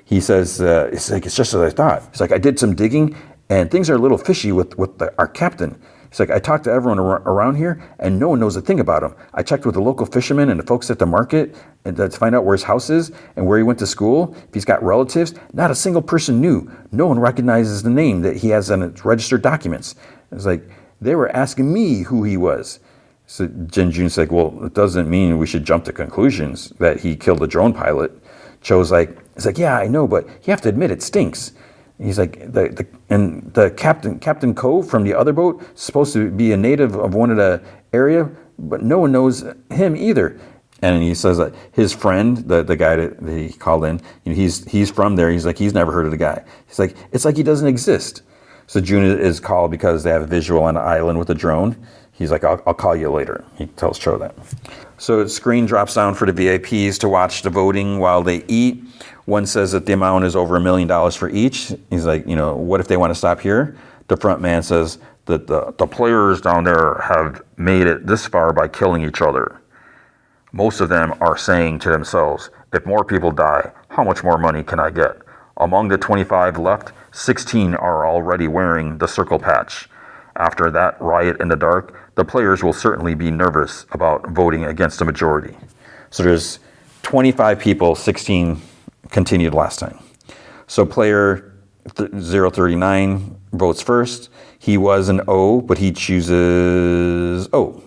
S1: He says, "It's just as I thought." He's like, "I did some digging and things are a little fishy with our captain." He's like, "I talked to everyone around here and no one knows a thing about him. I checked with the local fishermen and the folks at the market and to find out where his house is and where he went to school. If he's got relatives, not a single person knew. No one recognizes the name that he has on his registered documents." It's like, they were asking me who he was. So Jin Jun's like, "Well, it doesn't mean we should jump to conclusions that he killed the drone pilot." Cho's like, "Yeah, I know, but you have to admit it stinks." He's like, the Captain Ko from the other boat is supposed to be a native of one of the area, but no one knows him either." And he says that his friend, the guy that he called in, he's from there. He's like, he's never heard of the guy. He's like, it's like he doesn't exist. So June is called because they have a visual on the island with a drone. He's like, I'll call you later. He tells Cho that. So the screen drops down for the VIPs to watch the voting while they eat. One says that the amount is over $1 million for each. He's like, what if they want to stop here? The front man says that the players down there have made it this far by killing each other. Most of them are saying to themselves, if more people die, how much more money can I get? Among the 25 left, 16 are already wearing the circle patch. After that riot in the dark, the players will certainly be nervous about voting against the majority. So there's 25 people, 16 continued last time. So player 039 votes first. He was an O, but he chooses O.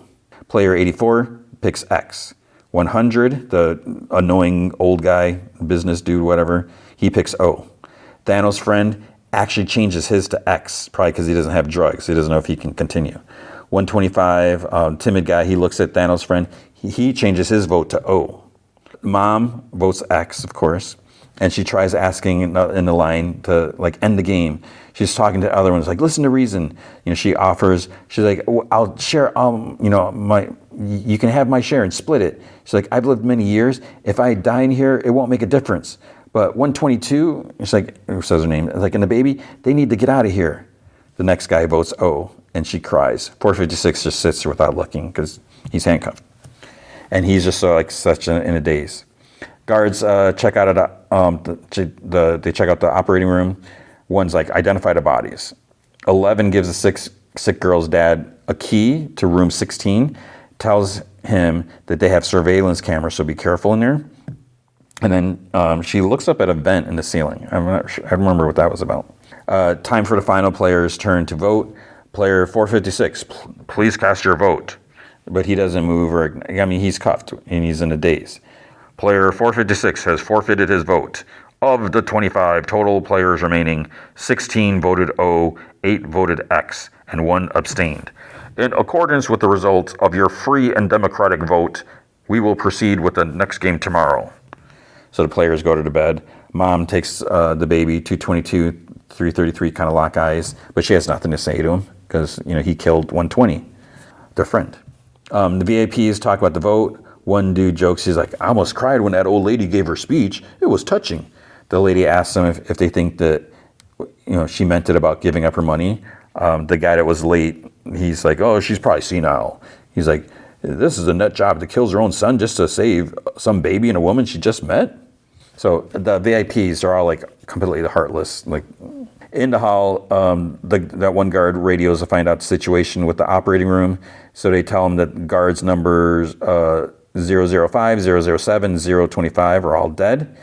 S1: Player 84 picks X. 100, the annoying old guy, business dude, whatever, he picks O. Thanos' friend actually changes his to X, probably because he doesn't have drugs. He doesn't know if he can continue. 125, timid guy, he looks at Thanos' friend. He changes his vote to O. Mom votes X, of course, and she tries asking in the line to end the game. She's talking to other ones, like, listen to reason. She offers, she's like, I'll share, you can have my share and split it. She's like, I've lived many years. If I die in here, it won't make a difference. But 122, it's like, who says her name? Like, and the baby, they need to get out of here. The next guy votes O, and she cries. 456 just sits there without looking because he's handcuffed. And he's just such in a daze. Guards check out they check out the operating room. One's like, identify the bodies. 11 gives the sick girl's dad a key to room 16, tells him that they have surveillance cameras, so be careful in there. And then she looks up at a vent in the ceiling. I'm not sure, I don't remember what that was about. Time for the final player's turn to vote. Player 456, please cast your vote. But he doesn't move, he's cuffed and he's in a daze. Player 456 has forfeited his vote. Of the 25 total players remaining, 16 voted O, 8 voted X, and 1 abstained. In accordance with the results of your free and democratic vote, we will proceed with the next game tomorrow. So the players go to bed. Mom takes the baby, 222, 333, kind of lock eyes, but she has nothing to say to him because, he killed 120, their friend. The VIPs talk about the vote. One dude jokes, he's like, I almost cried when that old lady gave her speech. It was touching. The lady asks them if they think that, she meant it about giving up her money. The guy that was late, he's like, oh, she's probably senile. He's like, this is a nut job that kills her own son just to save some baby and a woman she just met. So the VIPs are all like completely heartless. Like in the hall, that one guard radios to find out the situation with the operating room. So they tell him that guards numbers 005, 007, 025 are all dead.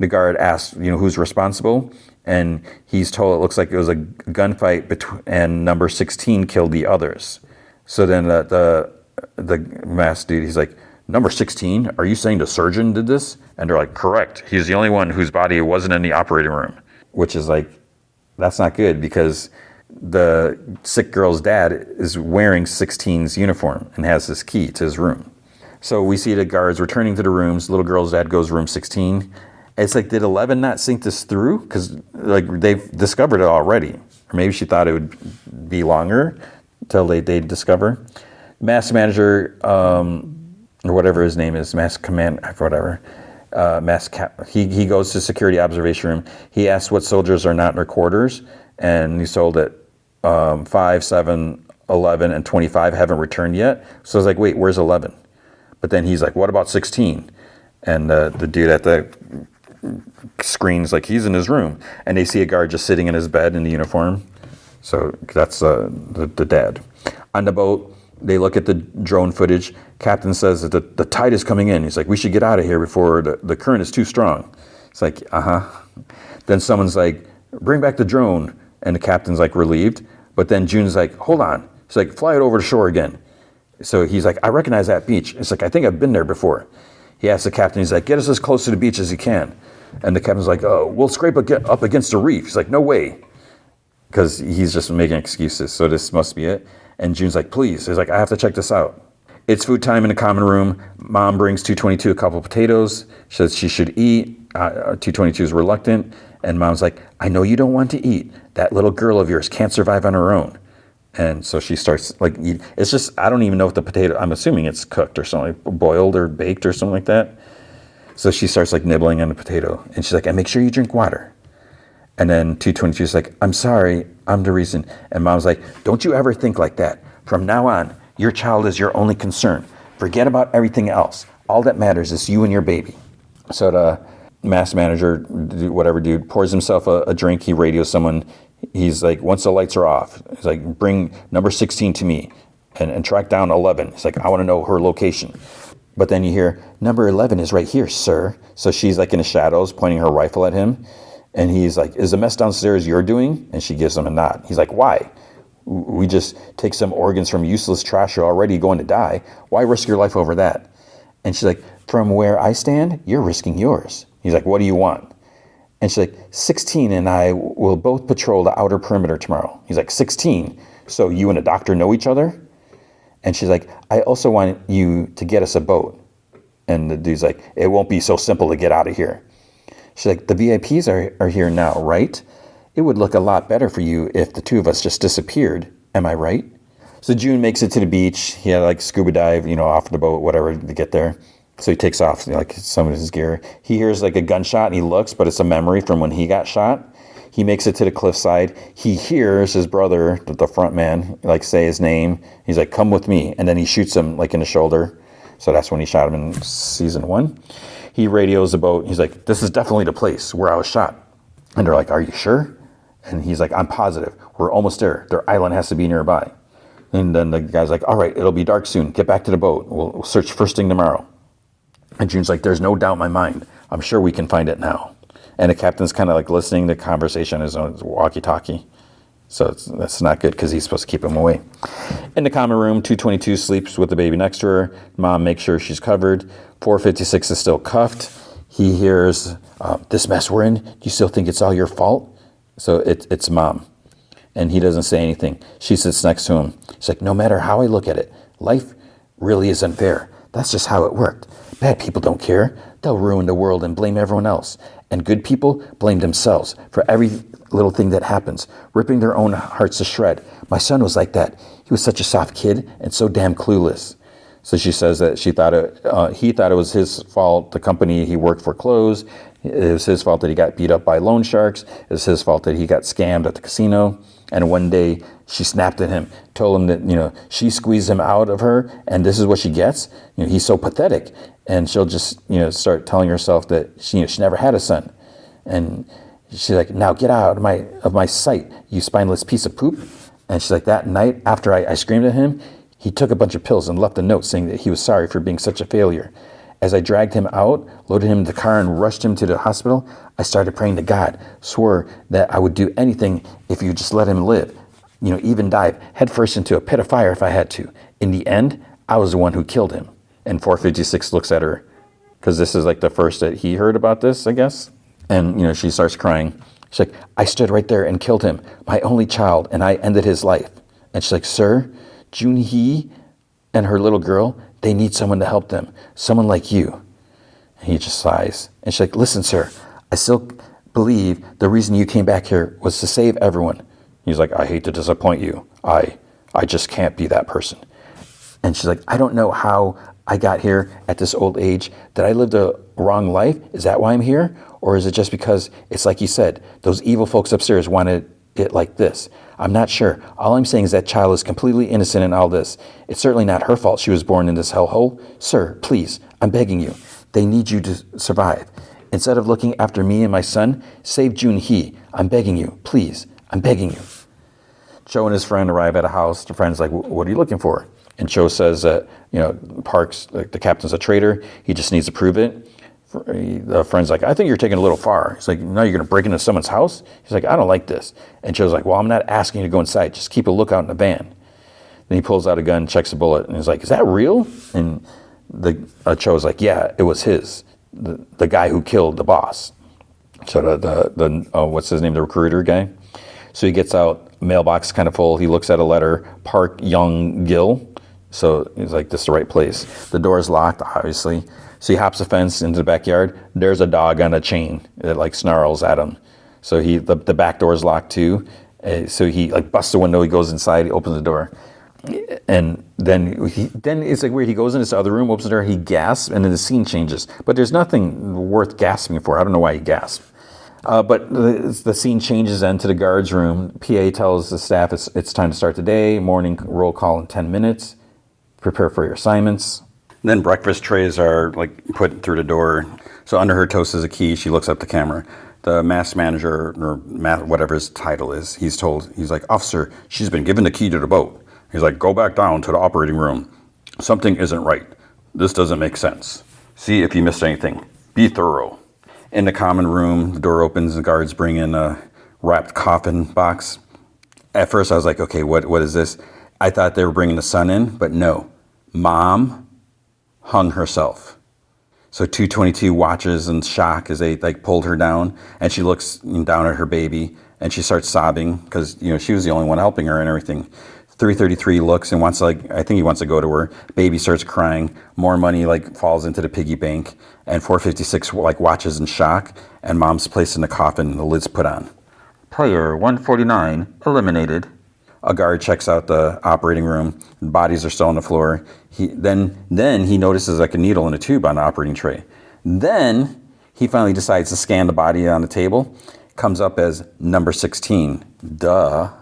S1: The guard asks, who's responsible, and he's told it looks like it was a gunfight and number 16 killed the others. So then the masked dude, he's like, number 16, are you saying the surgeon did this? And they're like, correct. He's the only one whose body wasn't in the operating room, which is like, that's not good because the sick girl's dad is wearing 16's uniform and has this key to his room. So we see the guards returning to the rooms. Little girl's dad goes room 16. It's like, did 11 not think this through? Because they've discovered it already. Or maybe she thought it would be longer until they discover. Mass manager, or whatever his name is, mass command, whatever. He goes to security observation room. He asks what soldiers are not in their quarters, and he's told that 5, 7, 11, and 25 haven't returned yet. So I was like, wait, where's 11? But then he's like, what about 16? And the dude at the screen's like, he's in his room. And they see a guard just sitting in his bed in the uniform. So that's the dad. On the boat, they look at the drone footage. Captain says that the tide is coming in. He's like, we should get out of here before the current is too strong. It's like, Then someone's like, bring back the drone. And the captain's like relieved. But then June's like, hold on. He's like, fly it over to shore again. So he's like, I recognize that beach. It's like, I think I've been there before. He asks the captain, he's like, get us as close to the beach as you can. And the captain's like, oh, we'll scrape up against the reef. He's like, no way. Because he's just making excuses. So this must be it. And June's like, please. He's like, I have to check this out. It's food time in the common room. Mom brings 222 a couple of potatoes. She says she should eat. 222 is reluctant. And Mom's like, I know you don't want to eat. That little girl of yours can't survive on her own. And so she starts it's just, I don't even know if the potato, I'm assuming it's cooked or something, boiled or baked or something like that. So she starts nibbling on the potato. And she's like, and make sure you drink water. And then 222 is like, I'm sorry, I'm the reason. And Mom's like, don't you ever think like that. From now on, your child is your only concern. Forget about everything else. All that matters is you and your baby. So the mass manager, whatever dude, pours himself a drink. He radios someone. He's like, once the lights are off, he's like, bring number 16 to me and track down 11. He's like, I want to know her location. But then you hear, number 11 is right here, sir. So she's in the shadows pointing her rifle at him. And he's like, is the mess downstairs you're doing? And she gives him a nod. He's like, why? We just take some organs from useless trash who are already going to die. Why risk your life over that? And she's like, from where I stand, you're risking yours. He's like, what do you want? And she's like, 16 and I will both patrol the outer perimeter tomorrow. He's like, 16? So you and a doctor know each other? And she's like, I also want you to get us a boat. And the dude's like, it won't be so simple to get out of here. She's like, the VIPs are here now, right? It would look a lot better for you if the two of us just disappeared. Am I right? So June makes it to the beach. He had scuba dive, off the boat, whatever, to get there. So he takes off some of his gear. He hears a gunshot and he looks, but it's a memory from when he got shot. He makes it to the cliffside. He hears his brother, the front man, say his name. He's like, come with me. And then he shoots him in the shoulder. So that's when he shot him in season 1. He radios the boat. He's like, this is definitely the place where I was shot. And they're like, are you sure? And he's like, I'm positive. We're almost there. Their island has to be nearby. And then the guy's like, all right, it'll be dark soon. Get back to the boat. We'll search first thing tomorrow. And June's like, there's no doubt in my mind. I'm sure we can find it now. And the captain's kind of like listening to conversation on his own walkie-talkie. So that's not good because he's supposed to keep him away. In the common room, 222 sleeps with the baby next to her. Mom makes sure she's covered. 456 is still cuffed. He hears, this mess we're in, do you still think it's all your fault? So it's Mom. And he doesn't say anything. She sits next to him. She's like, no matter how I look at it, life really is unfair. That's just how it worked. Bad people don't care. They'll ruin the world and blame everyone else. And good people blame themselves for every little thing that happens, ripping their own hearts to shred. My son was like that. He was such a soft kid and so damn clueless. So she says that he thought it was his fault. The company he worked for closed. It was his fault that he got beat up by loan sharks. It was his fault that he got scammed at the casino. And one day she snapped at him, told him that, she squeezed him out of her and this is what she gets. He's so pathetic. And she'll just, start telling herself that she never had a son. And she's like, now get out of my sight, you spineless piece of poop. And she's like, that night after I screamed at him, he took a bunch of pills and left a note saying that he was sorry for being such a failure. As I dragged him out, loaded him in the car and rushed him to the hospital, I started praying to God, swore that I would do anything if you just let him live, even dive headfirst into a pit of fire if I had to. In the end, I was the one who killed him. And 456 looks at her, because this is like the first that he heard about this, I guess. And, she starts crying. She's like, I stood right there and killed him, my only child, and I ended his life. And she's like, sir, Junhee and her little girl, they need someone to help them, someone like you. And he just sighs. And she's like, listen, sir, I still believe the reason you came back here was to save everyone. He's like, I hate to disappoint you. I just can't be that person. And she's like, I don't know how I got here at this old age. Did I live the wrong life? Is that why I'm here? Or is it just because it's like you said, those evil folks upstairs wanted it like this? I'm not sure. All I'm saying is that child is completely innocent in all this. It's certainly not her fault she was born in this hellhole. Sir, please, I'm begging you. They need you to survive. Instead of looking after me and my son, save Junhee. I'm begging you. Please, I'm begging you. Cho and his friend arrive at a house. The friend's like, what are you looking for? And Cho says that, Parks, like the captain's a traitor. He just needs to prove it. The friend's like, I think you're taking it a little far. He's like, no, you're going to break into someone's house? He's like, I don't like this. And Cho's like, well, I'm not asking you to go inside. Just keep a lookout in the van. Then he pulls out a gun, checks the bullet, and he's like, is that real? And Cho's like, yeah, it was his. The guy who killed the boss. So the what's his name, the recruiter guy? So he gets out, mailbox kind of full. He looks at a letter, Park Young Gil. So he's like, this is the right place. The door is locked, obviously. So he hops the fence into the backyard. There's a dog on a chain that like snarls at him. So the back door is locked too. So he like busts the window. He goes inside. He opens the door, and then it's like weird. He goes in this other room, opens the door. He gasps, and then the scene changes. But there's nothing worth gasping for. I don't know why he gasped. But the scene changes then to the guards room. PA tells the staff it's time to start the day. Morning roll call in 10 minutes. Prepare for your assignments. And then breakfast trays are like put through the door. So under her toast is a key. She looks up the camera. The mass manager or whatever his title is, he's like, officer, she's been given the key to the boat. He's like, go back down to the operating room. Something isn't right. This doesn't make sense. See if you missed anything. Be thorough. In the common room, the door opens. The guards bring in a wrapped coffin box. At first, I was like, okay, what is this? I thought they were bringing the son in, but no. Mom hung herself. So 222 watches in shock as they like pulled her down, and she looks down at her baby, and she starts sobbing because she was the only one helping her and everything. 333 looks and wants to I think he wants to go to her. Baby starts crying. More money falls into the piggy bank, and 456 watches in shock, and Mom's placed in the coffin and the lid's put on. Player 149 eliminated. A guard checks out the operating room. Bodies are still on the floor. Then he notices a needle and a tube on the operating tray. Then he finally decides to scan the body on the table. Comes up as number 16. Duh.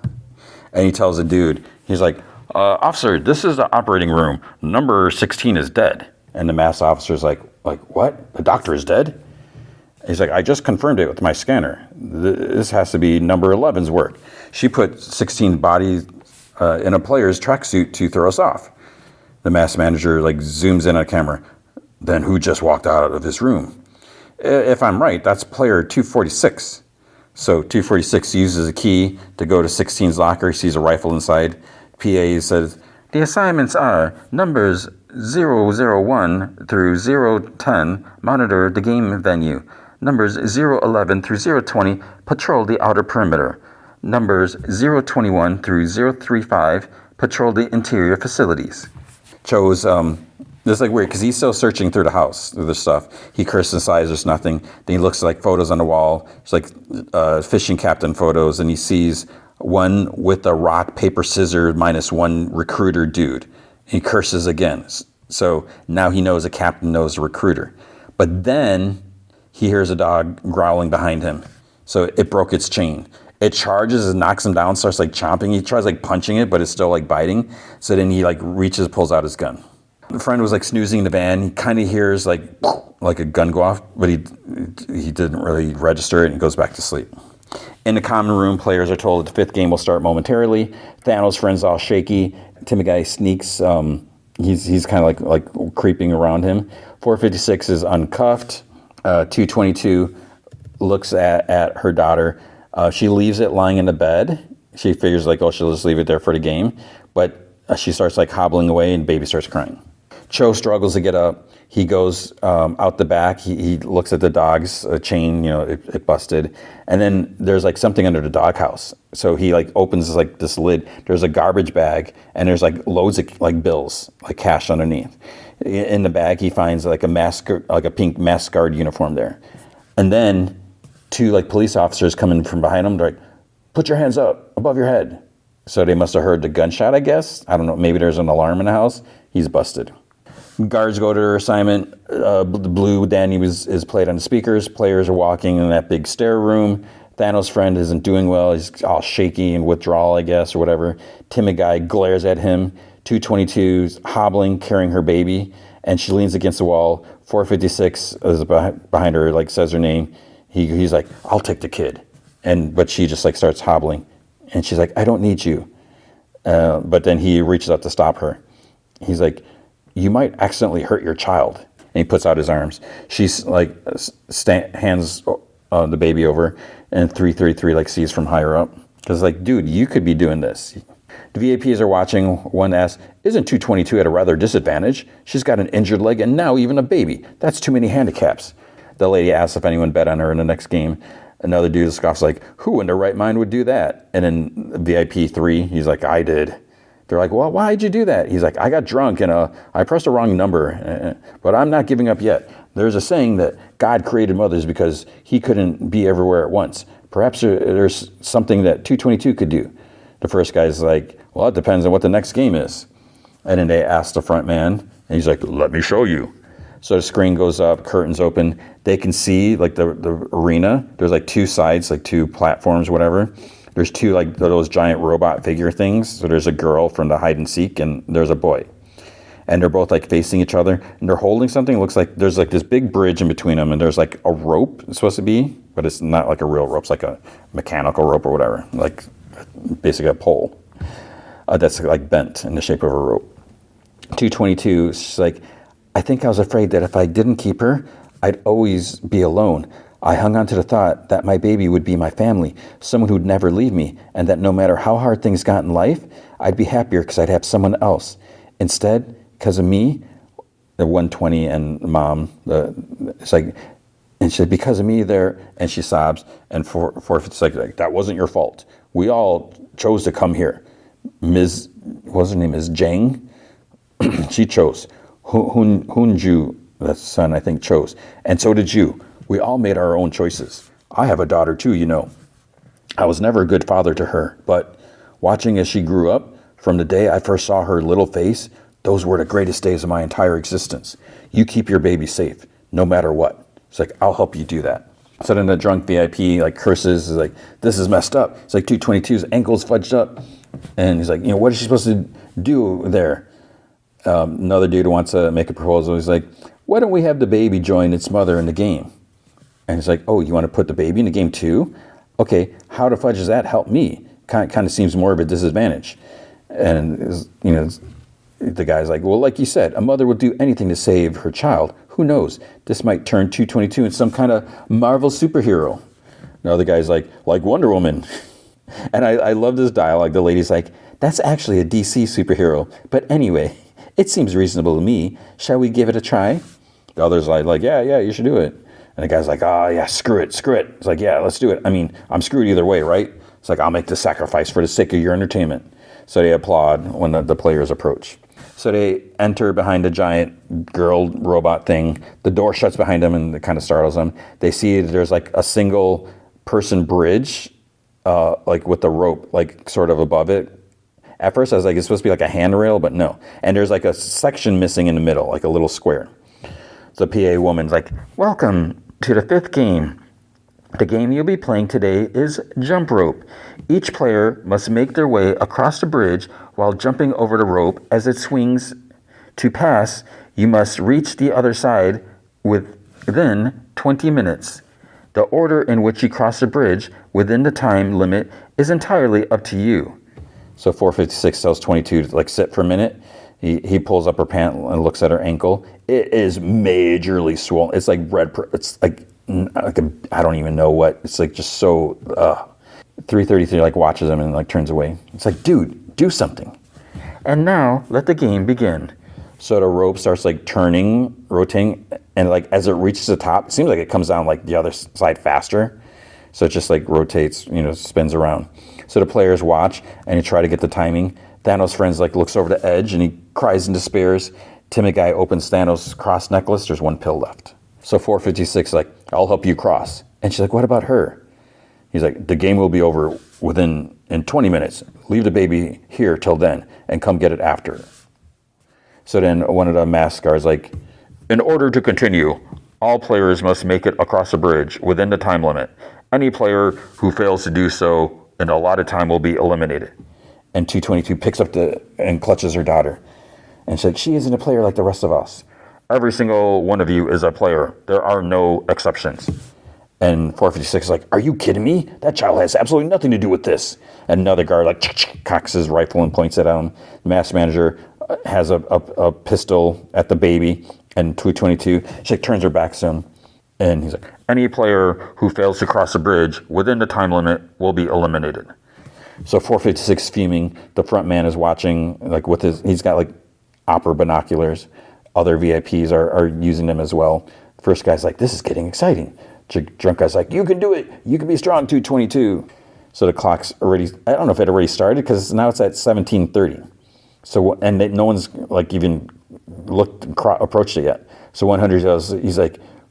S1: And he tells the dude, he's like, officer, this is the operating room. Number 16 is dead. And the mass officer's like, what? The doctor is dead? He's like, I just confirmed it with my scanner. This has to be number 11's work. She put 16 bodies in a player's tracksuit to throw us off. The masked manager like zooms in on camera. Then who just walked out of this room? If I'm right, that's player 246. So 246 uses a key to go to 16's locker. He sees a rifle inside. PA says, the assignments are numbers 001 through 010, monitor the game venue. Numbers 011 through 020, patrol the outer perimeter. Numbers 021 through 035, patrol the interior facilities. Cho's, this is like weird because he's still searching through the house, through the stuff. He curses and sighs, there's nothing. Then he looks at like photos on the wall. It's like fishing captain photos, and he sees one with a rock, paper, scissors, minus one recruiter dude. He curses again. So now he knows a captain knows a recruiter. But then he hears a dog growling behind him. So it broke its chain. It charges and knocks him down, starts like chomping. He tries like punching it, but it's still like biting. So then he like reaches, pulls out his gun. The friend was like snoozing in the van. He kind of hears like a gun go off, but he didn't really register it, and he goes back to sleep. In the common room, players are told that the fifth game will start momentarily. Thanos' friend's all shaky. Timmy sneaks. He's kind of like creeping around him. 456 is uncuffed. 222 looks at her daughter. She leaves it lying in the bed. She figures like, oh, she'll just leave it there for the game. But she starts like hobbling away, and baby starts crying. Cho struggles to get up. He goes out the back. He looks at the dog's chain, it busted. And then there's like something under the doghouse. So he like opens like this lid. There's a garbage bag, and there's like loads of like bills, like cash underneath. In the bag, he finds like a pink mask guard uniform there. And then two like police officers come in from behind him. They're like, put your hands up above your head. So they must have heard the gunshot, I guess. I don't know. Maybe there's an alarm in the house. He's busted. Guards go to their assignment. Blue Danny is played on the speakers. Players are walking in that big stair room. Thanos' friend isn't doing well. He's all shaky and withdrawal, I guess, or whatever. Timid guy glares at him. 222's hobbling, carrying her baby, and she leans against the wall. 456 is behind her, like says her name. He's like, I'll take the kid. But she just like starts hobbling. And she's like, I don't need you. But then he reaches out to stop her. He's like, you might accidentally hurt your child. And he puts out his arms. She's like, hands the baby over, and 333 like sees from higher up. Because like, dude, you could be doing this. The VIPs are watching. One asks, isn't 222 at a rather disadvantage? She's got an injured leg and now even a baby. That's too many handicaps. The lady asks if anyone bet on her in the next game. Another dude scoffs like, who in their right mind would do that? And then VIP 3, he's like, I did. They're like, well, why'd you do that? He's like, I got drunk and I pressed the wrong number, but I'm not giving up yet. There's a saying that God created mothers because he couldn't be everywhere at once. Perhaps there's something that 222 could do. The first guy's like, well, it depends on what the next game is. And then they ask the front man, and he's like, let me show you. So the screen goes up, curtains open. They can see like the arena. There's like two sides, like two platforms, whatever. There's two like those giant robot figure things. So there's a girl from the hide and seek, and there's a boy. And they're both like facing each other, and they're holding something. It looks like there's like this big bridge in between them, and there's like a rope it's supposed to be, but it's not like a real rope. It's like a mechanical rope or whatever, like basically a pole that's like bent in the shape of a rope. 222, she's like, I think I was afraid that if I didn't keep her, I'd always be alone. I hung on to the thought that my baby would be my family, someone who'd never leave me, and that no matter how hard things got in life, I'd be happier because I'd have someone else. Instead, because of me, the 120 and mom, it's like, and she said, because of me there, and she sobs, and it's like, that wasn't your fault. We all chose to come here. Ms., what's her name, Ms. Jang? She chose. Hunju, that's the son, I think, chose. And so did you. We all made our own choices. I have a daughter too, I was never a good father to her, but watching as she grew up, from the day I first saw her little face, those were the greatest days of my entire existence. You keep your baby safe, no matter what. It's like, I'll help you do that. So then the drunk VIP like curses, is like, this is messed up. It's like 222's ankle's fudged up. And he's like, what is she supposed to do there? Another dude wants to make a proposal. He's like, why don't we have the baby join its mother in the game? And it's like, oh, you want to put the baby in the game too? Okay, how the fudge does that help me? Kind of seems more of a disadvantage. And, the guy's like, well, like you said, a mother would do anything to save her child. Who knows? This might turn 222 into some kind of Marvel superhero. The other guy's like Wonder Woman. And I love this dialogue. The lady's like, that's actually a DC superhero. But anyway, it seems reasonable to me. Shall we give it a try? The other's like, yeah, you should do it. And the guy's like, oh, yeah, screw it. It's like, yeah, let's do it. I mean, I'm screwed either way, right? It's like, I'll make the sacrifice for the sake of your entertainment. So they applaud when the players approach. So they enter behind a giant girl robot thing. The door shuts behind them and it kind of startles them. They see there's like a single person bridge, like with the rope, like sort of above it. At first I was like, it's supposed to be like a handrail, but no. And there's like a section missing in the middle, like a little square. The PA woman's like, welcome to the 5th game. The game you'll be playing today is jump rope. Each player must make their way across the bridge while jumping over the rope. As it swings to pass, you must reach the other side within 20 minutes. The order in which you cross the bridge within the time limit is entirely up to you. So 456 tells 22 to sit for a minute. He pulls up her pant and looks at her ankle. It is majorly swollen. It's like red. It's like I don't even know what. It's like just so. 333 watches him and turns away. It's like, dude, do something. And now let the game begin. So the rope starts turning, rotating, and as it reaches the top, it seems like it comes down the other side faster. So it just rotates, spins around. So the players watch and they try to get the timing. Thanos' friends looks over the edge and he cries in despair. Timid guy opens Thanos' cross necklace. There's one pill left. So 456 I'll help you cross. And she's like, what about her? He's like, the game will be over in 20 minutes. Leave the baby here till then and come get it after. So then one of the masked guards in order to continue, all players must make it across the bridge within the time limit. Any player who fails to do so in the allotted time will be eliminated. And 222 picks up and clutches her daughter. And she's like, she isn't a player like the rest of us. Every single one of you is a player. There are no exceptions. And 456 is are you kidding me? That child has absolutely nothing to do with this. And another guard cocks his rifle and points it at him. The masked manager has a pistol at the baby. And 222, she turns her back to him. And he's like, any player who fails to cross the bridge within the time limit will be eliminated. So 456 fuming. The front man is watching with he's got opera binoculars. Other VIPs are using them as well. First guy's this is getting exciting. Drunk guy's you can do it. You can be strong, 222. So the clock's already, I don't know if it already started because now it's at 17:30. So, and no one's even approached it yet. So 100 goes, he's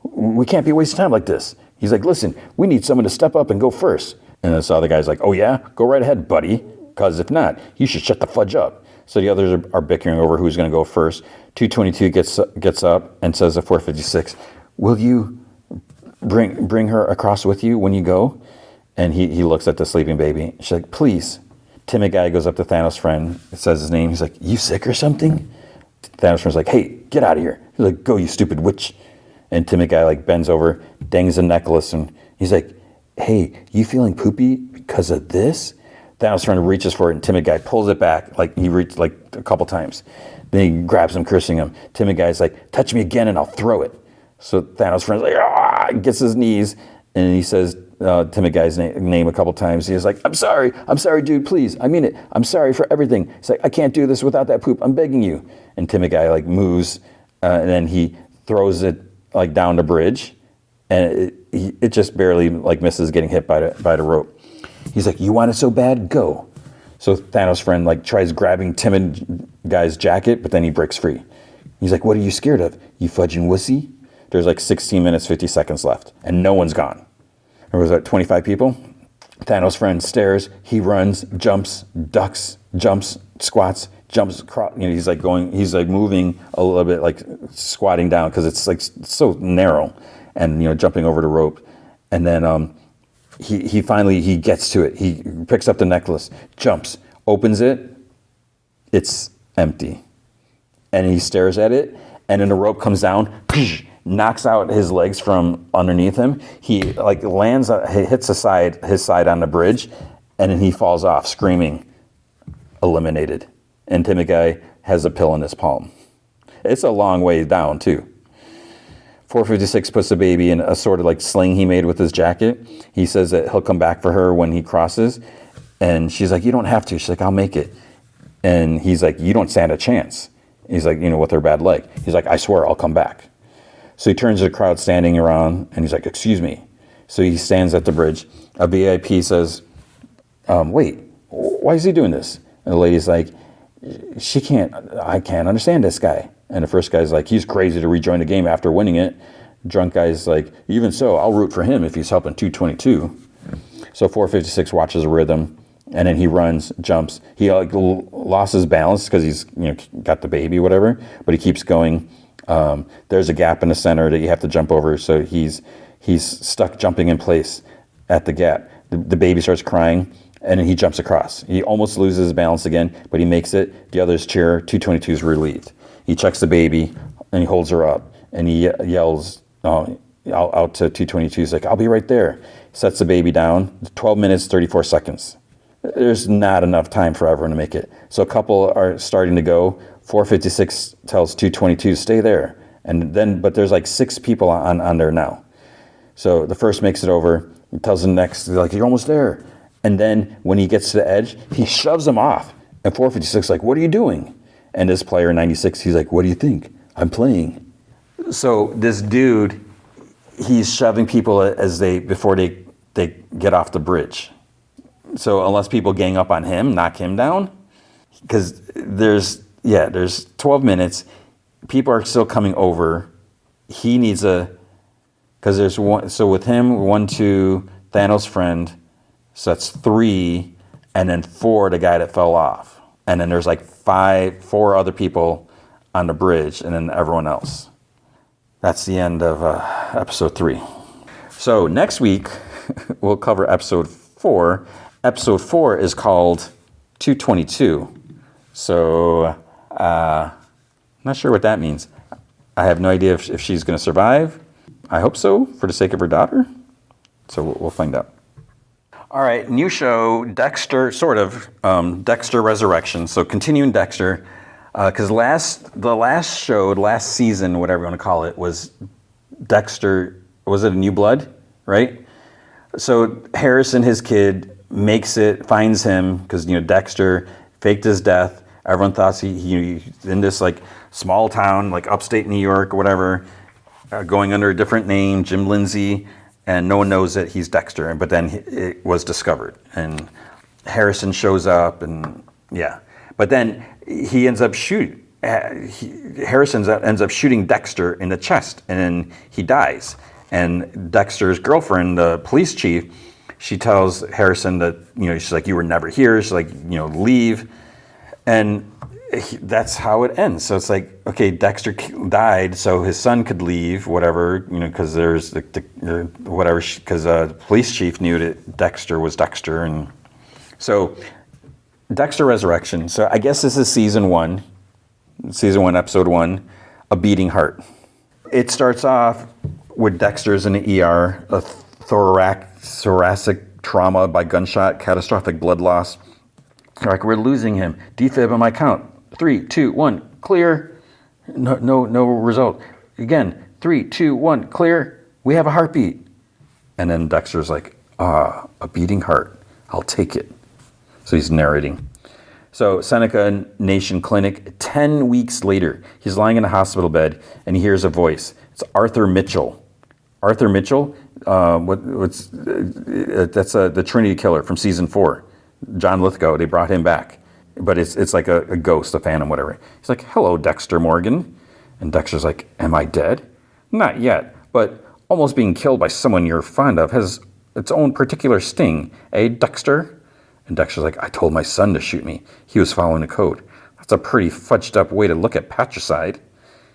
S1: we can't be wasting time like this. He's listen, we need someone to step up and go first. And this other guy's oh yeah, go right ahead, buddy. Because if not, you should shut the fudge up. So the others are bickering over who's going to go first. 222 gets up and says to 456, will you bring her across with you when you go? And he looks at the sleeping baby. She's please. Timid guy goes up to Thanos' friend. It says his name. He's you sick or something? Thanos' friend's hey, get out of here. He's go, you stupid witch. And timid guy bends over, dangs a necklace, and he's hey, you feeling poopy because of this? Thanos' friend reaches for it, and timid guy pulls it back. He reached a couple times. Then he grabs him, cursing him. Timid guy's touch me again and I'll throw it. So Thanos' friend's gets his knees, and he says timid guy's name a couple times. He's I'm sorry, dude, please, I mean it. I'm sorry for everything. He's I can't do this without that poop. I'm begging you. And timid guy moves, and then he throws it down the bridge, and it just barely misses getting hit by the rope. He's you want it so bad? Go. So Thanos' friend tries grabbing timid guy's jacket, but then he breaks free. He's what are you scared of? You fudging wussy? There's 16 minutes, 50 seconds left, and no one's gone. There was 25 people. Thanos' friend stares. He runs, jumps, ducks, jumps, squats, jumps. He's going. He's moving a little bit, squatting down because it's so narrow, and jumping over the rope. And then he finally gets to it. He picks up the necklace, jumps, opens it. It's empty, and he stares at it. And then the rope comes down, knocks out his legs from underneath him. He like lands, hits his side on the bridge, and then he falls off screaming, eliminated. And Timmy guy has a pill in his palm. It's a long way down too. 456 puts the baby in a sort of like sling he made with his jacket. He says that he'll come back for her when he crosses. And she's like, you don't have to. She's like, I'll make it. And he's like, you don't stand a chance. He's like, with her bad leg. He's like, I swear I'll come back. So he turns to the crowd standing around and he's like, excuse me. So he stands at the bridge. A VIP says, wait, why is he doing this? And the lady's like, I can't understand this guy. And the first guy's like, he's crazy to rejoin the game after winning it. Drunk guy's like, even so, I'll root for him if he's helping 222. So 456 watches a rhythm, and then he runs, jumps. He like lost his balance because he's got the baby, whatever. But he keeps going. There's a gap in the center that you have to jump over. So he's stuck jumping in place at the gap. The baby starts crying, and then he jumps across. He almost loses his balance again, but he makes it. The others cheer. 222 is relieved. He checks the baby, and he holds her up, and he yells out to 222. He's like, I'll be right there. Sets the baby down. 12 minutes, 34 seconds. There's not enough time for everyone to make it. So a couple are starting to go. 456 tells 222, stay there. But there's like 6 people on there now. So the first makes it over. He tells the next, like, you're almost there. And then when he gets to the edge, he shoves him off. And 456 is like, what are you doing? And this player, 96, he's like, what do you think? I'm playing. So this dude, he's shoving people before they get off the bridge. So unless people gang up on him, knock him down, because there's 12 minutes. People are still coming over. He needs because there's one. So with him, 1, 2, Thanos' friend. So that's 3, and then 4, the guy that fell off. And then there's like 4 other people on the bridge, and then everyone else. That's the end of episode 3. So next week, we'll cover episode 4. Episode 4 is called 222. So, not sure what that means. I have no idea if she's going to survive. I hope so, for the sake of her daughter. So we'll find out. All right, new show, Dexter, sort of, Dexter Resurrection. So continuing Dexter, because the last season, whatever you want to call it, was Dexter, was it a New Blood, right? So Harrison, his kid, makes it, finds him, because, Dexter faked his death. Everyone thought he in this, like, small town, like upstate New York or whatever, going under a different name, Jim Lindsay, and no one knows that he's Dexter. But then it was discovered, and Harrison shows up, and yeah. But then he ends up shooting. Harrison ends up shooting Dexter in the chest, and then he dies. And Dexter's girlfriend, the police chief, she tells Harrison that, she's like, you were never here. She's like, leave. And that's how it ends. So it's like, okay, Dexter died, so his son could leave, whatever, because there's whatever, because the police chief knew that Dexter was Dexter. And so Dexter Resurrection. So I guess this is season 1, episode 1, A Beating Heart. It starts off with Dexter's in the ER, a thoracic trauma by gunshot, catastrophic blood loss. Like, we're losing him. Defib on my count. 3, 2, 1, clear. No result. Again, 3, 2, 1, clear. We have a heartbeat. And then Dexter's like, a beating heart. I'll take it. So he's narrating. So Seneca Nation Clinic, 10 weeks later, he's lying in a hospital bed and he hears a voice. It's Arthur Mitchell. Arthur Mitchell, that's the Trinity Killer from season 4. John Lithgow, they brought him back. But it's like a ghost, a phantom, whatever. He's like, hello, Dexter Morgan. And Dexter's like, am I dead? Not yet, but almost being killed by someone you're fond of has its own particular sting. Eh, Dexter? And Dexter's like, I told my son to shoot me. He was following the code. That's a pretty fudged up way to look at patricide.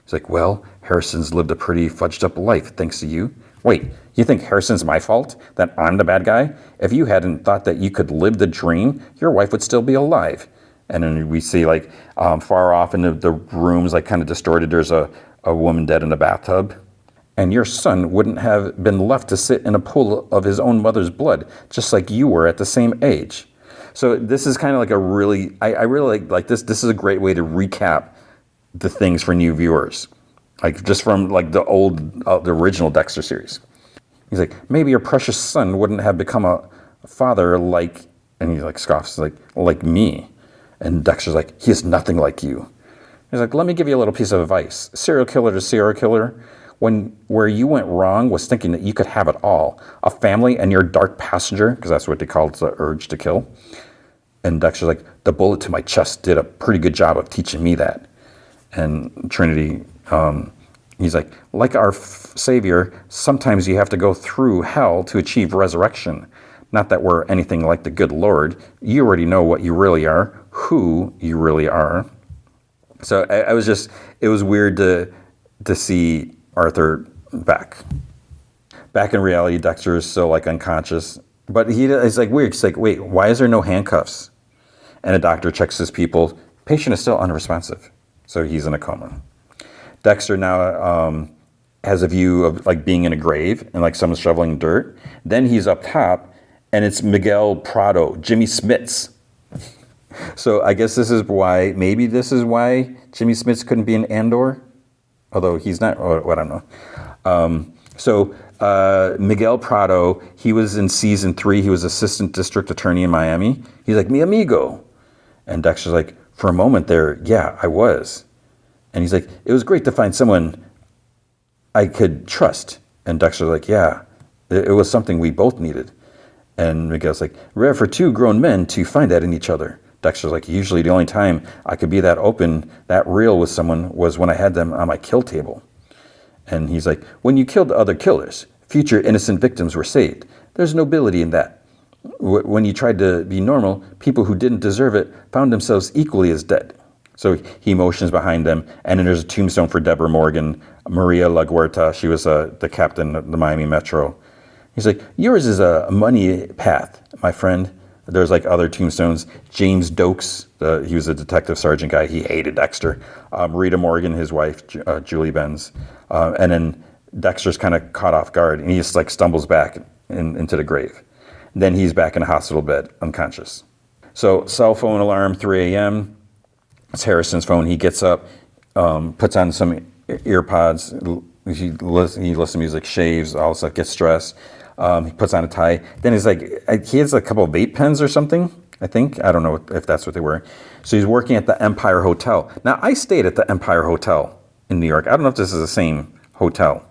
S1: He's like, well, Harrison's lived a pretty fudged up life, thanks to you. Wait, you think Harrison's my fault? That I'm the bad guy? If you hadn't thought that you could live the dream, your wife would still be alive. And then we see, like, far off in the rooms, like, kind of distorted, there's a woman dead in a bathtub. and your son wouldn't have been left to sit in a pool of his own mother's blood, just like you were at the same age. So this is kind of like a really, I really like this. This is a great way to recap the things for new viewers, like just from like the the original Dexter series. He's like, maybe your precious son wouldn't have become a father like, and he like scoffs, like me. And Dexter's like, he is nothing like you. He's like, let me give you a little piece of advice. Serial killer to serial killer, where you went wrong was thinking that you could have it all. A family and your dark passenger, because that's what they called the urge to kill. And Dexter's like, the bullet to my chest did a pretty good job of teaching me that. And Trinity, he's like our Savior, sometimes you have to go through hell to achieve resurrection. Not that we're anything like the good Lord. You already know what you really are, who you really are. So I was just, it was weird to see Arthur back in reality. Dexter is still like unconscious, but it's like weird. It's like, wait, why is there no handcuffs? And a doctor checks his people. Patient is still unresponsive, so he's in a coma. Dexter now has a view of like being in a grave and like someone's shoveling dirt. Then he's up top, and it's Miguel Prado, Jimmy Smits. So I guess maybe this is why Jimmy Smits couldn't be in Andor, although he's not, I don't know. So Miguel Prado, he was in season 3. He was assistant district attorney in Miami. He's like, mi amigo. And Dexter's like, for a moment there, yeah, I was. And he's like, it was great to find someone I could trust. And Dexter's like, yeah, it was something we both needed. And Miguel's like, rare for two grown men to find that in each other. Dexter's like, usually the only time I could be that open, that real with someone was when I had them on my kill table. And he's like, when you killed other killers, future innocent victims were saved. There's nobility in that. When you tried to be normal, people who didn't deserve it found themselves equally as dead. So he motions behind them, and then there's a tombstone for Dexter Morgan, Maria LaGuerta. She was the captain of the Miami Metro. He's like, yours is a money path, my friend. There's like other tombstones. James Dokes, he was a detective sergeant guy. He hated Dexter. Rita Morgan, his wife, Julie Benz. And then Dexter's kind of caught off guard, and he just like stumbles back into the grave. Then he's back in a hospital bed, unconscious. So cell phone alarm, 3 a.m. It's Harrison's phone. He gets up, puts on some ear pods. He listens to music, shaves, all this stuff, gets dressed. He puts on a tie. Then he's like, he has a couple of vape pens or something, I think. I don't know if that's what they were. So he's working at the Empire Hotel. Now, I stayed at the Empire Hotel in New York. I don't know if this is the same hotel,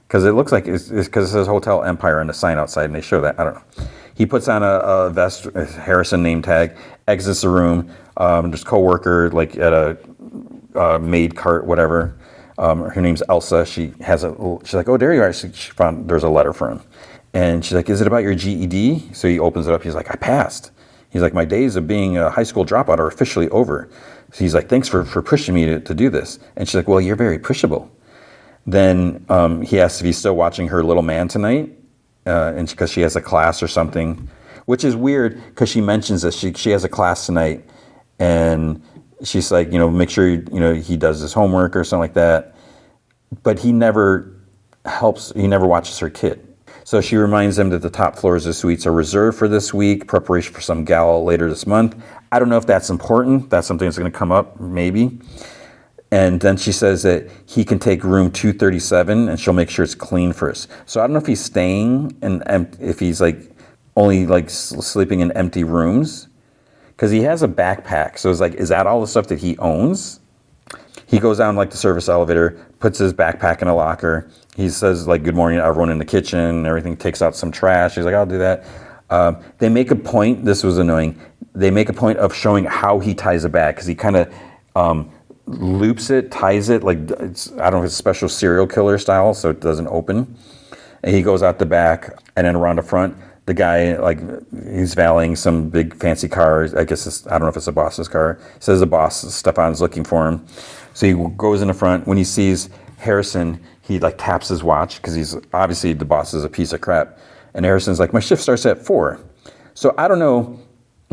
S1: because it looks like it's because it says Hotel Empire on the sign outside, and they show that. I don't know. He puts on a vest, Harrison name tag, exits the room. There's coworker like at a maid cart, whatever. Her name's Elsa. She's like, oh, there you are. She found there's a letter for him. And she's like, is it about your GED? So he opens it up. He's like, I passed. He's like, my days of being a high school dropout are officially over. So he's like, thanks for pushing me to do this. And she's like, well, you're very pushable. Then he asks if he's still watching Her Little Man tonight, and because she has a class or something, which is weird because she mentions this. She has a class tonight, and she's like, make sure he does his homework or something like that. But he never helps. He never watches her kid. So she reminds them that the top floors of suites are reserved for this week, preparation for some gala later this month. I don't know if that's important. That's something that's going to come up, maybe. And then she says that he can take room 237, and she'll make sure it's clean first. So I don't know if he's staying and if he's like only like sleeping in empty rooms, because he has a backpack. So it's like, is that all the stuff that he owns? He goes down like the service elevator, puts his backpack in a locker. He says like, good morning to everyone in the kitchen and everything, takes out some trash. He's like, I'll do that. They make a point, this was annoying, they make a point of showing how he ties a bag, because he kind of loops it, ties it, like, I don't know if it's special serial killer style, so it doesn't open. And he goes out the back, and then around the front, the guy, like, he's valeting some big fancy car. I guess I don't know if it's the boss's car. It says the boss, Stefan's looking for him. So he goes in the front. When he sees Harrison, he like taps his watch, because he's obviously the boss is a piece of crap. And Harrison's like, my shift starts at 4. So I don't know.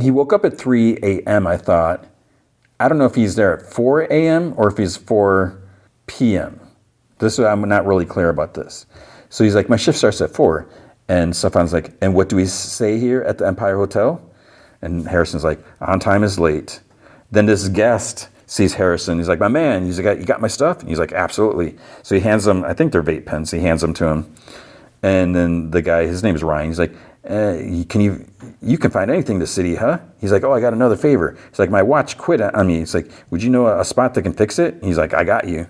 S1: He woke up at 3 a.m., I thought. I don't know if he's there at 4 a.m. or if he's 4 p.m. I'm not really clear about this. So he's like, my shift starts at 4. And Stefan's like, and what do we say here at the Empire Hotel? And Harrison's like, on time is late. Then this guest sees Harrison. He's like, my man, he's like, you got my stuff? And he's like, absolutely. So he hands them, I think they're vape pens. He hands them to him. And then the guy, his name is Ryan. He's like, you can find anything in the city, huh? He's like, oh, I got another favor. He's like, my watch quit on me. He's like, would you know a spot that can fix it? He's like, I got you.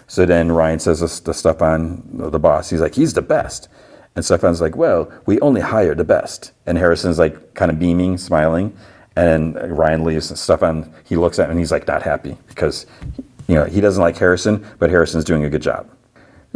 S1: So then Ryan says this to Stefan, the boss. He's like, he's the best. And Stefan's like, well, we only hire the best. And Harrison's like kind of beaming, smiling. And Ryan leaves. And Stefan, he looks at him and he's like not happy because, he doesn't like Harrison, but Harrison's doing a good job.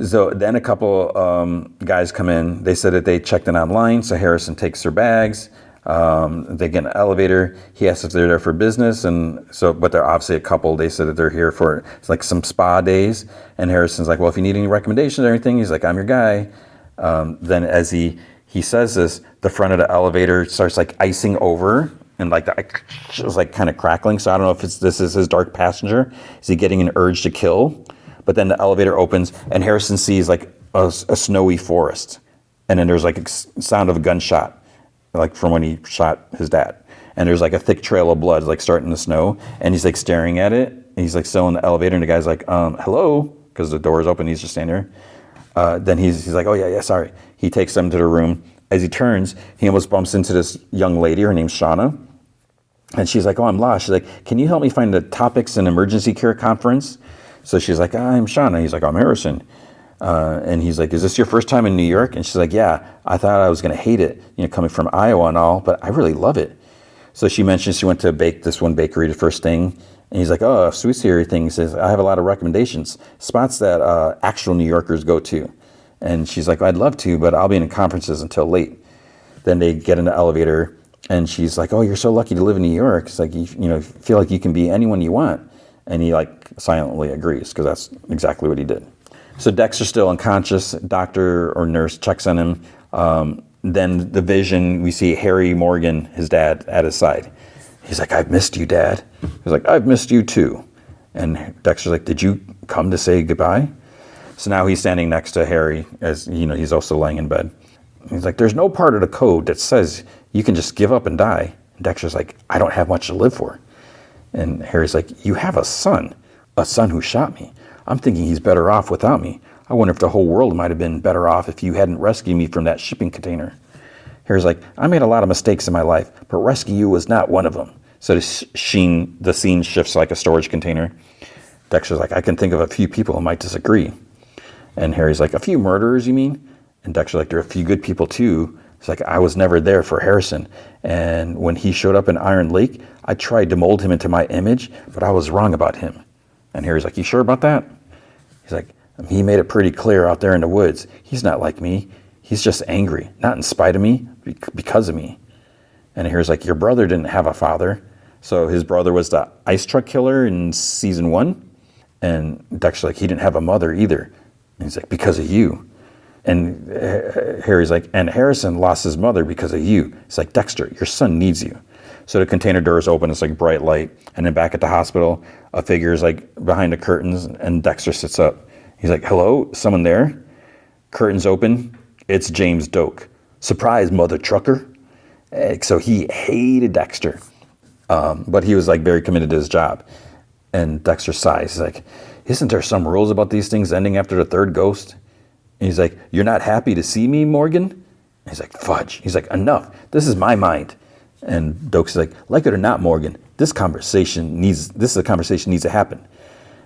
S1: So then a couple guys come in. They said that they checked in online. So Harrison takes their bags. They get in an elevator. He asks if they're there for business. But they're obviously a couple. They said that they're here for like some spa days. And Harrison's like, well, if you need any recommendations or anything, he's like, I'm your guy. Then as he says this, the front of the elevator starts like icing over and like it was like kind of crackling. So I don't know if this is his dark passenger. Is he getting an urge to kill? But then the elevator opens and Harrison sees like a snowy forest. And then there's like a sound of a gunshot, like from when he shot his dad. And there's like a thick trail of blood like starting to snow. And he's like staring at it. And he's like still in the elevator and the guy's like, hello? Because the door is open. He's just standing there. Then he's like, oh, yeah, sorry. He takes them to the room. As he turns, he almost bumps into this young lady. Her name's Shauna. And she's like, oh, I'm lost. She's like, can you help me find the topics in emergency care conference? So she's like, I'm Shauna. He's like, I'm Harrison. And he's like, is this your first time in New York? And she's like, yeah, I thought I was going to hate it, coming from Iowa and all, but I really love it. So she mentions she went to this one bakery the first thing. And he's like, oh, sweet theory thing. He says, I have a lot of recommendations, spots that actual New Yorkers go to. And she's like, I'd love to, but I'll be in conferences until late. Then they get in the elevator, and she's like, oh, you're so lucky to live in New York. It's like, you feel like you can be anyone you want. And he like silently agrees, because that's exactly what he did. So Dexter's still unconscious. Doctor or nurse checks on him. Then the vision, we see Harry Morgan, his dad, at his side. He's like, I've missed you, Dad. He's like, I've missed you too. And Dexter's like, did you come to say goodbye? So now he's standing next to Harry, as he's also laying in bed. He's like, there's no part of the code that says you can just give up and die. And Dexter's like, I don't have much to live for. And Harry's like, you have a son who shot me. I'm thinking he's better off without me. I wonder if the whole world might have been better off if you hadn't rescued me from that shipping container. Harry's like, I made a lot of mistakes in my life, but rescue you was not one of them. So the scene shifts like a storage container. Dexter's like, I can think of a few people who might disagree. And Harry's like, a few murderers, you mean? And Dexter's like, there are a few good people too. It's like, I was never there for Harrison. And when he showed up in Iron Lake, I tried to mold him into my image, but I was wrong about him. And Harry's like, you sure about that? He's like, he made it pretty clear out there in the woods. He's not like me. He's just angry, not in spite of me, because of me. And Harry's like, your brother didn't have a father. So his brother was the ice truck killer in season 1. And Dexter's like, he didn't have a mother either. And he's like, because of you. And Harry's like, and Harrison lost his mother because of you. It's like, Dexter, your son needs you. So the container doors open, it's like bright light. And then back at the hospital, a figure is like behind the curtains, and Dexter sits up. He's like, hello, someone there? Curtains open, it's James Doak. Surprise, mother trucker. So he hated Dexter, but he was like very committed to his job. And Dexter sighs, he's like, isn't there some rules about these things ending after the third ghost? And he's like, you're not happy to see me, Morgan? And he's like, fudge. He's like, enough. This is my mind. And Doak's like it or not, Morgan, this is a conversation needs to happen.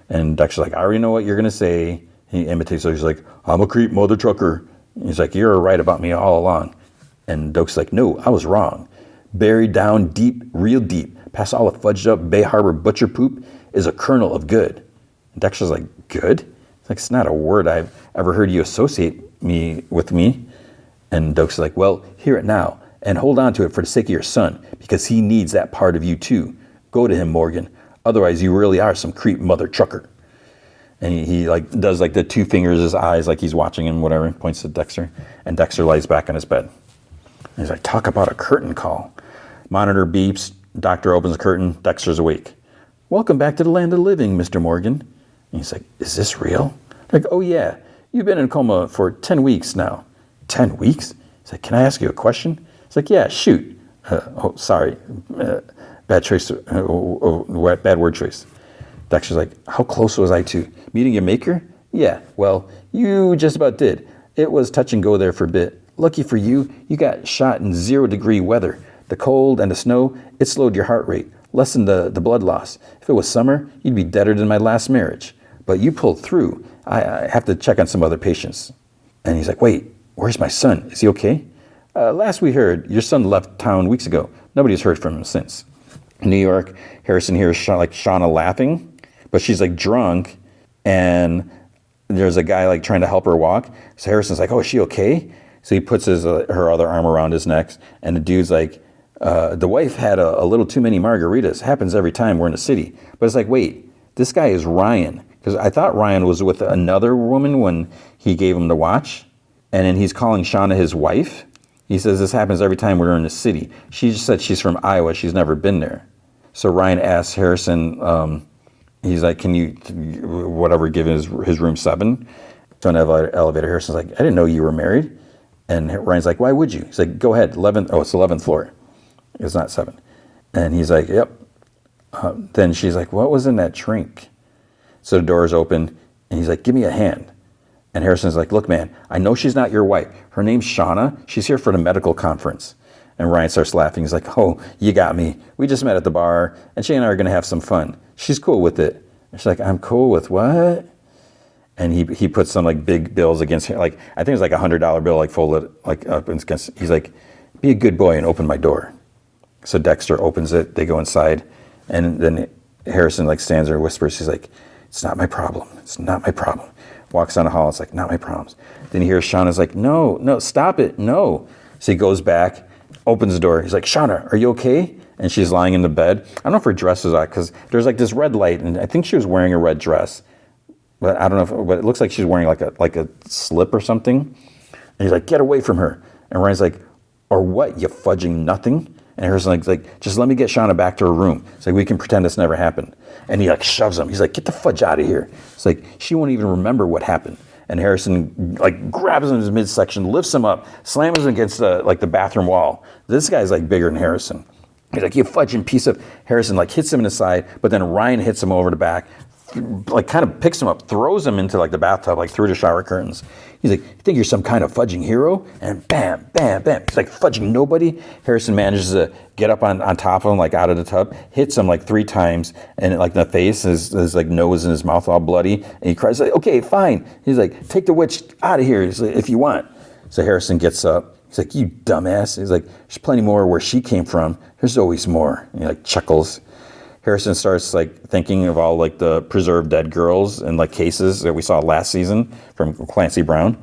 S1: And Dexter's like, I already know what you're going to say. He imitates, so he's like, I'm a creep, mother trucker. And he's like, you're right about me all along. And Doak's like, no, I was wrong. Buried down deep, real deep, past all the fudged up Bay Harbor butcher poop is a kernel of good. And Dexter's like, good? It's like, it's not a word I've ever heard you associate with me. And Doak's like, well, hear it now, and hold on to it for the sake of your son, because he needs that part of you too. Go to him, Morgan. Otherwise, you really are some creep mother trucker. And he like does like the two fingers, his eyes, like he's watching him, whatever, points to Dexter. And Dexter lies back on his bed. And he's like, talk about a curtain call. Monitor beeps. Doctor opens the curtain. Dexter's awake. Welcome back to the land of the living, Mr. Morgan. And he's like, is this real? Like, oh yeah, you've been in coma for 10 weeks now. 10 weeks? He's like, can I ask you a question? He's like, yeah, shoot. Sorry. Bad choice. Bad word choice. Dexter's like, how close was I to meeting your maker? Yeah, well, you just about did. It was touch and go there for a bit. Lucky for you, you got shot in 0-degree weather. The cold and the snow, it slowed your heart rate, lessened the blood loss. If it was summer, you'd be deader than my last marriage. But you pulled through. I have to check on some other patients. And he's like, wait, where's my son? Is he okay? Last we heard, your son left town weeks ago. Nobody's heard from him since. In New York, Harrison hears Shauna laughing, but she's like drunk, and there's a guy like trying to help her walk. So Harrison's like, oh, is she okay? So he puts her other arm around his neck, and the dude's like, the wife had a little too many margaritas. Happens every time we're in the city. But it's like, wait, this guy is Ryan. Because I thought Ryan was with another woman when he gave him the watch. And then he's calling Shauna his wife. He says this happens every time we're in the city. She just said she's from Iowa. She's never been there. So Ryan asks Harrison, he's like, can you, whatever, give his room 7? So in the elevator, Harrison's like, I didn't know you were married. And Ryan's like, why would you? He's like, go ahead, 11th. Oh, it's 11th floor. It's not 7. And he's like, yep. Then she's like, what was in that drink? So the door's open, and he's like, give me a hand. And Harrison's like, look, man, I know she's not your wife. Her name's Shauna. She's here for the medical conference. And Ryan starts laughing. He's like, oh, you got me. We just met at the bar, and she and I are going to have some fun. She's cool with it. And she's like, I'm cool with what? And he puts some like big bills against her. Like, I think it's like $100 bill, like folded like up against. He's like, be a good boy and open my door. So Dexter opens it. They go inside, and then Harrison like stands there and whispers. He's like, it's not my problem. It's not my problem. Walks down the hall. It's like, not my problems. Then he hears Shauna's like, no, stop it, no. So he goes back, opens the door. He's like, Shauna, are you okay? And she's lying in the bed. I don't know if her dress is out because there's like this red light, and I think she was wearing a red dress, but I don't know. But it looks like she's wearing like a slip or something. And he's like, get away from her. And Ryan's like, or what? You fudging nothing. And Harrison's like, just let me get Shauna back to her room. It's like, we can pretend this never happened. And he like shoves him. He's like, get the fudge out of here. It's like, she won't even remember what happened. And Harrison like grabs him in his midsection, lifts him up, slams him against the bathroom wall. This guy's like bigger than Harrison. He's like, you fudging piece of. Harrison like hits him in the side, but then Ryan hits him over the back, like kind of picks him up, throws him into like the bathtub, like through the shower curtains. He's like, you think you're some kind of fudging hero? And bam, bam, bam. He's like fudging nobody. Harrison manages to get up on top of him, like out of the tub, hits him like 3 times, and like in the face, his like nose and his mouth all bloody. And he cries like, okay, fine. He's like, take the witch out of here if you want. So Harrison gets up. He's like, you dumbass. He's like, there's plenty more where she came from. There's always more. And he like chuckles. Harrison starts like thinking of all like the preserved dead girls and like cases that we saw last season from Clancy Brown,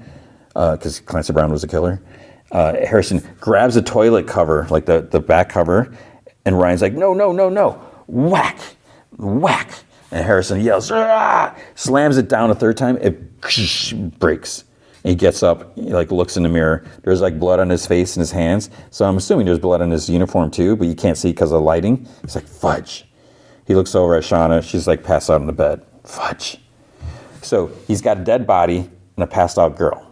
S1: because Clancy Brown was a killer. Harrison grabs a toilet cover, like the back cover, and Ryan's like, no, whack, whack. And Harrison yells, ah! Slams it down a 3rd time, it breaks. And he gets up, he like looks in the mirror. There's like blood on his face and his hands. So I'm assuming there's blood on his uniform too, but you can't see because of the lighting. He's like, fudge. He looks over at Shauna. She's like passed out in the bed. Fudge. So he's got a dead body and a passed out girl.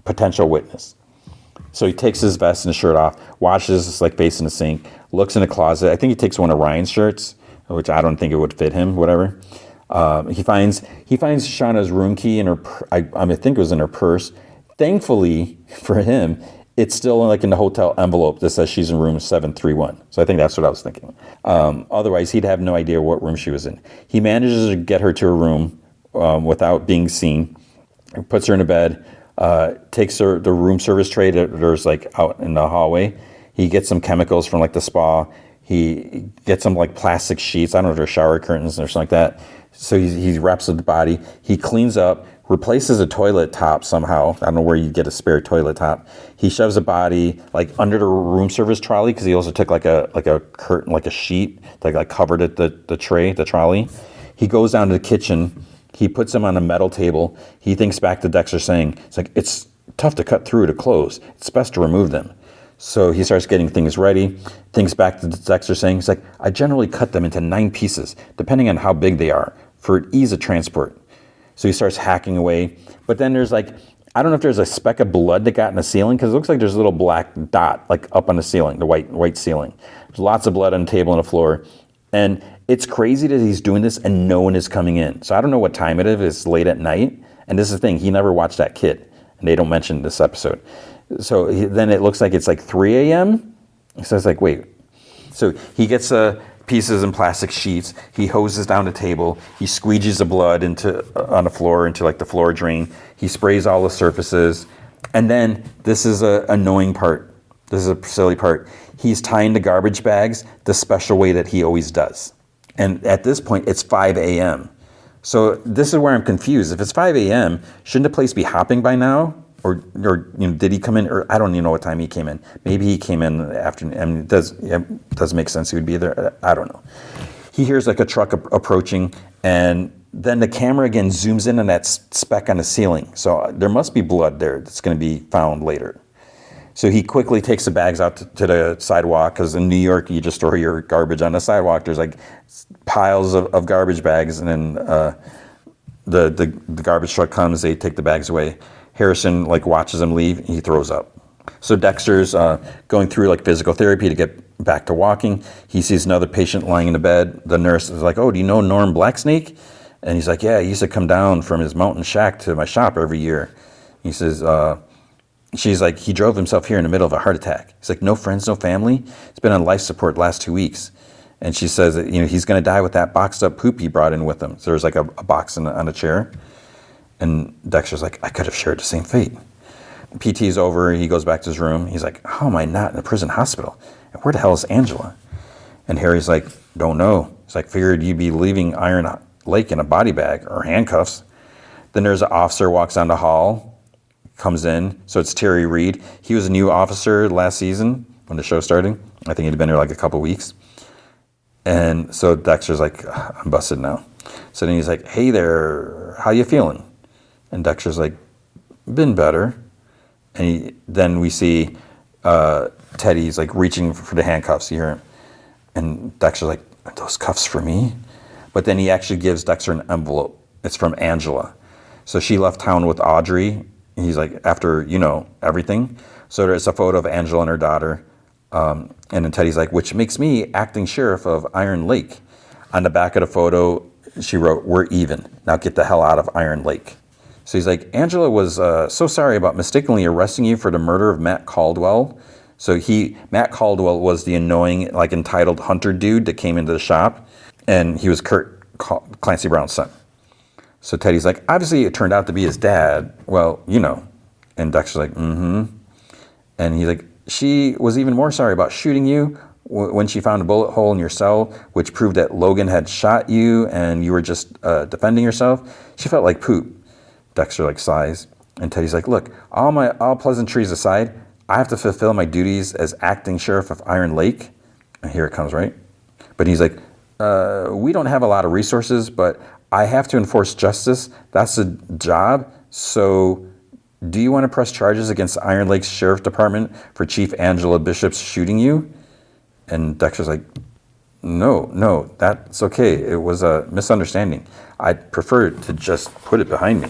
S1: Potential witness. So he takes his vest and his shirt off, washes his like face in the sink, looks in the closet. I think he takes one of Ryan's shirts, which I don't think it would fit him, whatever. He finds Shauna's room key in her, I think it was in her purse. Thankfully for him, it's still like in the hotel envelope that says she's in room 731. So I think that's what I was thinking. Otherwise, he'd have no idea what room she was in. He manages to get her to her room without being seen, puts her in a bed, takes her the room service tray that there's like out in the hallway. He gets some chemicals from like the spa. He gets some like plastic sheets. I don't know if they're shower curtains or something like that. So he wraps up the body. He cleans up, replaces a toilet top somehow. I don't know where you get a spare toilet top. He shoves a body like under the room service trolley because he also took like a curtain, like a sheet that like covered it, the tray, the trolley. He goes down to the kitchen. He puts him on a metal table. He thinks back to Dexter saying, it's like, it's tough to cut through to close. It's best to remove them. So he starts getting things ready. Thinks back to Dexter saying, it's like, I generally cut them into 9 pieces, depending on how big they are, for ease of transport. So he starts hacking away. But then there's like, I don't know if there's a speck of blood that got in the ceiling, because it looks like there's a little black dot like up on the ceiling, the white ceiling. There's lots of blood on the table and the floor. And it's crazy that he's doing this and no one is coming in. So I don't know what time it is. It's late at night. And this is the thing, he never watched that kid. And they don't mention this episode. So then it looks like it's like 3 a.m. So it's like, wait. So he gets pieces and plastic sheets. He hoses down the table. He squeegees the blood on the floor into like the floor drain. He sprays all the surfaces. And then this is a annoying part. This is a silly part. He's tying the garbage bags the special way that he always does. And at this point, it's 5 a.m. So this is where I'm confused. If it's 5 a.m., shouldn't the place be hopping by now? Or did he come in? Or I don't even know what time he came in. Maybe he came in the afternoon. I mean, it does make sense he would be there. I don't know. He hears like a truck approaching, and then the camera again zooms in on that speck on the ceiling. So there must be blood there that's going to be found later. So he quickly takes the bags out to the sidewalk, because in New York, you just throw your garbage on the sidewalk. There's like piles of garbage bags, and then the garbage truck comes, they take the bags away. Harrison like watches him leave, and he throws up. So Dexter's going through like physical therapy to get back to walking. He sees another patient lying in the bed. The nurse is like, "Oh, do you know Norm Blacksnake?" And he's like, "Yeah, he used to come down from his mountain shack to my shop every year." He says, she's like, "He drove himself here in the middle of a heart attack." He's like, "No friends, no family? He's been on life support the last 2 weeks." And she says that, he's going to die with that boxed up poop he brought in with him. So there's like a box on a chair. And Dexter's like, "I could have shared the same fate." PT's over. He goes back to his room. He's like, "How am I not in a prison hospital? And where the hell is Angela?" And Harry's like, "Don't know." He's like, "Figured you'd be leaving Iron Lake in a body bag or handcuffs." Then there's an officer walks down the hall, comes in. So it's Terry Reed. He was a new officer last season when the show started. I think he'd been there like a couple weeks. And so Dexter's like, "I'm busted now." So then he's like, "Hey there, how you feeling?" And Dexter's like, "Been better." And then we see Teddy's like reaching for the handcuffs. You hear him. And Dexter's like, "Are those cuffs for me?" But then he actually gives Dexter an envelope. It's from Angela. So she left town with Audrey. He's like, after, everything. So there's a photo of Angela and her daughter. And then Teddy's like, "Which makes me acting sheriff of Iron Lake." On the back of the photo, she wrote, "We're even. Now get the hell out of Iron Lake." So he's like, "Angela was so sorry about mistakenly arresting you for the murder of Matt Caldwell." So Matt Caldwell was the annoying, like entitled hunter dude that came into the shop. And he was Clancy Brown's son. So Teddy's like, "Obviously it turned out to be his dad." Well, And Dexter's like, "Mm-hmm." And he's like, "She was even more sorry about shooting you when she found a bullet hole in your cell, which proved that Logan had shot you and you were just defending yourself. She felt like poop." Dexter like sighs. And Teddy's like, "Look, all pleasantries aside, I have to fulfill my duties as acting sheriff of Iron Lake." And here it comes, right? But he's like, "We don't have a lot of resources, but I have to enforce justice. That's the job. So do you want to press charges against Iron Lake's Sheriff Department for Chief Angela Bishop's shooting you?" And Dexter's like, No, that's okay. It was a misunderstanding. I'd prefer to just put it behind me."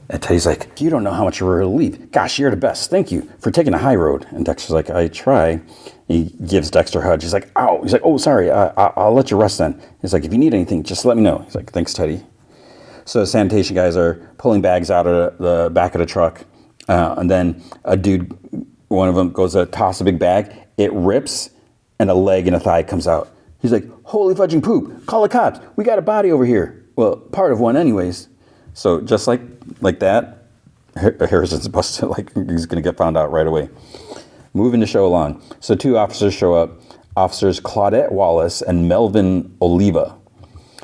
S1: And Teddy's like, "You don't know how much you're a relief. Gosh, you're the best. Thank you for taking the high road." And Dexter's like, "I try." He gives Dexter a hug. He's like, "Ow." He's like, "Oh, sorry. I'll let you rest then." He's like, "If you need anything, just let me know." He's like, "Thanks, Teddy." So the sanitation guys are pulling bags out of the back of the truck. And then a dude, one of them goes to toss a big bag. It rips, and a leg and a thigh comes out. He's like, "Holy fudging poop. Call the cops. We got a body over here." Well, part of one anyways. So just like that, Harrison's busted. Like, he's going to get found out right away. Moving the show along. So 2 officers show up. Officers Claudette Wallace and Melvin Oliva.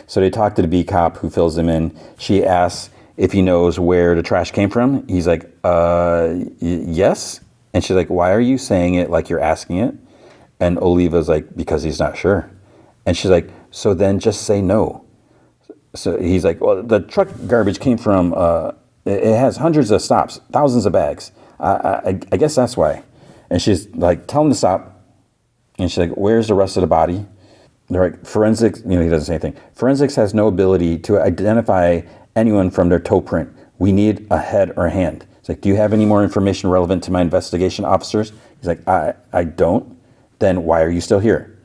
S1: So they talk to the B cop who fills them in. She asks if he knows where the trash came from. He's like, yes. And she's like, "Why are you saying it like you're asking it?" And Oliva's like, "Because he's not sure." And she's like, "So then just say no." So he's like, "Well, the truck garbage came from, it has hundreds of stops, thousands of bags. I guess that's why." And she's like, "Tell him to stop." And she's like, "Where's the rest of the body?" They're like, "Forensics," he doesn't say anything. "Forensics has no ability to identify anyone from their toe print. We need a head or a hand. It's like, do you have any more information relevant to my investigation, officers? He's like, I don't. Then why are you still here?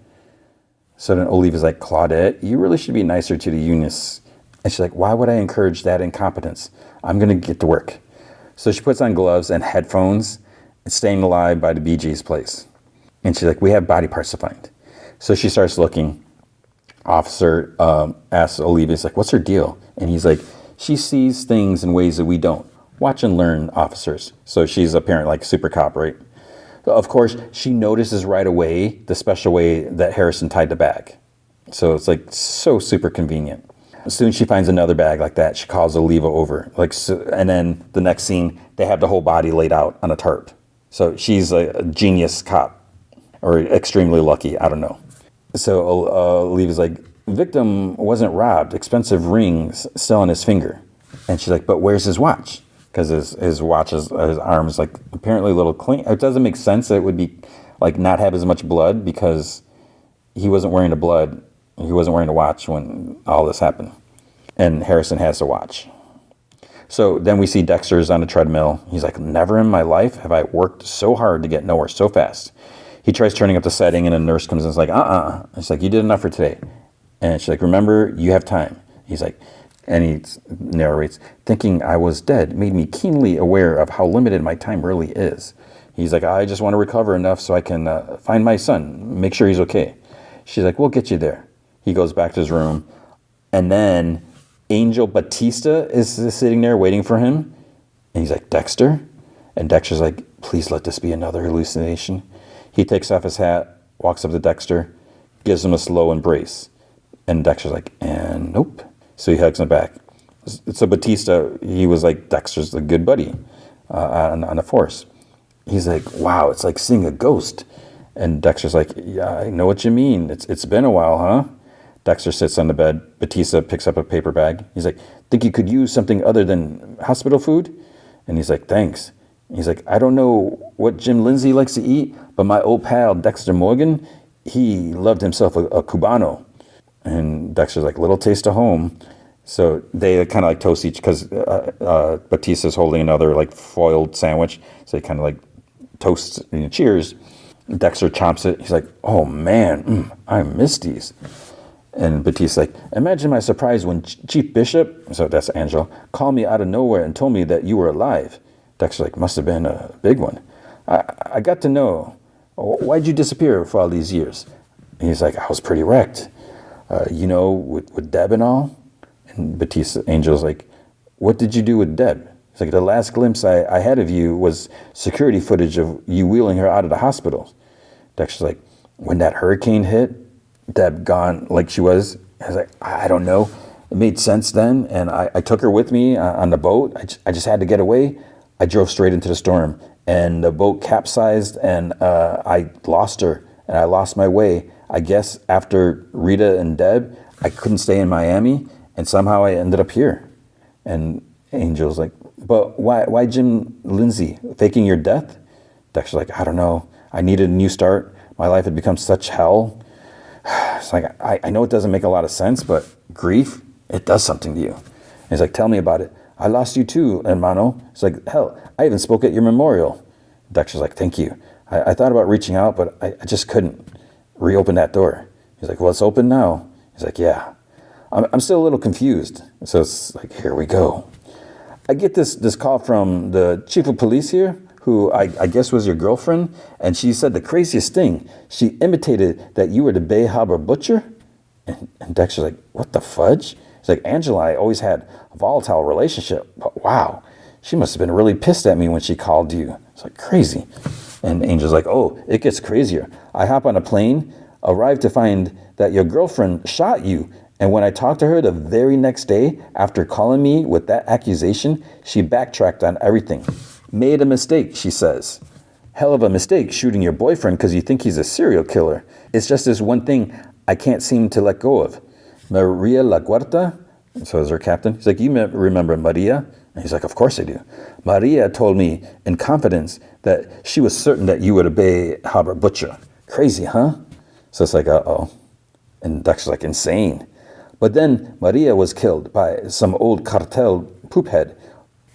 S1: So then Olive is like, Claudette, you really should be nicer to the Eunice. And she's like, why would I encourage that incompetence? I'm going to get to work. So she puts on gloves and headphones and staying alive by the Bee Gees place. And she's like, we have body parts to find. So she starts looking. Officer asks Olive, he's like, what's her deal? And he's like, she sees things in ways that we don't. Watch and learn, officers. So she's apparently like super cop, right? Of course, she notices right away the special way that Harrison tied the bag. So it's like so super convenient. As soon as she finds another bag like that, she calls Oliva over. And then the next scene, they have the whole body laid out on a tarp. So she's a genius cop, or extremely lucky, I don't know. So Oliva's like, victim wasn't robbed, expensive rings still on his finger. And she's like, but where's his watch? Because his watch, his arm is like apparently a little clean. It doesn't make sense that it would be like not have as much blood, because he wasn't wearing a watch when all this happened. And Harrison has the watch. So then we see Dexter's on a treadmill. He's like, never in my life have I worked so hard to get nowhere so fast. He tries turning up the setting, and a nurse comes in and is like, It's like, you did enough for today. And she's like, remember, you have time. He's like, and he narrates, thinking I was dead made me keenly aware of how limited my time really is. He's like, I just want to recover enough so I can find my son, make sure he's okay. She's like, we'll get you there. He goes back to his room, and then Angel Batista is sitting there waiting for him. And he's like, Dexter? And Dexter's like, please let this be another hallucination. He takes off his hat, walks up to Dexter, gives him a slow embrace. And Dexter's like, and nope. So he hugs him back. So Batista, he was like Dexter's a good buddy on the force. He's like, wow, it's like seeing a ghost. And Dexter's like, yeah, I know what you mean. It's been a while, huh? Dexter sits on the bed. Batista picks up a paper bag. He's like, think you could use something other than hospital food? And he's like, thanks. He's like, I don't know what Jim Lindsay likes to eat, but my old pal Dexter Morgan, he loved himself a Cubano. And Dexter's like, little taste of home. So they kind of like toast each, because Batista's holding another like foiled sandwich. So they kind of like toast, cheers. Dexter chomps it. He's like, oh man, I miss these. And Batista's like, imagine my surprise when Chief Bishop, so that's Angela, called me out of nowhere and told me that you were alive. Dexter's like, must have been a big one. I got to know, why'd you disappear for all these years? And he's like, I was pretty wrecked. With Deb and all? And Angel's like, what did you do with Deb? It's like, the last glimpse I had of you was security footage of you wheeling her out of the hospital. Dexter's like, when that hurricane hit, Deb gone like she was. I was like, I don't know. It made sense then, and I took her with me on the boat. I just had to get away. I drove straight into the storm, and the boat capsized, and I lost her, and I lost my way. I guess after Rita and Deb, I couldn't stay in Miami, and somehow I ended up here. And Angel's like, but why Jim Lindsay faking your death? Dexter's like, I don't know. I needed a new start. My life had become such hell. It's like, I know it doesn't make a lot of sense, but grief, it does something to you. And he's like, tell me about it. I lost you too, hermano. It's like, hell, I even spoke at your memorial. Dexter's like, thank you. I thought about reaching out, but I just couldn't reopen that door. He's like, well, it's open now. He's like, yeah. I'm still a little confused. So it's like, here we go. I get this call from the chief of police here, who I guess was your girlfriend, and she said the craziest thing. She imitated that you were the Bay Harbor butcher. And Dexter's like, what the fudge? He's like, Angela, I always had a volatile relationship, but wow, she must have been really pissed at me when she called you. It's like crazy. And Angel's like, oh, it gets crazier. I hop on a plane, arrive to find that your girlfriend shot you. And when I talked to her the very next day, after calling me with that accusation, she backtracked on everything. Made a mistake, she says. Hell of a mistake shooting your boyfriend because you think he's a serial killer. It's just this one thing I can't seem to let go of. Maria La Guarta, so is her captain. He's like, you remember Maria? And he's like, of course I do. Maria told me in confidence that she was certain that you were the Bay Harbor butcher. Crazy, huh? So it's like, uh-oh. And Dexter's like, insane. But then Maria was killed by some old cartel poophead.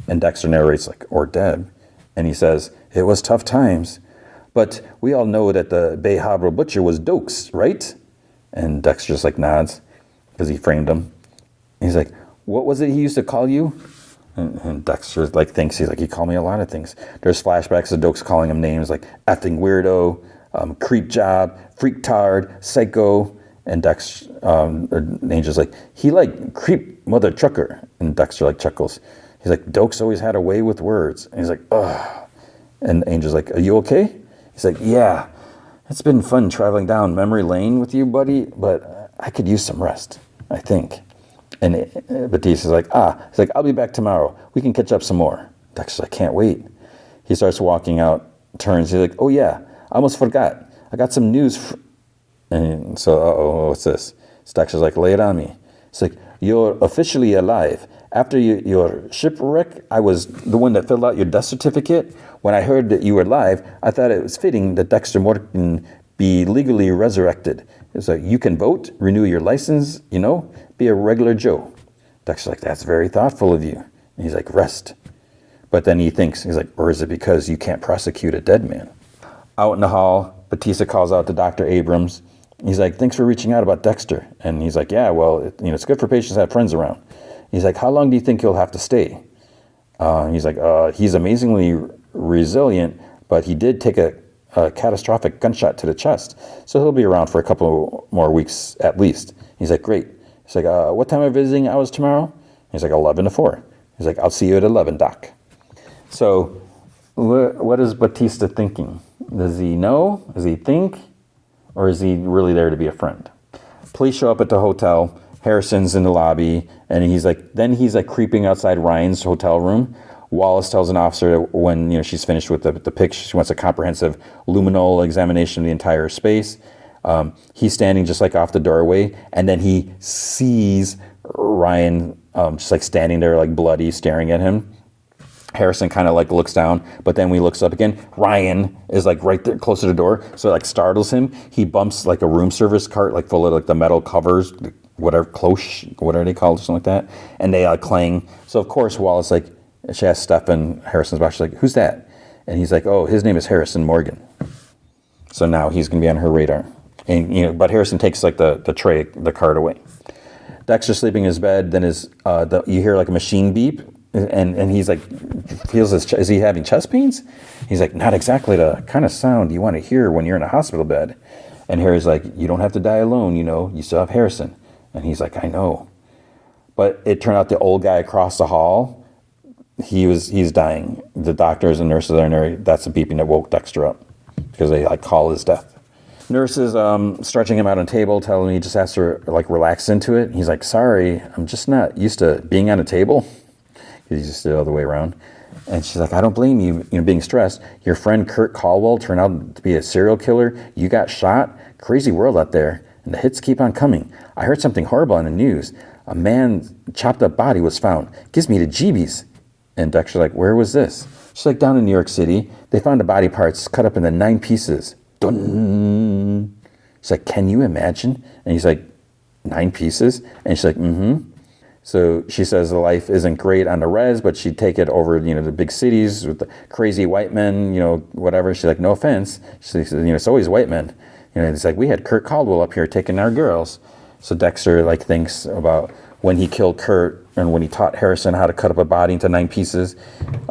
S1: And Dexter narrates like, or Deb. And he says, it was tough times. But we all know that the Bay Harbor butcher was Dokes, right? And Dexter just like nods because he framed him. And he's like, what was it he used to call you? And Dexter like thinks, he's like, he called me a lot of things. There's flashbacks of Dokes calling him names like effing weirdo, creep job, freak tard, psycho. And Angel's like, he like creep mother trucker. And Dexter like chuckles. He's like, Dokes always had a way with words. And he's like, ugh. And Angel's like, are you okay? He's like, yeah, it's been fun traveling down memory lane with you, buddy, but I could use some rest, I think. And Batista's like, he's like, I'll be back tomorrow. We can catch up some more. Dexter's like, can't wait. He starts walking out, turns, he's like, oh yeah, I almost forgot. I got some news. And so, what's this? So Dexter's like, lay it on me. It's like, you're officially alive. After your shipwreck, I was the one that filled out your death certificate. When I heard that you were alive, I thought it was fitting that Dexter Morgan be legally resurrected. It's like, you can vote, renew your license, be a regular Joe. Dexter's like, that's very thoughtful of you. And he's like, rest. But then he thinks, he's like, or is it because you can't prosecute a dead man? Out in the hall, Batista calls out to Dr. Abrams. He's like, thanks for reaching out about Dexter. And he's like, yeah, well, it's good for patients to have friends around. He's like, how long do you think he'll have to stay? He's like, he's amazingly resilient, but he did take a catastrophic gunshot to the chest. So he'll be around for a couple more weeks at least. He's like, great. He's like, what time of visiting hours tomorrow? He's like, 11 to 4. He's like, I'll see you at 11, Doc. So what is Batista thinking? Does he know? Does he think? Or is he really there to be a friend? Police show up at the hotel. Harrison's in the lobby, and he's like creeping outside Ryan's hotel room. Wallace tells an officer that when she's finished with the picture, she wants a comprehensive luminol examination of the entire space. He's standing just like off the doorway, and then he sees Ryan just like standing there like bloody, staring at him. Harrison kind of like looks down, but then when he looks up again, Ryan is like right there close to the door, so it like startles him. He bumps like a room service cart like full of like the metal covers, whatever, cloche, what are they called, or something like that, and they clang. So of course Wallace like, she asks Stephen, Harrison's boss, she's like, who's that? And he's like, oh, his name is Harrison Morgan. So now he's gonna be on her radar. And but Harrison takes like the card away. Dexter's sleeping in his bed, then you hear like a machine beep, and he's like, feels his is he having chest pains? He's like, not exactly the kind of sound you want to hear when you're in a hospital bed. And Harry's like, you don't have to die alone, you still have Harrison. And he's like, I know. But it turned out the old guy across the hall, he's dying. The doctors and nurses are there. That's the beeping that woke Dexter up because they like call his death. Nurses stretching him out on a table, telling him he just has to like relax into it. He's like, sorry, I'm just not used to being on a table. He's just the other way around. And she's like, I don't blame you, being stressed. Your friend Kurt Caldwell turned out to be a serial killer. You got shot. Crazy world out there. And the hits keep on coming. I heard something horrible on the news. A man's chopped up body was found. Gives me the jeebies. And Dexter's like, where was this? She's like, down in New York City. They found the body parts cut up into 9 pieces. Dun. She's like, can you imagine? And he's like, 9 pieces? And she's like, mm-hmm. So she says the life isn't great on the res, but she'd take it over, the big cities with the crazy white men, whatever. She's like, no offense. She says, it's always white men. It's like, we had Kurt Caldwell up here taking our girls. So Dexter like thinks about when he killed Kurt and when he taught Harrison how to cut up a body into 9 pieces.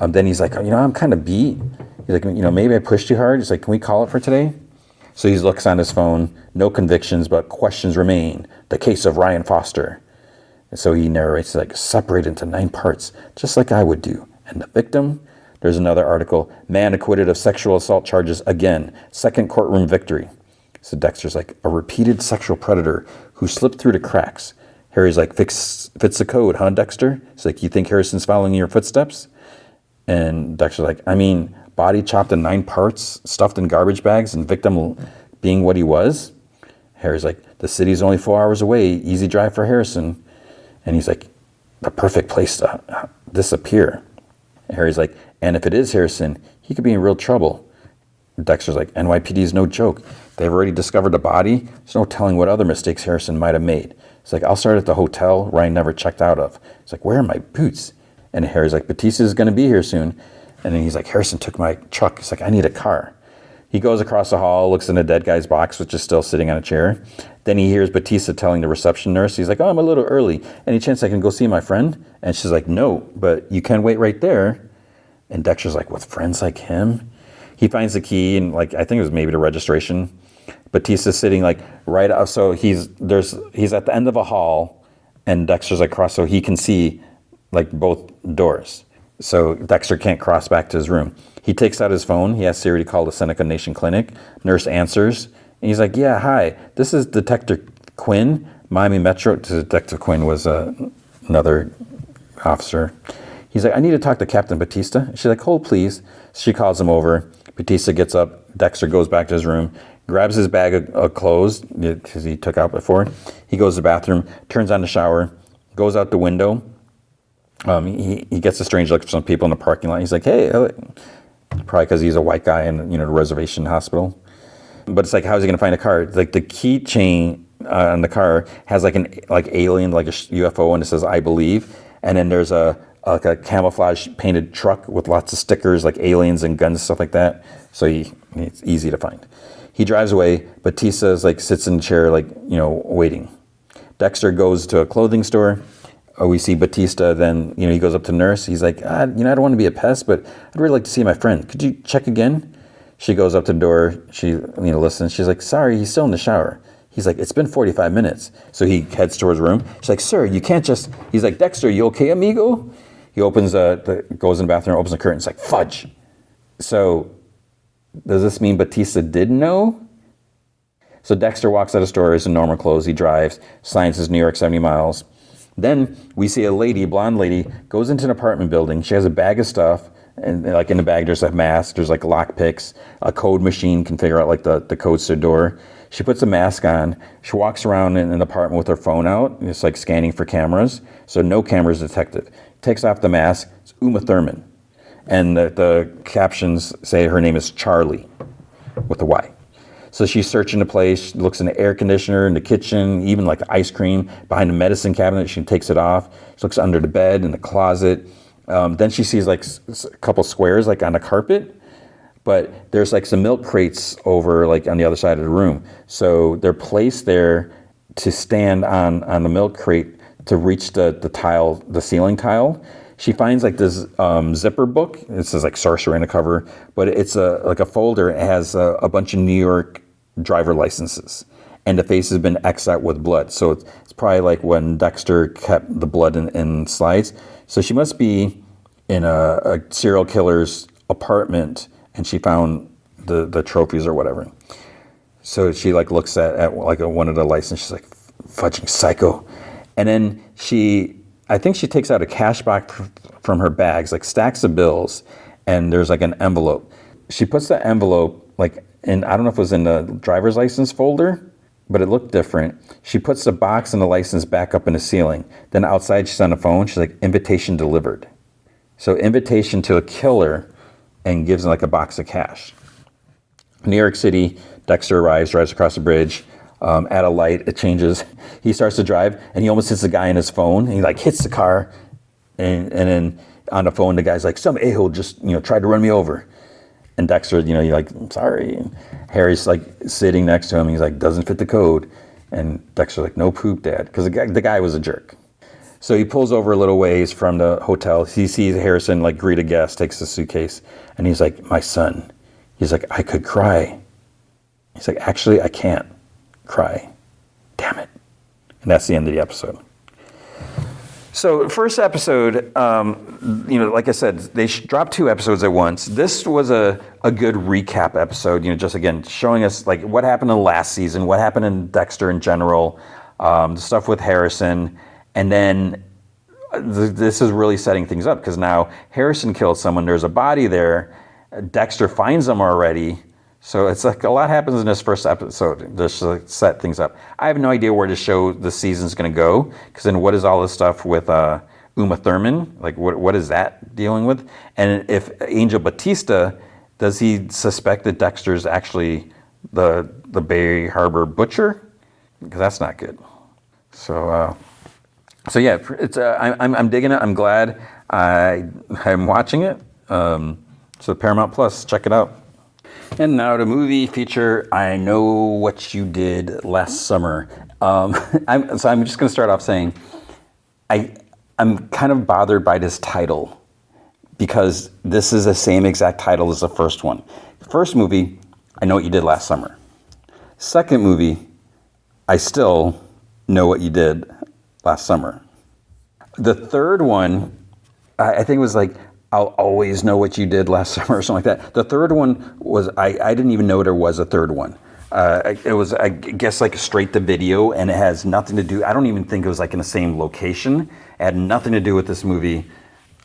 S1: Then he's like, I'm kind of beat. He's like, maybe I pushed too hard. He's like, can we call it for today? So he looks on his phone, no convictions, but questions remain. The case of Ryan Foster. And so he narrates like separate into 9 parts, just like I would do. And the victim, there's another article, man acquitted of sexual assault charges again, second courtroom victory. So Dexter's like, a repeated sexual predator who slipped through the cracks. Harry's like, fits the code, huh, Dexter? He's like, you think Harrison's following your footsteps? And Dexter's like, body chopped in 9 parts, stuffed in garbage bags, and victim being what he was? Harry's like, the city's only 4 hours away, easy drive for Harrison. And he's like, the perfect place to disappear. And Harry's like, and if it is Harrison, he could be in real trouble. Dexter's like, NYPD is no joke. They've already discovered the body. There's no telling what other mistakes Harrison might have made. He's like, I'll start at the hotel Ryan never checked out of. He's like, where are my boots? And Harry's like, Batista's going to be here soon. And then he's like, Harrison took my truck. He's like, I need a car. He goes across the hall, looks in the dead guy's box, which is still sitting on a chair. Then he hears Batista telling the reception nurse, he's like, oh, I'm a little early. Any chance I can go see my friend? And she's like, no, but you can wait right there. And Dexter's like, with friends like him? He finds the key, and like, I think it was maybe the registration. Batista's sitting like right out. So he's at the end of a hall, and Dexter's like cross, so he can see like both doors. So Dexter can't cross back to his room. He takes out his phone. He asks Siri to call the Seneca Nation Clinic. Nurse answers. And he's like, yeah, hi. This is Detective Quinn, Miami Metro. Detective Quinn was another officer. He's like, I need to talk to Captain Batista. She's like, hold, please. She calls him over. Batista gets up. Dexter goes back to his room, grabs his bag of clothes, because he took out before. He goes to the bathroom, turns on the shower, goes out the window. He gets a strange look from some people in the parking lot. He's like, hey, probably because he's a white guy in the reservation hospital. But it's like, how's he going to find a car? Like the keychain on the car has like an alien, like a UFO, and it says, I believe. And then there's a camouflage painted truck with lots of stickers like aliens and guns and stuff like that. So it's easy to find. He drives away. Batista's like sits in the chair, like, waiting. Dexter goes to a clothing store. We see Batista, then, he goes up to the nurse. He's like, I don't want to be a pest, but I'd really like to see my friend. Could you check again? She goes up to the door. She, listens. She's like, sorry, he's still in the shower. He's like, it's been 45 minutes. So he heads towards his room. She's like, sir, you can't just, he's like, Dexter, you okay, amigo? He opens goes in the bathroom, opens the curtain. It's like, fudge. So does this mean Batista did know? So Dexter walks out of stores in normal clothes. He drives, signs his New York 70 miles. Then we see a blonde lady, goes into an apartment building. She has a bag of stuff, and like in the bag there's a mask, there's like lock picks, a code machine can figure out like the codes to the door. She puts a mask on. She walks around in an apartment with her phone out. It's like scanning for cameras. So no cameras detected. Takes off the mask. It's Uma Thurman. And the captions say her name is Charlie with a Y. So she's searching the place. She looks in the air conditioner, in the kitchen, even like ice cream, behind the medicine cabinet. She takes it off. She looks under the bed, in the closet. Then she sees like a couple squares like on the carpet. But there's like some milk crates over like on the other side of the room. So they're placed there to stand on the milk crate to reach the ceiling tile. She finds like this zipper book. It says like sorcery on the cover, but it's like a folder. It has a bunch of New York driver licenses, and the face has been X'd out with blood. So it's probably like when Dexter kept the blood in slides. So she must be in a serial killer's apartment, and she found the trophies or whatever. So she like looks at like one of the licenses. She's like, fudging psycho. And then I think she takes out a cash box from her bags, like stacks of bills, and there's like an envelope. She puts the envelope like in, I don't know if it was in the driver's license folder, but it looked different. She puts the box and the license back up in the ceiling. Then outside she's on the phone. She's like, invitation delivered. So invitation to a killer, and gives him like a box of cash. New York City, Dexter drives across the bridge. At a light, it changes. He starts to drive, and he almost hits the guy in his phone. And he like hits the car, and then on the phone, the guy's like, "Some a-hole just tried to run me over." And Dexter, you're like, "I'm sorry." And Harry's like sitting next to him. He's like, "Doesn't fit the code." And Dexter's like, "No poop, Dad," because the guy was a jerk. So he pulls over a little ways from the hotel. He sees Harrison like greet a guest, takes the suitcase, and he's like, "My son." He's like, "I could cry." He's like, "Actually, I can't cry. Damn it." And that's the end of the episode. So first episode, like I said, they dropped 2 episodes at once. This was a good recap episode, just again, showing us like what happened in the last season, what happened in Dexter in general, the stuff with Harrison. And then this is really setting things up because now Harrison killed someone. There's a body there. Dexter finds them already. So it's like a lot happens in this first episode just to set things up. I have no idea where the season's going to go, because then what is all this stuff with Uma Thurman? Like what is that dealing with? And if Angel Batista, does he suspect that Dexter's actually the Bay Harbor butcher? Because that's not good. So yeah, it's I'm digging it. I'm glad I'm watching it. So Paramount Plus, check it out. And now the movie feature, I Know What You Did Last Summer. I'm just going to start off saying, I'm kind of bothered by this title because this is the same exact title as the first one. The first movie, I Know What You Did Last Summer. Second movie, I Still Know What You Did Last Summer. The third one, I think it was like, I'll always know what you did last summer or something like that. The third one was, I didn't even know there was a third one. It was, I guess, like straight to video, and it has nothing to do, I don't even think it was like in the same location. It had nothing to do with this movie.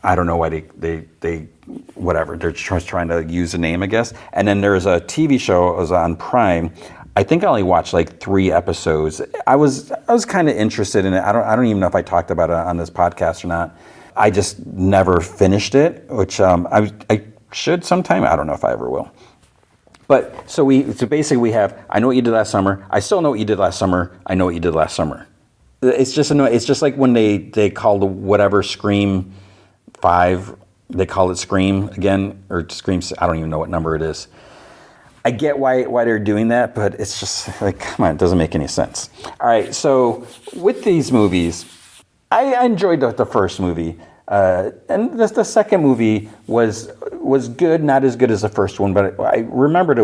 S1: I don't know why they whatever, they're just trying to use the name, I guess. And then there's a TV show, it was on Prime. I think I only watched like 3 episodes. I was kind of interested in it. I don't even know if I talked about it on this podcast or not. I just never finished it, which I should sometime. I don't know if I ever will. But so basically we have, I Know What You Did Last Summer. I Still Know What You Did Last Summer. I Know What You Did Last Summer. It's just annoying. It's just like when they call the whatever Scream 5, they call it Scream again, or Scream, I don't even know what number it is. I get why they're doing that, but it's just like, come on, it doesn't make any sense. All right, so with these movies, I enjoyed the first movie. And the second movie was good, not as good as the first one, but I remembered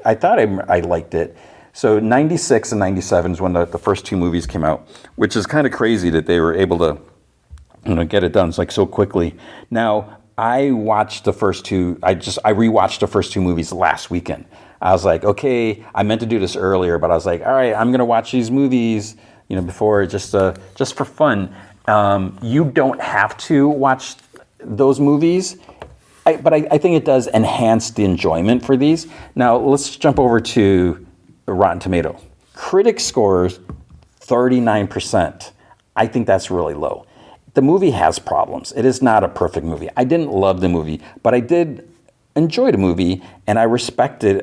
S1: I thought I liked it. So 96 and 97 is when the first 2 movies came out, which is kind of crazy that they were able to get it done like so quickly. Now, I watched the first 2, I rewatched the first 2 movies last weekend. I was like, okay, I meant to do this earlier, but I was like, all right, I'm going to watch these movies, before just for fun. You don't have to watch those movies, but I think it does enhance the enjoyment for these. Now, let's jump over to Rotten Tomato. Critic scores 39%. I think that's really low. The movie has problems. It is not a perfect movie. I didn't love the movie, but I did enjoy the movie, and I appreciated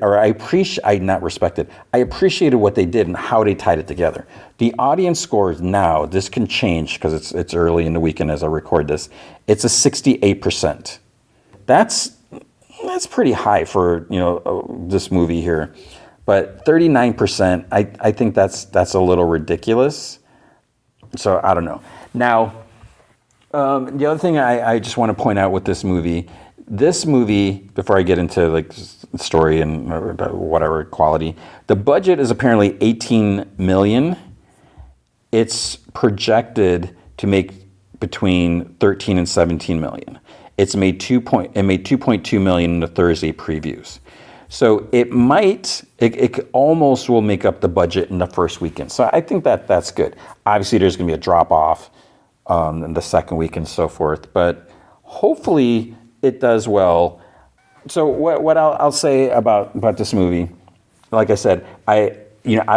S1: what they did and how they tied it together. The audience scores now, this can change because it's early in the weekend as I record this, it's a 68%. That's pretty high for this movie here. But 39%, I think that's a little ridiculous. So I don't know. Now, the other thing I just want to point out with this movie, before I get into like story and whatever quality, the budget is apparently $18 million. It's projected to make between $13 and $17 million. It made $2.2 million in the Thursday previews. So it almost will make up the budget in the first weekend. So I think that's good. Obviously, there's going to be a drop off in the second week and so forth, but hopefully it does well. So what I'll say about this movie, like I said, I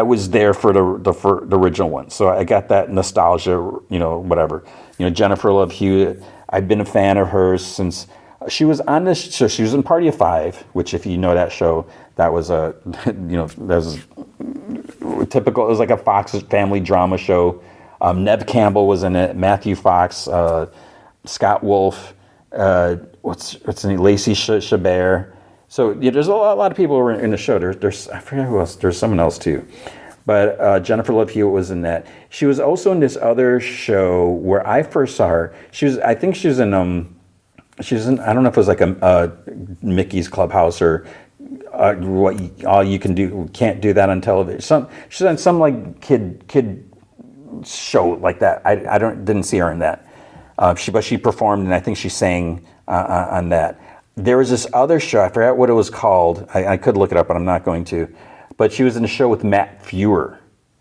S1: was there for the original one, so I got that nostalgia, whatever. Jennifer Love Hewitt, I've been a fan of hers since she was on this show. She was in Party of Five, which, if you know that show, that was that was typical. It was like a Fox family drama show. Neve Campbell was in it. Matthew Fox, Scott Wolf. What's her name? Lacey Chabert. So there's a lot of people who were in the show. There's I forget who else. There's someone else too, but Jennifer Love Hewitt was in that. She was also in this other show where I first saw her. I think she was in I don't know if it was like a Mickey's Clubhouse or what all you can do can't do that on television. She's on some like kid show like that. I didn't see her in that. But she performed, and I think she sang on that. There was this other show, I forgot what it was called. I could look it up, but I'm not going to. But she was in a show with Matt Frewer,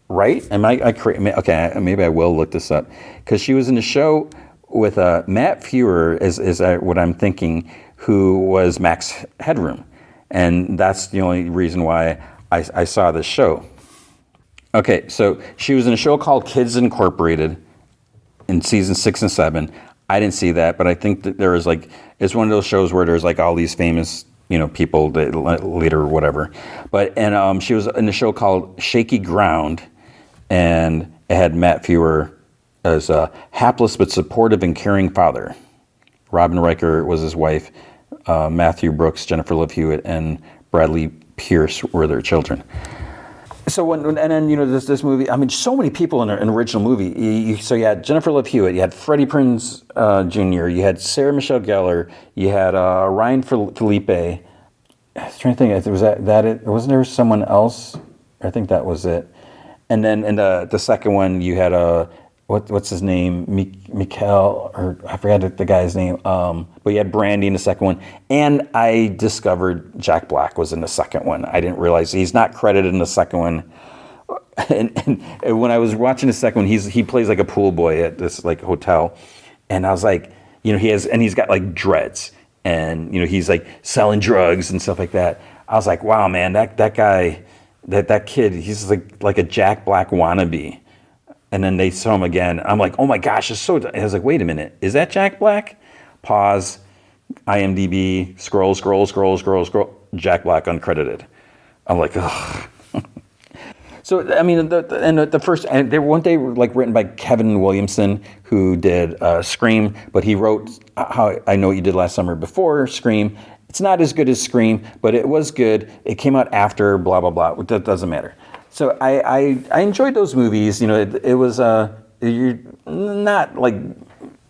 S1: right? Okay, maybe I will look this up. Because she was in a show with Matt Frewer, is what I'm thinking, who was Max Headroom. And that's the only reason why I saw this show. Okay, so she was in a show called Kids Incorporated in season 6 and 7. I didn't see that, but I think that there is like, it's one of those shows where there's like all these famous, people, the leader or whatever. But, and she was in a show called Shaky Ground, and it had Matt Fewer as a hapless but supportive and caring father. Robin Riker was his wife. Matthew Brooks, Jennifer Love Hewitt, and Bradley Pierce were their children. So and then this movie. I mean, so many people in an original movie. So you had Jennifer Love Hewitt, you had Freddie Prinze Jr., you had Sarah Michelle Gellar, you had Ryan Felipe. I was trying to think. Was that it? Wasn't there someone else? I think that was it. And then in the second one, you had what's his name? Mikhail, or I forgot the guy's name. But you had Brandy in the second one. And I discovered Jack Black was in the second one. I didn't realize he's not credited in the second one. And when I was watching the second one, he plays like a pool boy at this like hotel. And I was like, he's got like dreads. And, he's like selling drugs and stuff like that. I was like, wow, man, that guy, that kid, he's like a Jack Black wannabe. And then they saw him again. I'm like, oh my gosh, it's so. I was like, wait a minute, is that Jack Black? Pause. IMDb. Scroll. Jack Black uncredited. I'm like, ugh. So I mean, the first, and weren't they like written by Kevin Williamson, who did Scream, but he wrote How I Know What You Did Last Summer before Scream. It's not as good as Scream, but it was good. It came out after blah blah blah. That doesn't matter. So I enjoyed those movies. It was you're not like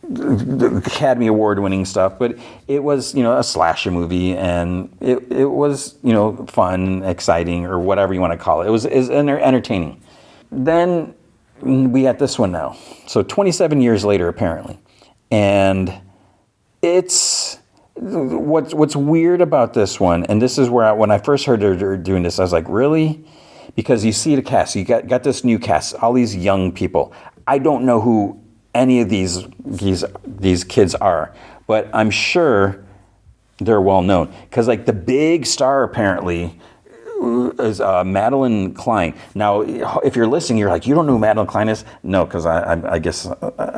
S1: Academy Award winning stuff, but it was a slasher movie, and it was fun, exciting, or whatever you want to call it. It was entertaining. Then we got this one now. So 27 years later, apparently, and it's what's weird about this one, and this is where when I first heard her doing this, I was like, really? Because you see the cast, you got this new cast, all these young people. I don't know who any of these kids are, but I'm sure they're well known. Because like the big star apparently is Madeline Klein. Now, if you're listening, you're like, you don't know who Madeline Klein is? No, because I guess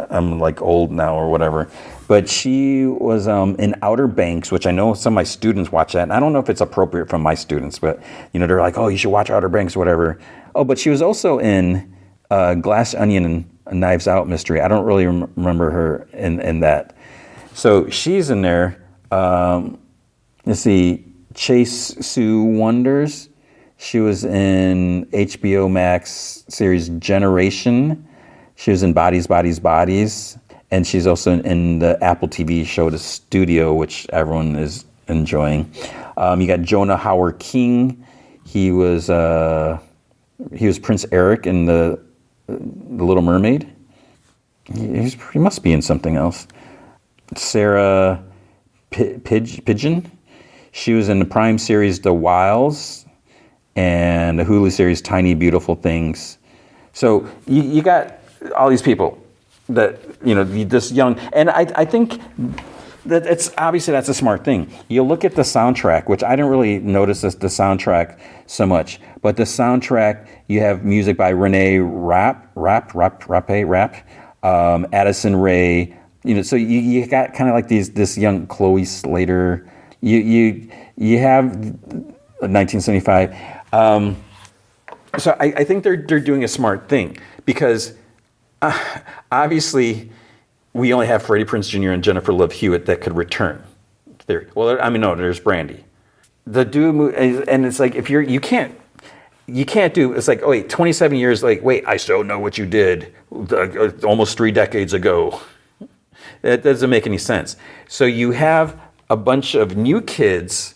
S1: I'm like old now or whatever. But she was in Outer Banks, which I know some of my students watch that. And I don't know if it's appropriate from my students, but they're like, oh, you should watch Outer Banks or whatever. Oh, but she was also in Glass Onion and Knives Out Mystery. I don't really remember her in that. So she's in there. Let's see, Chase Sue Wonders. She was in HBO Max series Generation. She was in Bodies, Bodies, Bodies. And she's also in the Apple TV show The Studio, which everyone is enjoying. You got Jonah Howard King. He was Prince Eric in the Little Mermaid. He must be in something else. Sarah Pigeon. She was in the Prime series The Wilds and the Hulu series Tiny Beautiful Things. So you got all these people that this young, and I think that it's obviously that's a smart thing. You look at the soundtrack, which I didn't really notice the soundtrack so much, but the soundtrack, you have music by Renee Rapp, Addison Rae. So you got kind of like this young Chloe Slater. You have 1975. So I think they're doing a smart thing because obviously we only have Freddie Prinze Jr. and Jennifer Love Hewitt that could return. Well, I mean, no, there's Brandy. The dude, and it's like if you can't do. It's like, oh wait, 27 years. Like, wait, I still know what you did almost 3 decades ago. That doesn't make any sense. So you have a bunch of new kids.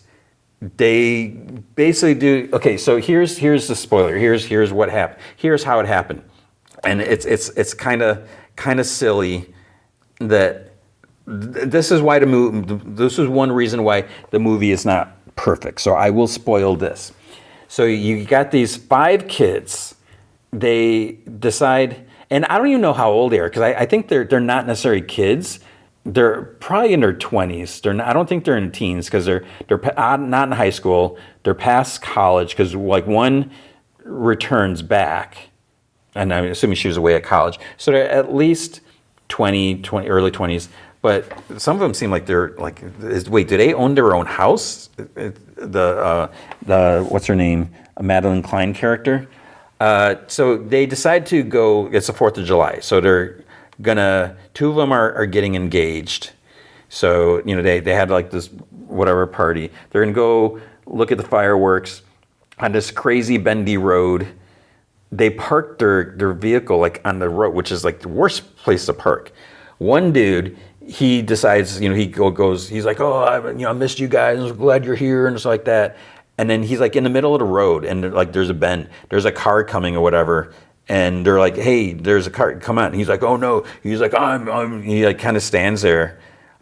S1: They basically do. Okay, so here's the spoiler. Here's what happened. Here's how it happened, and it's kind of silly that this is why the movie. This is one reason why the movie is not perfect. So I will spoil this. So you got these 5 kids. They decide, and I don't even know how old they are because I think they're not necessarily kids. They're probably in their 20s. I don't think they're in teens because they're not in high school. They're past college because like one returns back, and I'm assuming she was away at college. So they're at least 20 early 20s. But some of them seem like they're like, wait, do they own their own house? The what's her name? A Madeline Klein character. So they decide to go. It's the 4th of July, so they're gonna. Two of them are getting engaged. So they had like this whatever party. They're gonna go look at the fireworks on this crazy bendy road. They parked their vehicle like on the road, which is like the worst place to park. One dude, he decides, he goes, he's like, oh, I missed you guys. I'm glad you're here and stuff like that. And then he's like in the middle of the road, and like there's a bend, there's a car coming or whatever, and they're like, hey, there's a car, come on. And he's like, oh no. He's like, he like kind of stands there.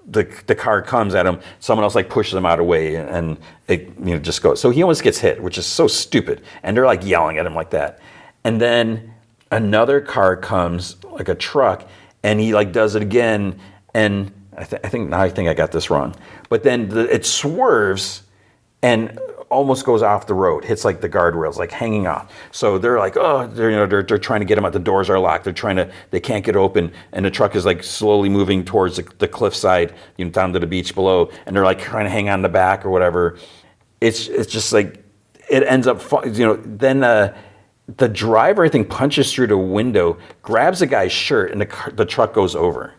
S1: The car comes at him. Someone else like pushes him out of the way, and it just goes. So he almost gets hit, which is so stupid. And they're like yelling at him like that. And then another car comes, like a truck, and he like does it again. And I think I got this wrong. But then it swerves and almost goes off the road, hits like the guardrails, like hanging off. So they're like, oh, they're trying to get him out. The doors are locked. They can't get open, and the truck is like slowly moving towards the cliffside, down to the beach below, and they're like trying to hang on the back or whatever. It's just like it ends up, then the driver, I think, punches through the window, grabs the guy's shirt, and the truck goes over.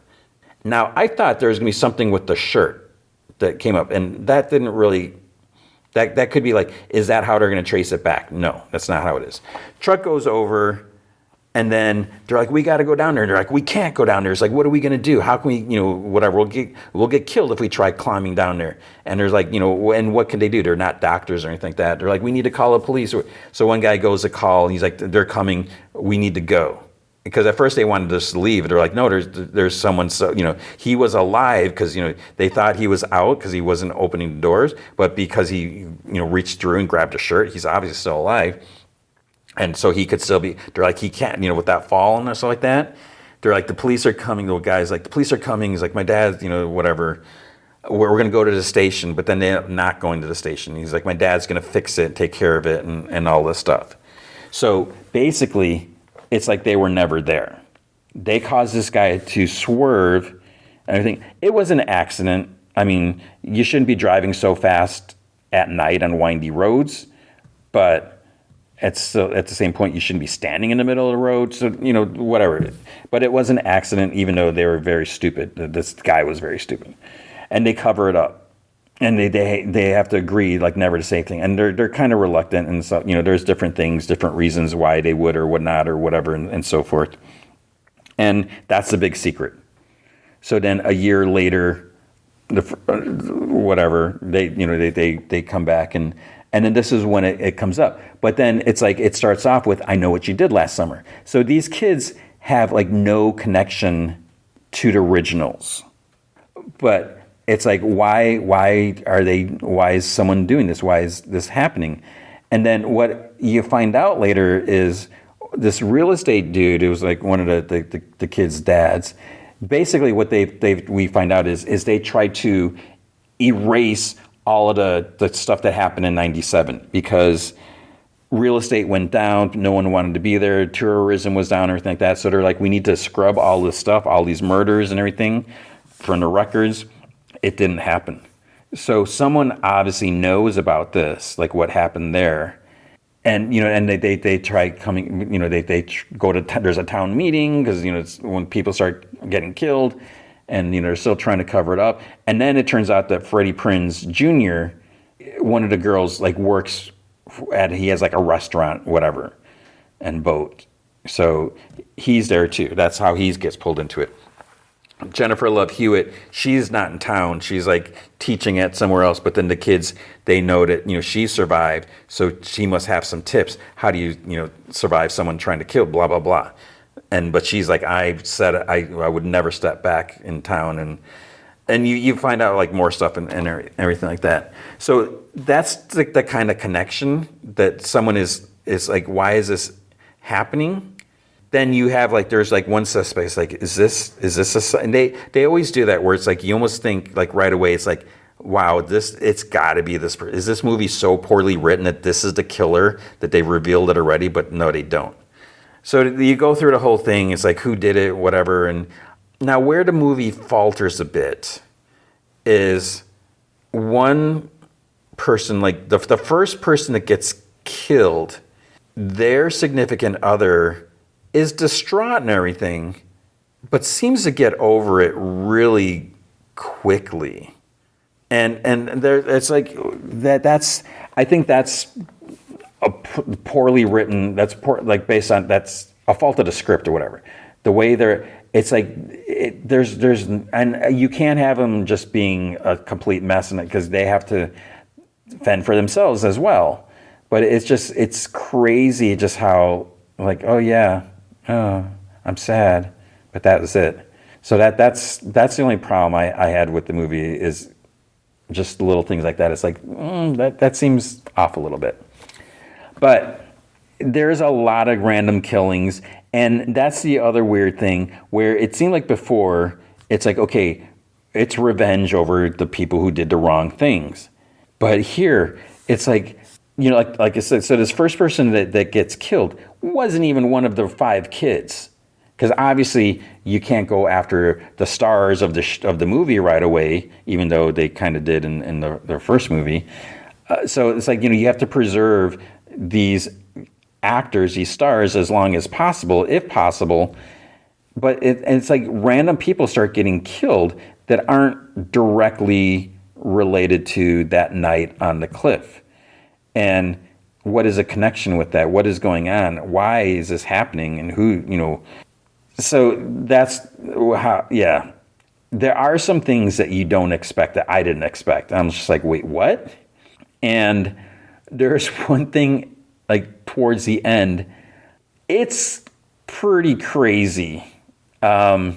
S1: Now I thought there was gonna be something with the shirt that came up, and that didn't really. That could be like, is that how they're going to trace it back? No, that's not how it is. Truck goes over, and then they're like, we got to go down there. And they're like, we can't go down there. It's like, what are we going to do? How can we, whatever, we'll get killed if we try climbing down there. And there's like, and what can they do? They're not doctors or anything like that. They're like, we need to call the police. So one guy goes to call, and he's like, they're coming. We need to go. Because at first they wanted us to leave. They're like, no, there's someone. So he was alive because they thought he was out because he wasn't opening the doors, but because he reached through and grabbed a shirt, he's obviously still alive, and so he could still be. They're like, he can't, with that fall and stuff like that. They're like, the police are coming. The guy's like, the police are coming. He's like, my dad, whatever. We're going to go to the station, but then they end up not going to the station. He's like, my dad's going to fix it, take care of it, and all this stuff. So basically, it's like they were never there. They caused this guy to swerve and everything. It was an accident. I mean, you shouldn't be driving so fast at night on windy roads, but at the same point, you shouldn't be standing in the middle of the road. So, whatever. But it was an accident, even though they were very stupid. This guy was very stupid. And they cover it up. And they have to agree, like, never to say anything. And they're kind of reluctant. And so, there's different things, different reasons why they would or would not or whatever and so forth. And that's the big secret. So then a year later, whatever, they come back and then this is when it comes up. But then it's like, it starts off with, I know what you did last summer. So these kids have like no connection to the originals. But it's like, why is someone doing this? Why is this happening? And then what you find out later is this real estate dude, it was like one of the kids' dads. Basically what we find out is they try to erase all of the stuff that happened in 97 because real estate went down, no one wanted to be there, tourism was down, everything like that. So they're like, we need to scrub all this stuff, all these murders and everything from the records. It didn't happen. So someone obviously knows about this, like what happened there. And, and they try coming, they go to, there's a town meeting because, it's when people start getting killed and, they're still trying to cover it up. And then it turns out that Freddie Prinze Jr., one of the girls, like works he has like a restaurant, whatever, and boat. So he's there too. That's how he gets pulled into it. Jennifer Love Hewitt, she's not in town. She's like teaching at somewhere else. But then the kids, they know that, she survived. So she must have some tips. How do you, survive someone trying to kill, blah, blah, blah. But she's like, I said I would never step back in town. And you find out like more stuff and everything like that. So that's the kind of connection that someone is like, why is this happening? Then you have like, there's like one suspect, it's like, is this and they always do that where it's like, you almost think like right away, it's like, wow, it's gotta be this person. Is this movie so poorly written that this is the killer, that they revealed it already? But no, they don't. So you go through the whole thing, it's like, who did it, whatever. And now where the movie falters a bit is one person, like the first person that gets killed, their significant other is distraught and everything, but seems to get over it really quickly. And there, it's like that's I think that's a poorly written. That's like based on that's a fault of the script or whatever. The way it's like there's and you can't have them just being a complete mess in it because they have to fend for themselves as well. But it's crazy just how like, oh yeah, oh, I'm sad, but that was it. So that's the only problem I had with the movie is just little things like that. It's like that seems off a little bit. But there's a lot of random killings, and that's the other weird thing where it seemed like before it's like, okay, it's revenge over the people who did the wrong things. But here it's like, you know, like I said, so this first person that gets killed wasn't even one of the 5 kids. Because obviously you can't go after the stars of the movie right away, even though they kind of did in their first movie. So it's like, you know, you have to preserve these actors, these stars, as long as possible, if possible. But it's like random people start getting killed that aren't directly related to that night on the cliff. And what is a connection with that? What is going on? Why is this happening? And who, you know... So that's how, yeah. There are some things that you don't expect that I didn't expect. I'm just like, wait, what? And there's one thing, like towards the end, it's pretty crazy. I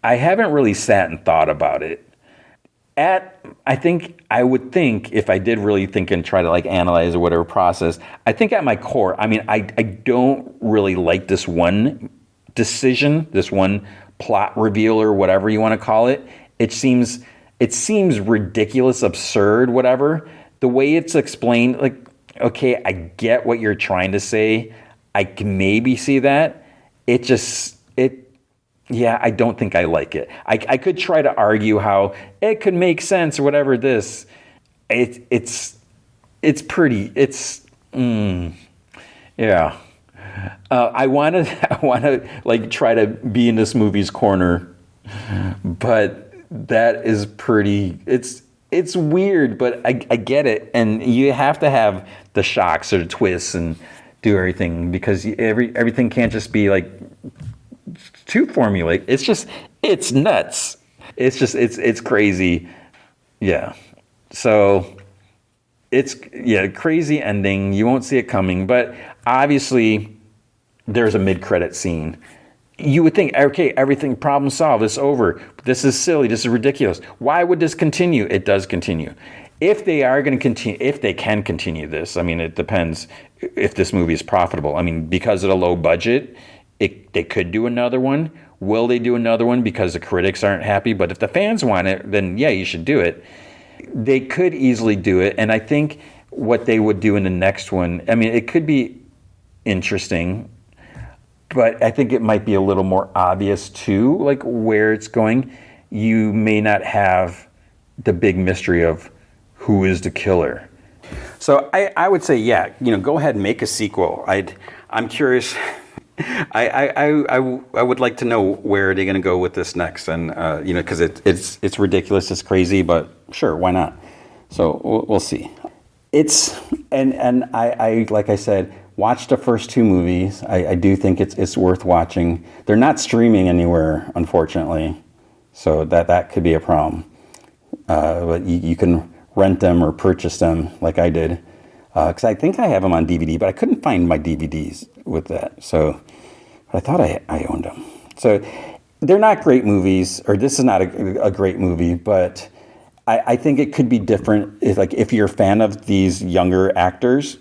S1: haven't really sat and thought about it. I would think if I did really think and try to like analyze or whatever process, I think at my core, I mean, I don't really like this one decision, this one plot reveal or whatever you want to call it. It seems ridiculous, absurd, whatever. The way it's explained, like, okay, I get what you're trying to say. I can maybe see that. Yeah, I don't think I like it. I could try to argue how it could make sense or whatever this. Yeah. I want to like try to be in this movie's corner, but that is pretty. It's weird, but I get it, and you have to have the shocks or the twists and do everything because everything can't just be like too formulaic. It's nuts. It's crazy. Yeah. So it's crazy ending. You won't see it coming, but obviously there's a mid-credit scene. You would think, okay, everything, problem solved, it's over. This is silly, this is ridiculous. Why would this continue? It does continue. If they are going to continue, if they can continue this, I mean, it depends if this movie is profitable. I mean, because of the low budget, they could do another one. Will they do another one because the critics aren't happy? But if the fans want it, then yeah, you should do it. They could easily do it. And I think what they would do in the next one, I mean, it could be interesting, but I think it might be a little more obvious too, like where it's going. You may not have the big mystery of who is the killer. So I would say, yeah, you know, go ahead and make a sequel. I'm curious. I would like to know where they're going to go with this next, and you know, because it's ridiculous, it's crazy, but sure, why not? So we'll see. And I like I said, watch the first 2 movies. I do think it's worth watching. They're not streaming anywhere, unfortunately, so that could be a problem. But you can rent them or purchase them, like I did, because I think I have them on DVD, but I couldn't find my DVDs with that. So I thought I owned them. So they're not great movies, or this is not a great movie, but I think it could be different. If you're a fan of these younger actors,